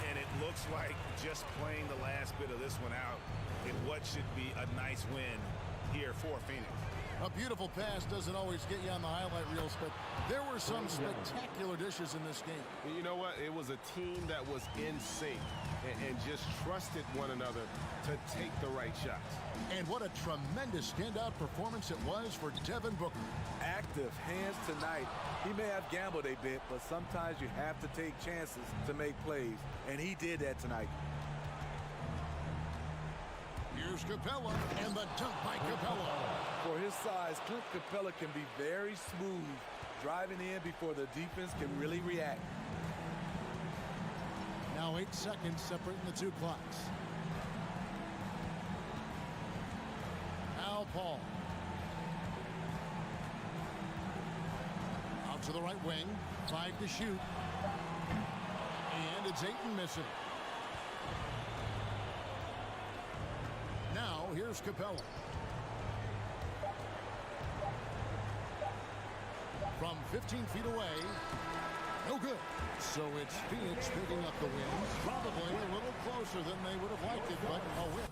Speaker 3: And it looks like just playing the last bit of this one out in what should be a nice win here for Phoenix.
Speaker 1: A beautiful pass doesn't always get you on the highlight reels, but there were some spectacular dishes in this game.
Speaker 6: You know what? It was a team that was in sync and just trusted one another to take the right shots.
Speaker 1: And what a tremendous standout performance it was for Devin Booker.
Speaker 7: Active hands tonight. He may have gambled a bit, but sometimes you have to take chances to make plays, and he did that tonight.
Speaker 1: Here's Capella, and the dunk by Capella.
Speaker 7: For his size, Clint Capella can be very smooth, driving in before the defense can really react.
Speaker 1: Now 8 seconds separating the 2 clocks. Al Paul. Out to the right wing. 5 to shoot. And it's Ayton missing. Now here's Capella. From 15 feet away. No good. So it's Phoenix picking up the win. Probably a little closer than they would have liked it, but a win.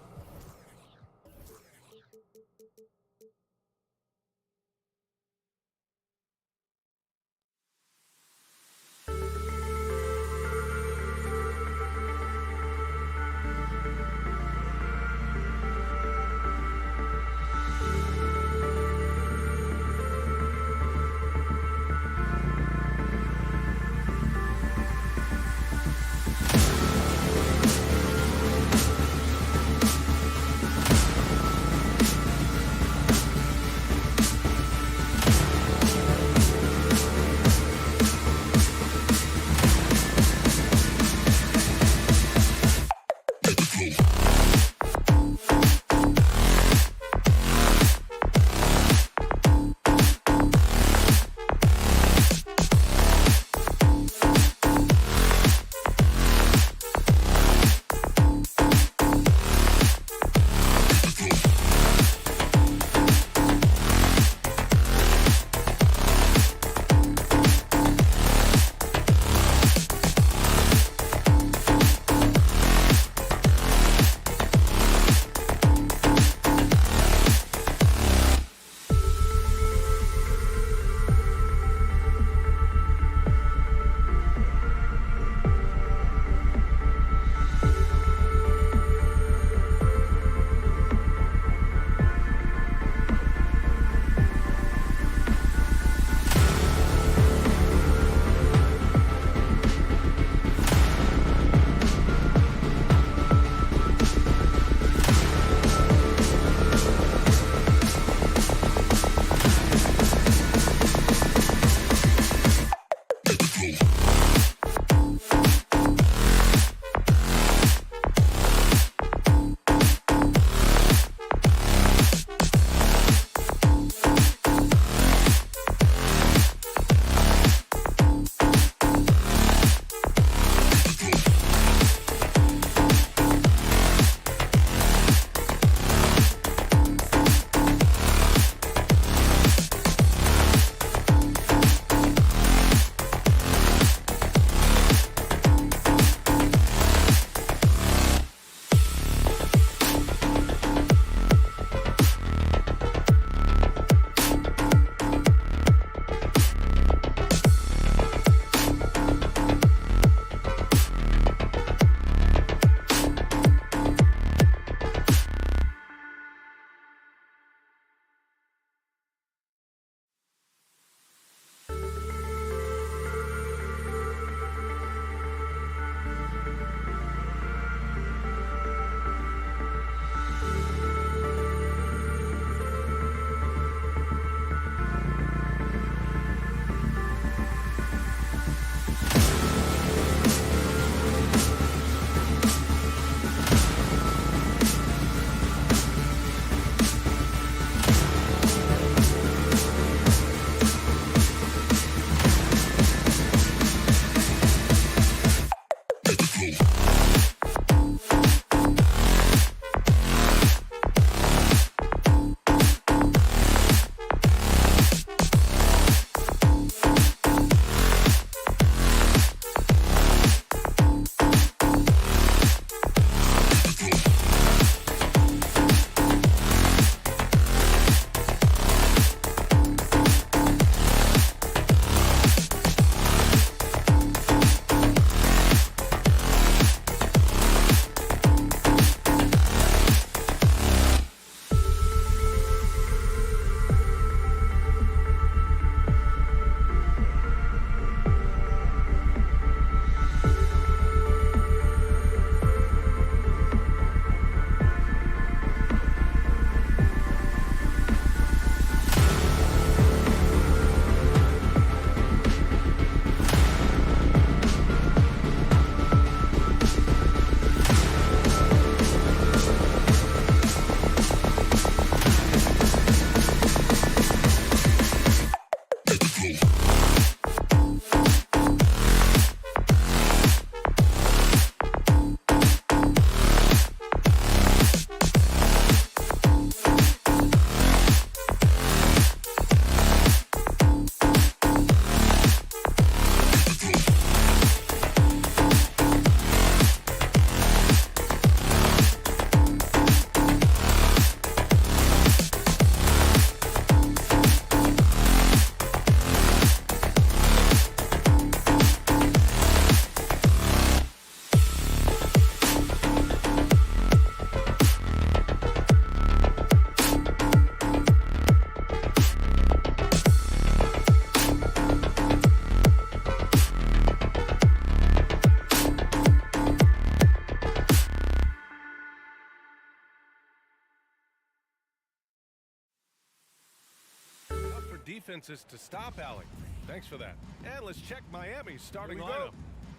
Speaker 8: defenses to stop Allen. Thanks for that. And let's check Miami's starting lineup.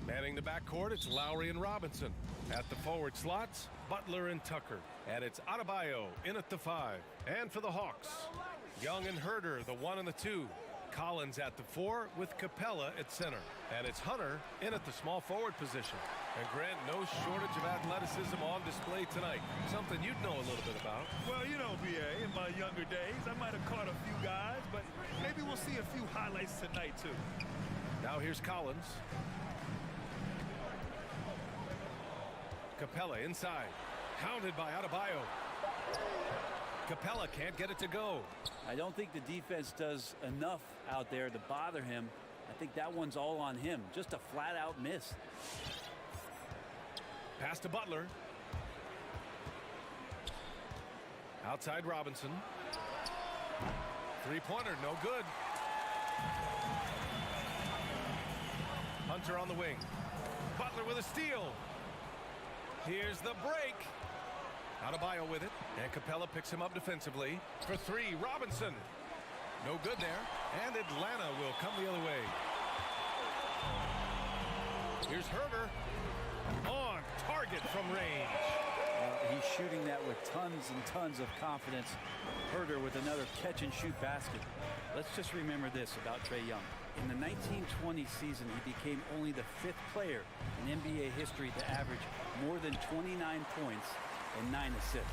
Speaker 8: Manning the backcourt, it's Lowry and Robinson. At the forward slots, Butler and Tucker. And it's Adebayo in at the 5. And for the Hawks, Young and Herder, the 1 and the 2. Collins at the 4 with Capella at center. And it's Hunter in at the small forward position. And Grant, no shortage of athleticism on display tonight. Something you'd know a little bit about.
Speaker 9: Well, you know, BA, in my younger days, I might have caught a few guys, but maybe we'll see a few highlights tonight, too.
Speaker 8: Now here's Collins. Capella inside. Counted by Adebayo. Capella can't get it to go.
Speaker 11: I don't think the defense does enough out there to bother him. I think that one's all on him. Just a flat-out miss.
Speaker 8: Pass to Butler. Outside Robinson. Three-pointer, no good. Hunter on the wing. Butler with a steal. Here's the break. Adebayo with it. And Capella picks him up defensively. For 3, Robinson. No good there. And Atlanta will come the other way. Here's Herder. On target from range.
Speaker 11: He's shooting that with tons and tons of confidence. Herder with another catch-and-shoot basket. Let's just remember this about Trae Young. In the 1920 season, he became only the 5th player in NBA history to average more than 29 points and 9 assists.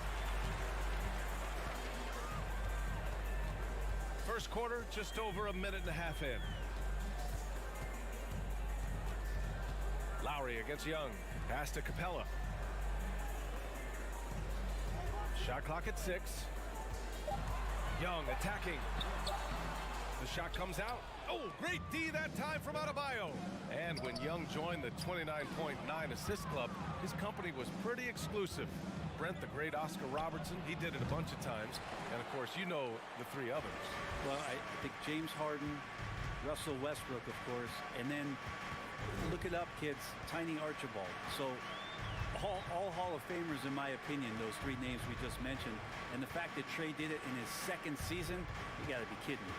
Speaker 8: First quarter, just over a minute and a half in. Lowry against Young. Pass to Capella. Shot clock at 6. Young attacking. The shot comes out. Oh, great D that time from Adebayo. And when Young joined the 29.9 assist club, his company was pretty exclusive. Brent, the great Oscar Robertson, he did it a bunch of times. And, of course, you know the 3 others.
Speaker 11: Well, I think James Harden, Russell Westbrook, of course, and then look it up, kids, Tiny Archibald. So all Hall of Famers, in my opinion, those 3 names we just mentioned. And the fact that Trae did it in his 2nd season, you got to be kidding me.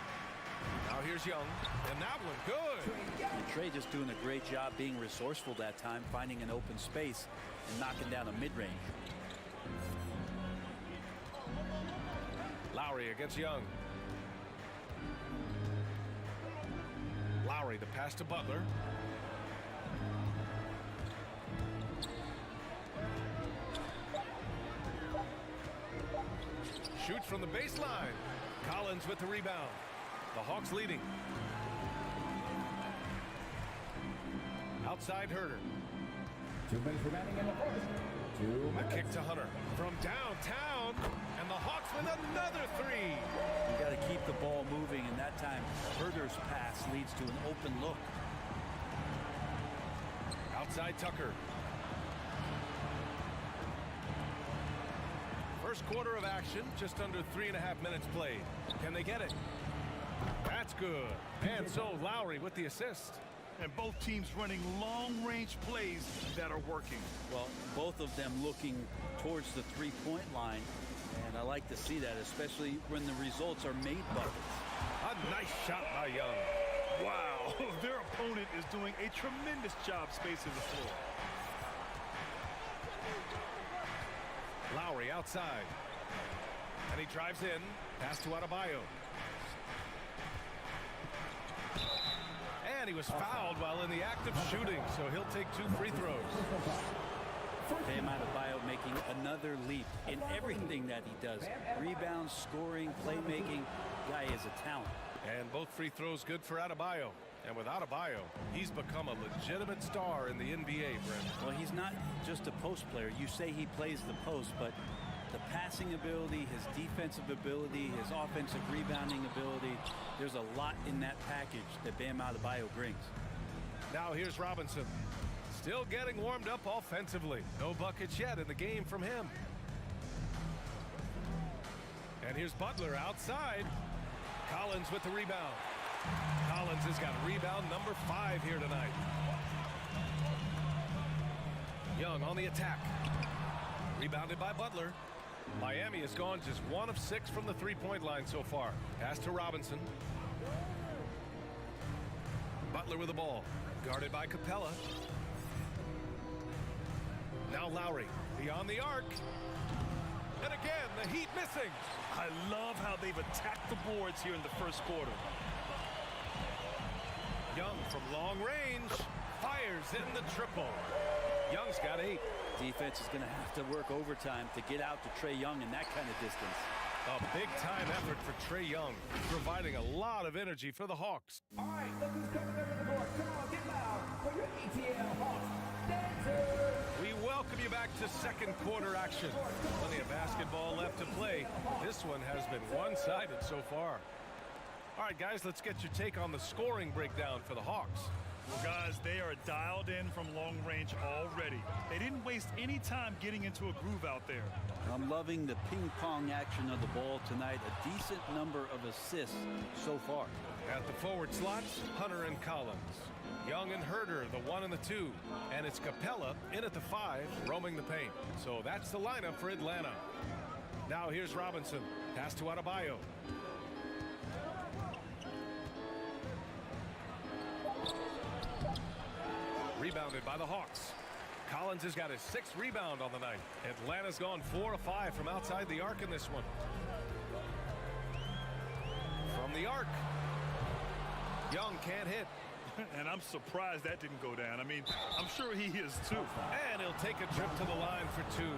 Speaker 8: Now here's Young, and that one good.
Speaker 11: And Trae just doing a great job being resourceful that time, finding an open space and knocking down a mid-range.
Speaker 8: Lowry against Young. Lowry, the pass to Butler. Shoots from the baseline. Collins with the rebound. The Hawks leading. Outside Herder.
Speaker 10: 2 minutes remaining in the first. 2 minutes.
Speaker 8: A kick to Hunter from downtown, and the Hawks with another 3.
Speaker 11: You got to keep the ball moving, and that time Herder's pass leads to an open look.
Speaker 8: Outside Tucker. First quarter of action, just under 3.5 minutes played. Can they get it? That's good. And so Lowry with the assist.
Speaker 9: And both teams running long-range plays that are working.
Speaker 11: Well, both of them looking towards the three-point line. And I like to see that, especially when the results are made buckets.
Speaker 8: A nice shot by Young.
Speaker 9: Wow, their opponent is doing a tremendous job spacing the floor.
Speaker 8: Lowry outside. And he drives in. Pass to Adebayo. And he was fouled while in the act of shooting, so he'll take 2 free throws.
Speaker 11: Bam Adebayo making another leap in everything that he does. Rebounds, scoring, playmaking. Guy is a talent.
Speaker 8: And both free throws good for Adebayo. And with Adebayo, he's become a legitimate star in the NBA, Brent.
Speaker 11: Well, he's not just a post player. You say he plays the post, but the passing ability, his defensive ability, his offensive rebounding ability, there's a lot in that package that Bam Adebayo brings.
Speaker 8: Now here's Robinson. Still getting warmed up offensively. No buckets yet in the game from him. And here's Butler outside. Collins with the rebound. Collins has got rebound number 5 here tonight. Young on the attack. Rebounded by Butler. Miami has gone just 1 of 6 from the three-point line so far. Pass to Robinson. Butler with the ball. Guarded by Capella. Now Lowry beyond the arc. And again, the Heat missing.
Speaker 9: I love how they've attacked the boards here in the first quarter.
Speaker 8: Young from long range fires in the triple. Young's got 8.
Speaker 11: Defense is going to have to work overtime to get out to Trae Young in that kind of distance.
Speaker 8: A big-time effort for Trae Young, providing a lot of energy for the Hawks.
Speaker 10: All right, look who's coming over the court. Come on, get loud for your ATL Hawks dancers.
Speaker 8: We welcome you back to second quarter action. Plenty of basketball left to play. This one has been one-sided so far. All right, guys, let's get your take on the scoring breakdown for the Hawks.
Speaker 9: Well, guys, they are dialed in from long range already. They didn't waste any time getting into a groove out there.
Speaker 11: I'm loving the ping-pong action of the ball tonight. A decent number of assists so far.
Speaker 8: At the forward slots, Hunter and Collins. Young and Herter, the 1 and the 2. And it's Capella in at the 5, roaming the paint. So that's the lineup for Atlanta. Now here's Robinson. Pass to Adebayo. Rebounded by the Hawks. Collins has got his 6th rebound on the night. Atlanta's gone 4 of 5 from outside the arc in this one. From the arc. Young can't hit.
Speaker 9: And I'm surprised that didn't go down. I mean, I'm sure he is too.
Speaker 8: And he'll take a trip to the line for 2.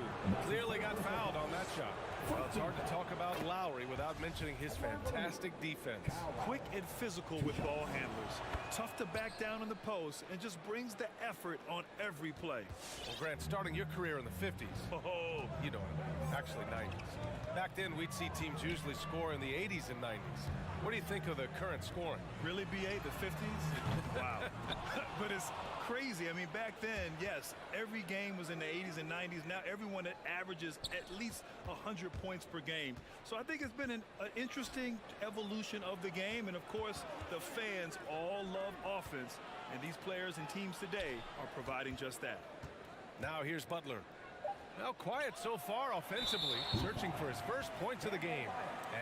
Speaker 8: Clearly got fouled on that shot. Well, it's hard to talk about Lowry without mentioning his fantastic defense.
Speaker 9: Quick and physical with ball handlers. Tough to back down in the post and just brings the effort on every play.
Speaker 8: Well, Grant, starting your career in the 50s.
Speaker 9: Oh,
Speaker 8: you know what I mean. Actually, 90s. Back then, we'd see teams usually score in the 80s and 90s. What do you think of the current scoring?
Speaker 9: Really, BA, the 50s? Wow. But it's crazy. I mean, back then, yes, every game was in the 80s and 90s. Now everyone averages at least 100 points per game. So I think it's been an interesting evolution of the game. And, of course, the fans all love offense. And these players and teams today are providing just that.
Speaker 8: Now here's Butler. Now quiet so far offensively, searching for his first points of the game.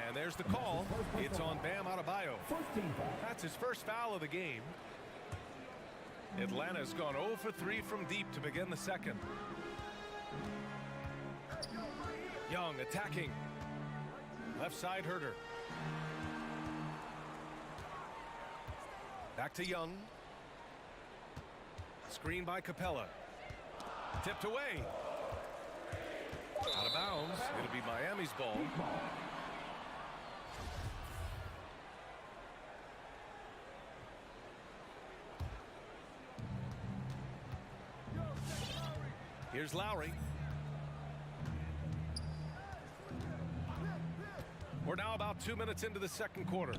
Speaker 8: And there's the call. It's on Bam Adebayo. That's his first foul of the game. Atlanta's gone 0 for 3 from deep to begin the second. Young attacking. Left side Herter. Back to Young. Screen by Capella. Tipped away. Out of bounds. It'll be Miami's ball. Here's Lowry. We're now about 2 minutes into the second quarter.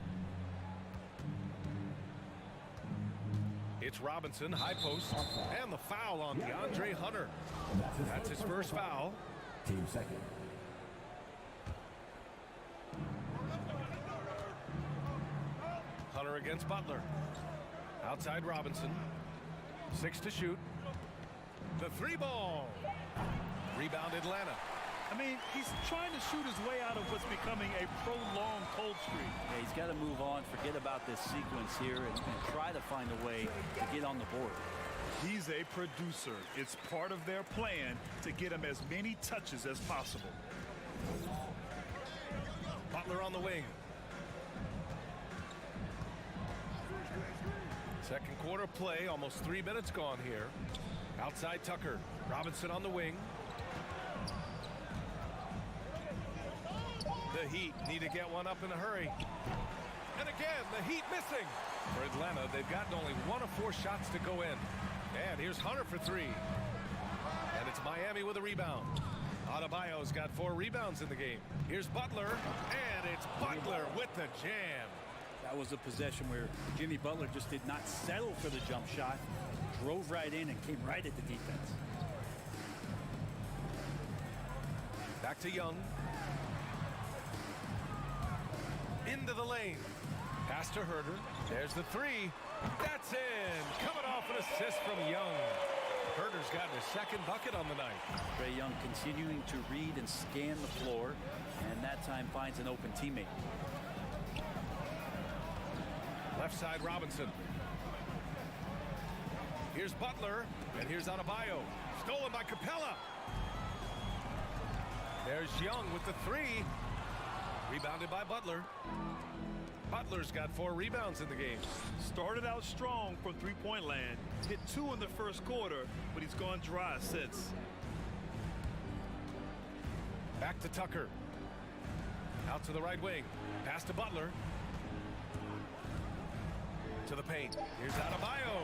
Speaker 8: It's Robinson, high post, and the foul on DeAndre Hunter. That's his first foul.
Speaker 5: Team second.
Speaker 8: Hunter against Butler. Outside Robinson. 6 to shoot. The 3 ball. Rebound Atlanta.
Speaker 9: I mean, he's trying to shoot his way out of what's becoming a prolonged cold streak.
Speaker 11: Yeah, he's got to move on, forget about this sequence here, and try to find a way to get on the board.
Speaker 9: He's a producer. It's part of their plan to get him as many touches as possible.
Speaker 8: Butler on the wing. Second quarter play, almost 3 minutes gone here. Outside Tucker. Robinson on the wing. The Heat need to get one up in a hurry. And again, the Heat missing. For Atlanta, they've gotten only 1 of 4 shots to go in. And here's Hunter for 3. And it's Miami with a rebound. Adebayo's got 4 rebounds in the game. Here's Butler, and it's Butler with the jam.
Speaker 11: That was a possession where Jimmy Butler just did not settle for the jump shot. Drove right in and came right at the defense.
Speaker 8: Back to Young. Into the lane. Pass to Herter. There's the 3. That's in. Coming off an assist from Young. Herter's gotten his 2nd bucket on the night.
Speaker 11: Trae Young continuing to read and scan the floor, and that time finds an open teammate.
Speaker 8: Left side Robinson. Here's Butler, and here's Adebayo. Stolen by Capella. There's Young with the three. Rebounded by Butler. Butler's got 4 rebounds in the game.
Speaker 9: Started out strong from three-point land. Hit 2 in the first quarter, but he's gone dry since.
Speaker 8: Back to Tucker. Out to the right wing. Pass to Butler. To the paint. Here's Adebayo.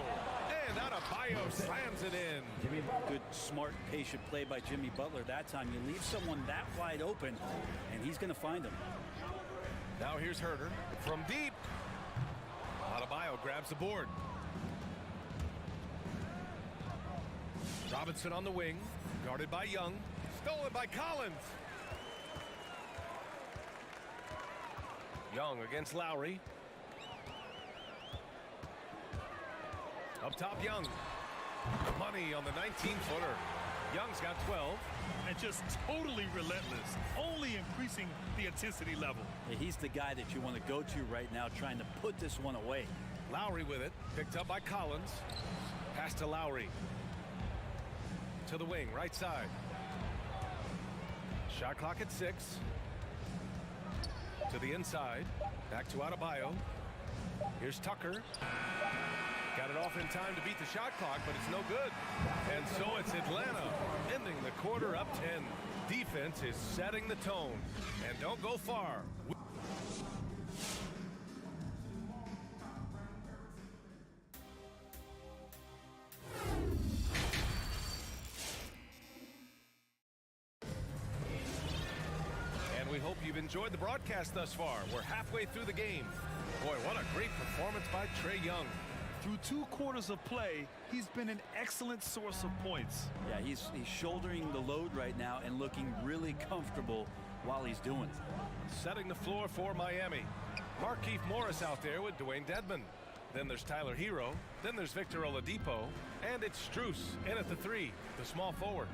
Speaker 8: And Adebayo slams it in.
Speaker 11: Good, smart, patient play by Jimmy Butler. That time you leave someone that wide open, and he's going to find him.
Speaker 8: Now here's Herter from deep. Adebayo grabs the board. Robinson on the wing. Guarded by Young. Stolen by Collins. Young against Lowry. Up top, Young. Money on the 19-footer. Young's got 12.
Speaker 9: And just totally relentless, only increasing the intensity level.
Speaker 11: Yeah, he's the guy that you want to go to right now, trying to put this one away.
Speaker 8: Lowry with it. Picked up by Collins. Pass to Lowry. To the wing, right side. Shot clock at 6. To the inside. Back to Adebayo. Here's Tucker. Got it off in time to beat the shot clock, but it's no good. And so it's Atlanta ending the quarter up 10. Defense is setting the tone. And don't go far. And we hope you've enjoyed the broadcast thus far. We're halfway through the game. Boy, what a great performance by Trae Young.
Speaker 9: Through 2 quarters of play, he's been an excellent source of points.
Speaker 11: Yeah, he's shouldering the load right now and looking really comfortable while he's doing it.
Speaker 8: Setting the floor for Miami. Markieff Morris out there with Dwayne Dedmon. Then there's Tyler Hero. Then there's Victor Oladipo. And it's Strus in at the 3, the small forward.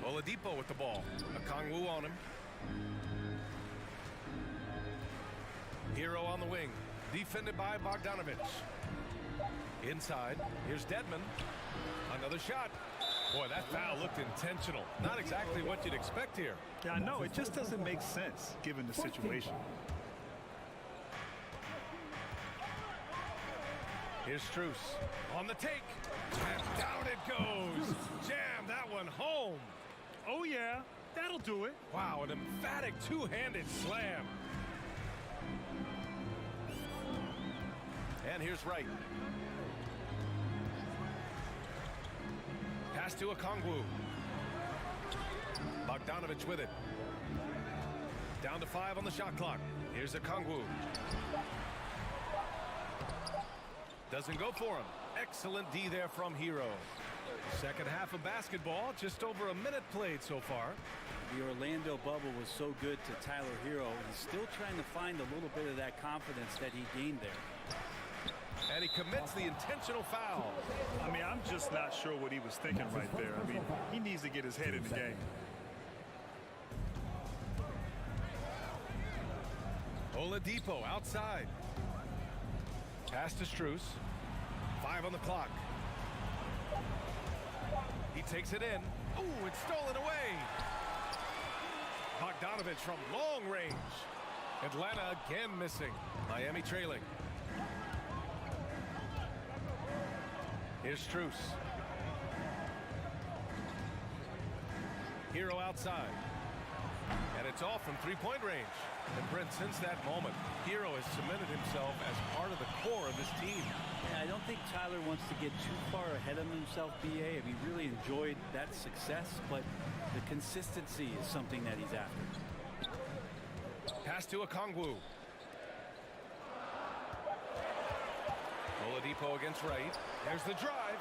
Speaker 8: Oladipo with the ball. Okongwu on him. Hero on the wing, defended by Bogdanovich. Inside, here's Dedmon. Another shot. Boy, that foul looked intentional. Not exactly what you'd expect here.
Speaker 9: Yeah, I know. It just doesn't make sense given the situation.
Speaker 8: Here's Strus on the take. And down it goes. Jam that one home.
Speaker 9: Oh, yeah. That'll do it.
Speaker 8: Wow, an emphatic two-handed slam. And here's Wright. Pass to Okongwu. Bogdanovich with it. Down to 5 on the shot clock. Here's Okongwu. Doesn't go for him. Excellent D there from Hero. Second half of basketball, just over a minute played so far.
Speaker 11: The Orlando bubble was so good to Tyler Hero. He's still trying to find a little bit of that confidence that he gained there.
Speaker 8: And he commits the intentional foul.
Speaker 9: I mean, I'm just not sure what he was thinking right there. I mean, he needs to get his head in the game.
Speaker 8: Oladipo outside. Pass to Strus. 5 on the clock. He takes it in. Ooh, it's stolen away. Bogdanovich from long range. Atlanta again missing. Miami trailing. Here's Strus. Hero outside. And it's off from three-point range. And Brent, since that moment, Hero has cemented himself as part of the core of this team.
Speaker 11: Yeah, I don't think Tyler wants to get too far ahead of himself, BA. I mean, he really enjoyed that success, but the consistency is something that he's after.
Speaker 8: Pass to Okongwu. Oladipo against Wright. There's the drive.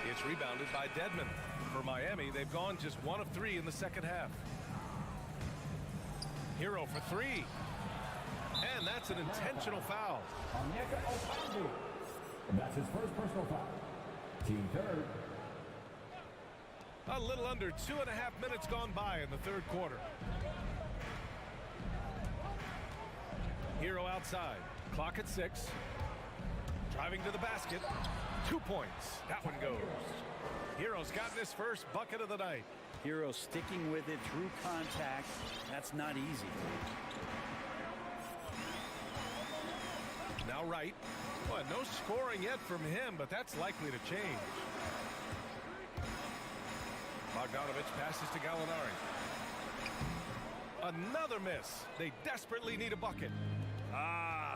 Speaker 8: It's rebounded by Dedmon. For Miami, they've gone just 1 of 3 in the second half. Hero for 3. And that's an intentional foul.
Speaker 5: That's his first personal foul. Team third.
Speaker 8: A little under 2.5 minutes gone by in the third quarter. Hero outside. Clock at 6. Driving to the basket. 2 points. That one goes. Hero's gotten his first bucket of the night.
Speaker 11: Hero sticking with it through contact. That's not easy.
Speaker 8: Now right. Well, no scoring yet from him, but that's likely to change. Bogdanovich passes to Gallinari. Another miss. They desperately need a bucket.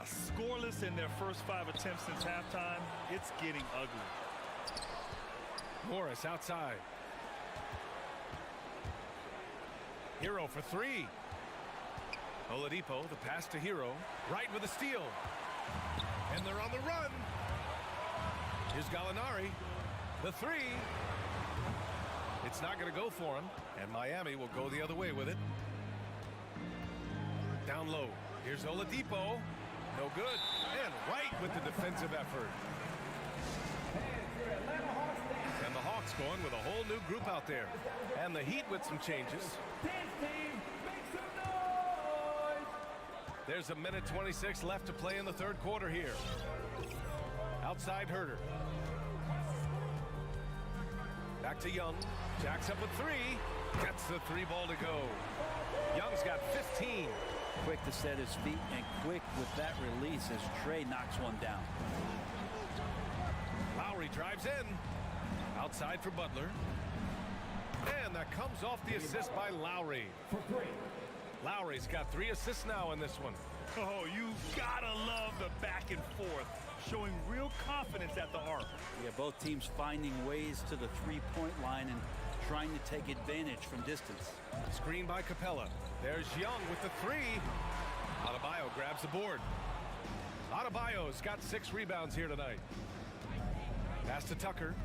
Speaker 9: Scoreless in their first 5 attempts since halftime. It's getting ugly.
Speaker 8: Morris outside. Hero for 3. Oladipo, the pass to Hero. Right with a steal. And they're on the run. Here's Gallinari. The 3. It's not going to go for him. And Miami will go the other way with it. Down low. Here's Oladipo. No good. And right with the defensive effort. And the Hawks going with a whole new group out there. And the Heat with some changes. There's a minute 26 left to play in the third quarter here. Outside Herter. Back to Young. Jacks up with 3. Gets the 3 ball to go. Young's got 15.
Speaker 11: Quick to set his feet and quick with that release as Trey knocks one down.
Speaker 8: Lowry drives in. Outside for Butler. And that comes off the assist by Lowry. Lowry's got 3 assists now in this one.
Speaker 9: Oh, you gotta love the back and forth. Showing real confidence at the arc.
Speaker 11: Yeah, both teams finding ways to the three-point line and trying to take advantage from distance.
Speaker 8: Screen by Capella. There's Young with the 3. Adebayo grabs the board. Adebayo's got 6 rebounds here tonight. Pass to Tucker.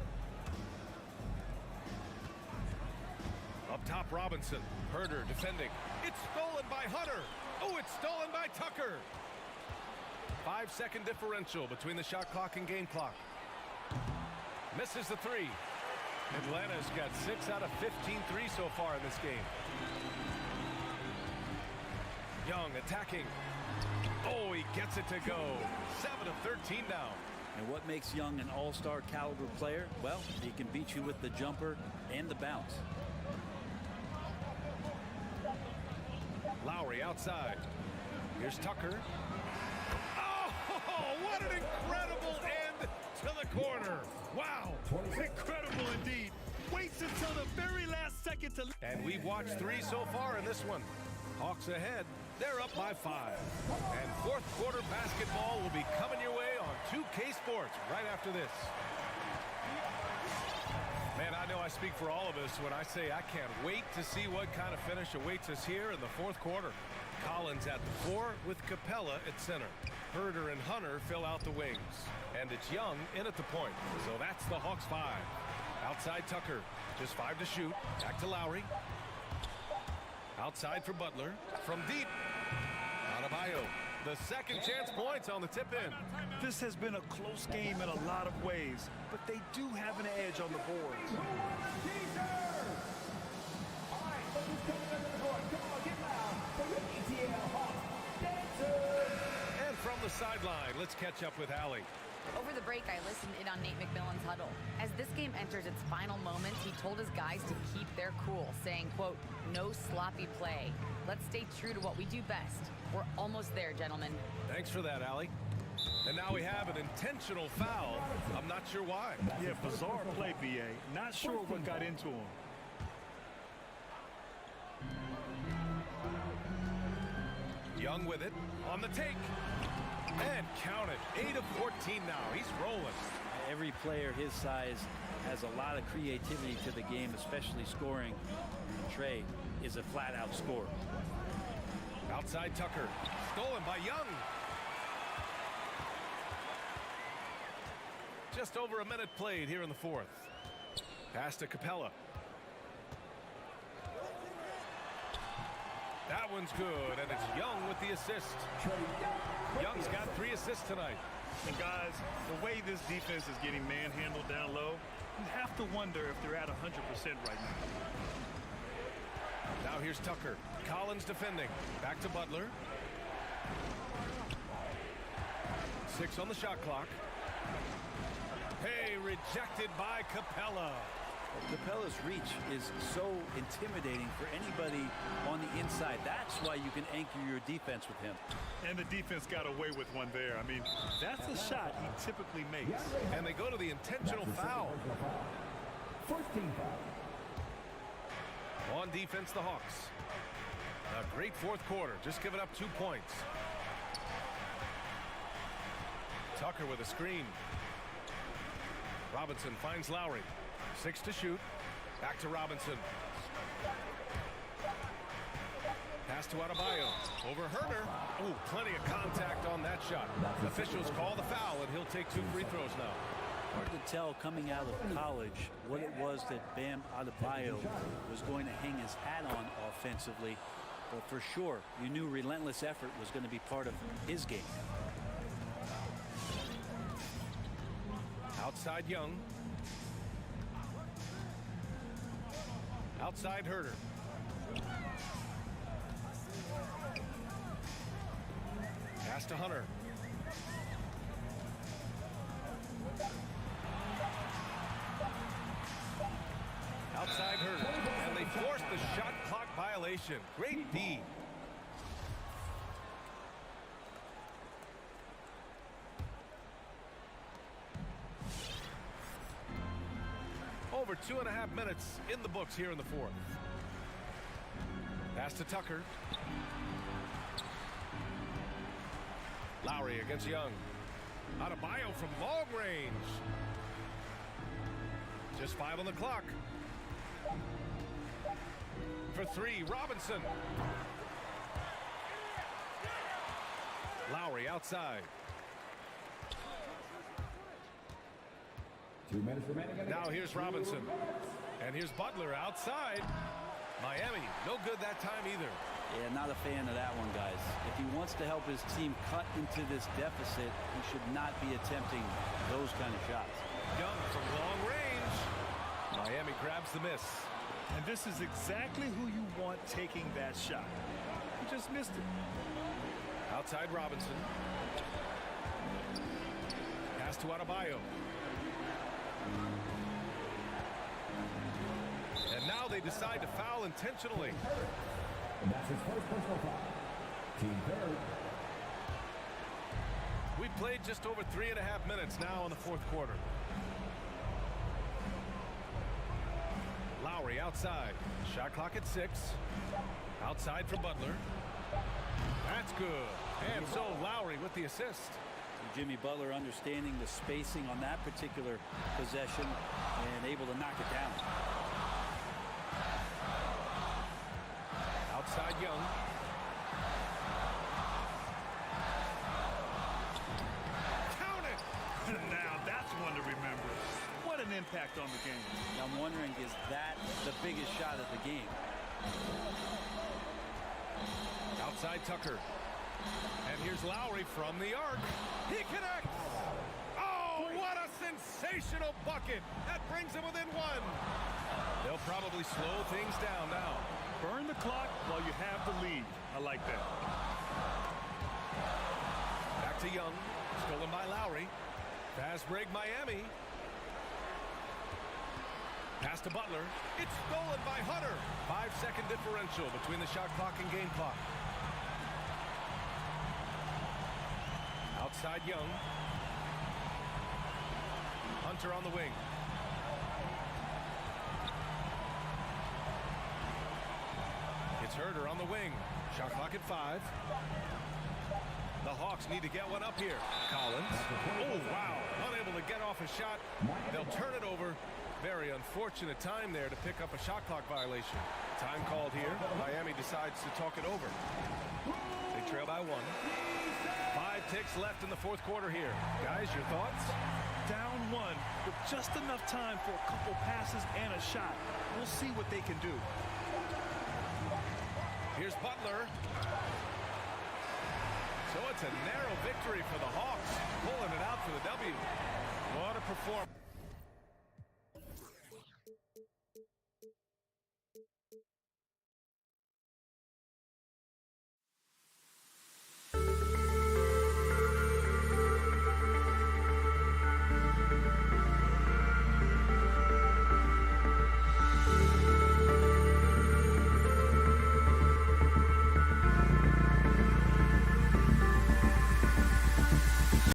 Speaker 8: Up top, Robinson. Herter defending. It's stolen by Hunter. Oh, it's stolen by Tucker. 5-second differential between the shot clock and game clock. Misses the 3. Atlanta's got 6 out of 15 threes so far in this game. Young attacking. Oh, he gets it to go. 7 of 13 now.
Speaker 11: And what makes Young an all-star caliber player? Well, he can beat you with the jumper and the bounce.
Speaker 8: Lowry outside. Here's Tucker. Oh, what an incredible end to the corner. Wow.
Speaker 9: Incredible indeed. Waits until the very last second to...
Speaker 8: And we've watched 3 so far in this one. Hawks ahead. They're up by 5. And fourth quarter basketball will be coming your way on 2K Sports right after this. Man, I know I speak for all of us when I say I can't wait to see what kind of finish awaits us here in the fourth quarter. Collins at the 4 with Capella at center. Herter and Hunter fill out the wings. And it's Young in at the point. So that's the Hawks 5. Outside Tucker. Just 5 to shoot. Back to Lowry. Outside for Butler. From deep. Adebayo. The second chance points on the tip in.
Speaker 9: This has been a close game in a lot of ways, but they do have an edge on the boards.
Speaker 8: And from the sideline, let's catch up with Allie.
Speaker 13: Over the break, I listened in on Nate McMillan's huddle. As this game enters its final moments, he told his guys to keep their cool, saying, quote, no sloppy play. Let's stay true to what we do best. We're almost there, gentlemen.
Speaker 8: Thanks for that, Allie. And now we have an intentional foul. I'm not sure why.
Speaker 9: Yeah, bizarre play, BA. Not sure what got into him.
Speaker 8: Young with it. On the take. And count it. 8 of 14 now. He's rolling.
Speaker 11: Every player his size has a lot of creativity to the game, especially scoring. Trey is a flat-out scorer.
Speaker 8: Outside Tucker. Stolen by Young. Just over a minute played here in the fourth. Pass to Capella. That one's good, and it's Young with the assist. Young's got 3 assists tonight.
Speaker 9: And guys, the way this defense is getting manhandled down low, you have to wonder if they're at 100% right now.
Speaker 8: Now here's Tucker. Collins defending. Back to Butler. 6 on the shot clock. Hey, rejected by Capella.
Speaker 11: Capella's reach is so intimidating for anybody on the inside. That's why you can anchor your defense with him.
Speaker 9: And the defense got away with one there. I mean, that's a shot he typically makes.
Speaker 8: And they go to the intentional foul.
Speaker 5: First team foul.
Speaker 8: On defense, the Hawks. A great fourth quarter, just giving up 2 points. Tucker with a screen. Robinson finds Lowry. 6 to shoot. Back to Robinson. Pass to Adebayo. Over Herder. Ooh, plenty of contact on that shot. Officials call the foul, and he'll take 2 free throws now.
Speaker 11: Hard to tell coming out of college what it was that Bam Adebayo was going to hang his hat on offensively. But for sure, you knew relentless effort was going to be part of his game.
Speaker 8: Outside Young. Outside Herder. Pass to Hunter. Outside Herder. And they forced the shot clock violation. Great D. Over 2.5 minutes in the books here in the fourth. Pass to Tucker. Lowry against Young. Adebayo from long range. Just 5 on the clock. For 3, Robinson. Lowry outside.
Speaker 5: 2 minutes remaining.
Speaker 8: Now here's Robinson. And here's Butler outside. Miami, no good that time either.
Speaker 11: Yeah, not a fan of that one, guys. If he wants to help his team cut into this deficit, he should not be attempting those kind of shots.
Speaker 8: Young from long range. Miami grabs the miss.
Speaker 9: And this is exactly who you want taking that shot. He just missed it.
Speaker 8: Outside Robinson. Pass to Adebayo. And now they decide to foul intentionally.
Speaker 5: And that's his first personal foul. Team third.
Speaker 8: We played just over 3.5 minutes now in the fourth quarter. Lowry outside. Shot clock at 6. Outside for Butler. That's good. And so Lowry with the assist.
Speaker 11: Jimmy Butler understanding the spacing on that particular possession and able to knock it down.
Speaker 8: Outside Young. Count it!
Speaker 9: Now that's one to remember. What an impact on the game.
Speaker 11: I'm wondering, is that the biggest shot of the game?
Speaker 8: Outside Tucker. And here's Lowry from the arc. He connects! Oh, what a sensational bucket! That brings him within 1. They'll probably slow things down now.
Speaker 9: Burn the clock while you have the lead. I like that.
Speaker 8: Back to Young. Stolen by Lowry. Fast break Miami. Pass to Butler. It's stolen by Hunter. 5-second differential between the shot clock and game clock. Outside Young. Hunter on the wing. It's Herder on the wing. Shot clock at 5. The Hawks need to get one up here. Collins. Oh, wow. Unable to get off a shot. They'll turn it over. Very unfortunate time there to pick up a shot clock violation. Time called here. Miami decides to talk it over. They trail by 1. 5 ticks left in the fourth quarter here. Guys, your thoughts?
Speaker 9: Down 1 with just enough time for a couple passes and a shot. We'll see what they can do.
Speaker 8: Here's Butler. So it's a narrow victory for the Hawks, pulling it out for the W. What a performance.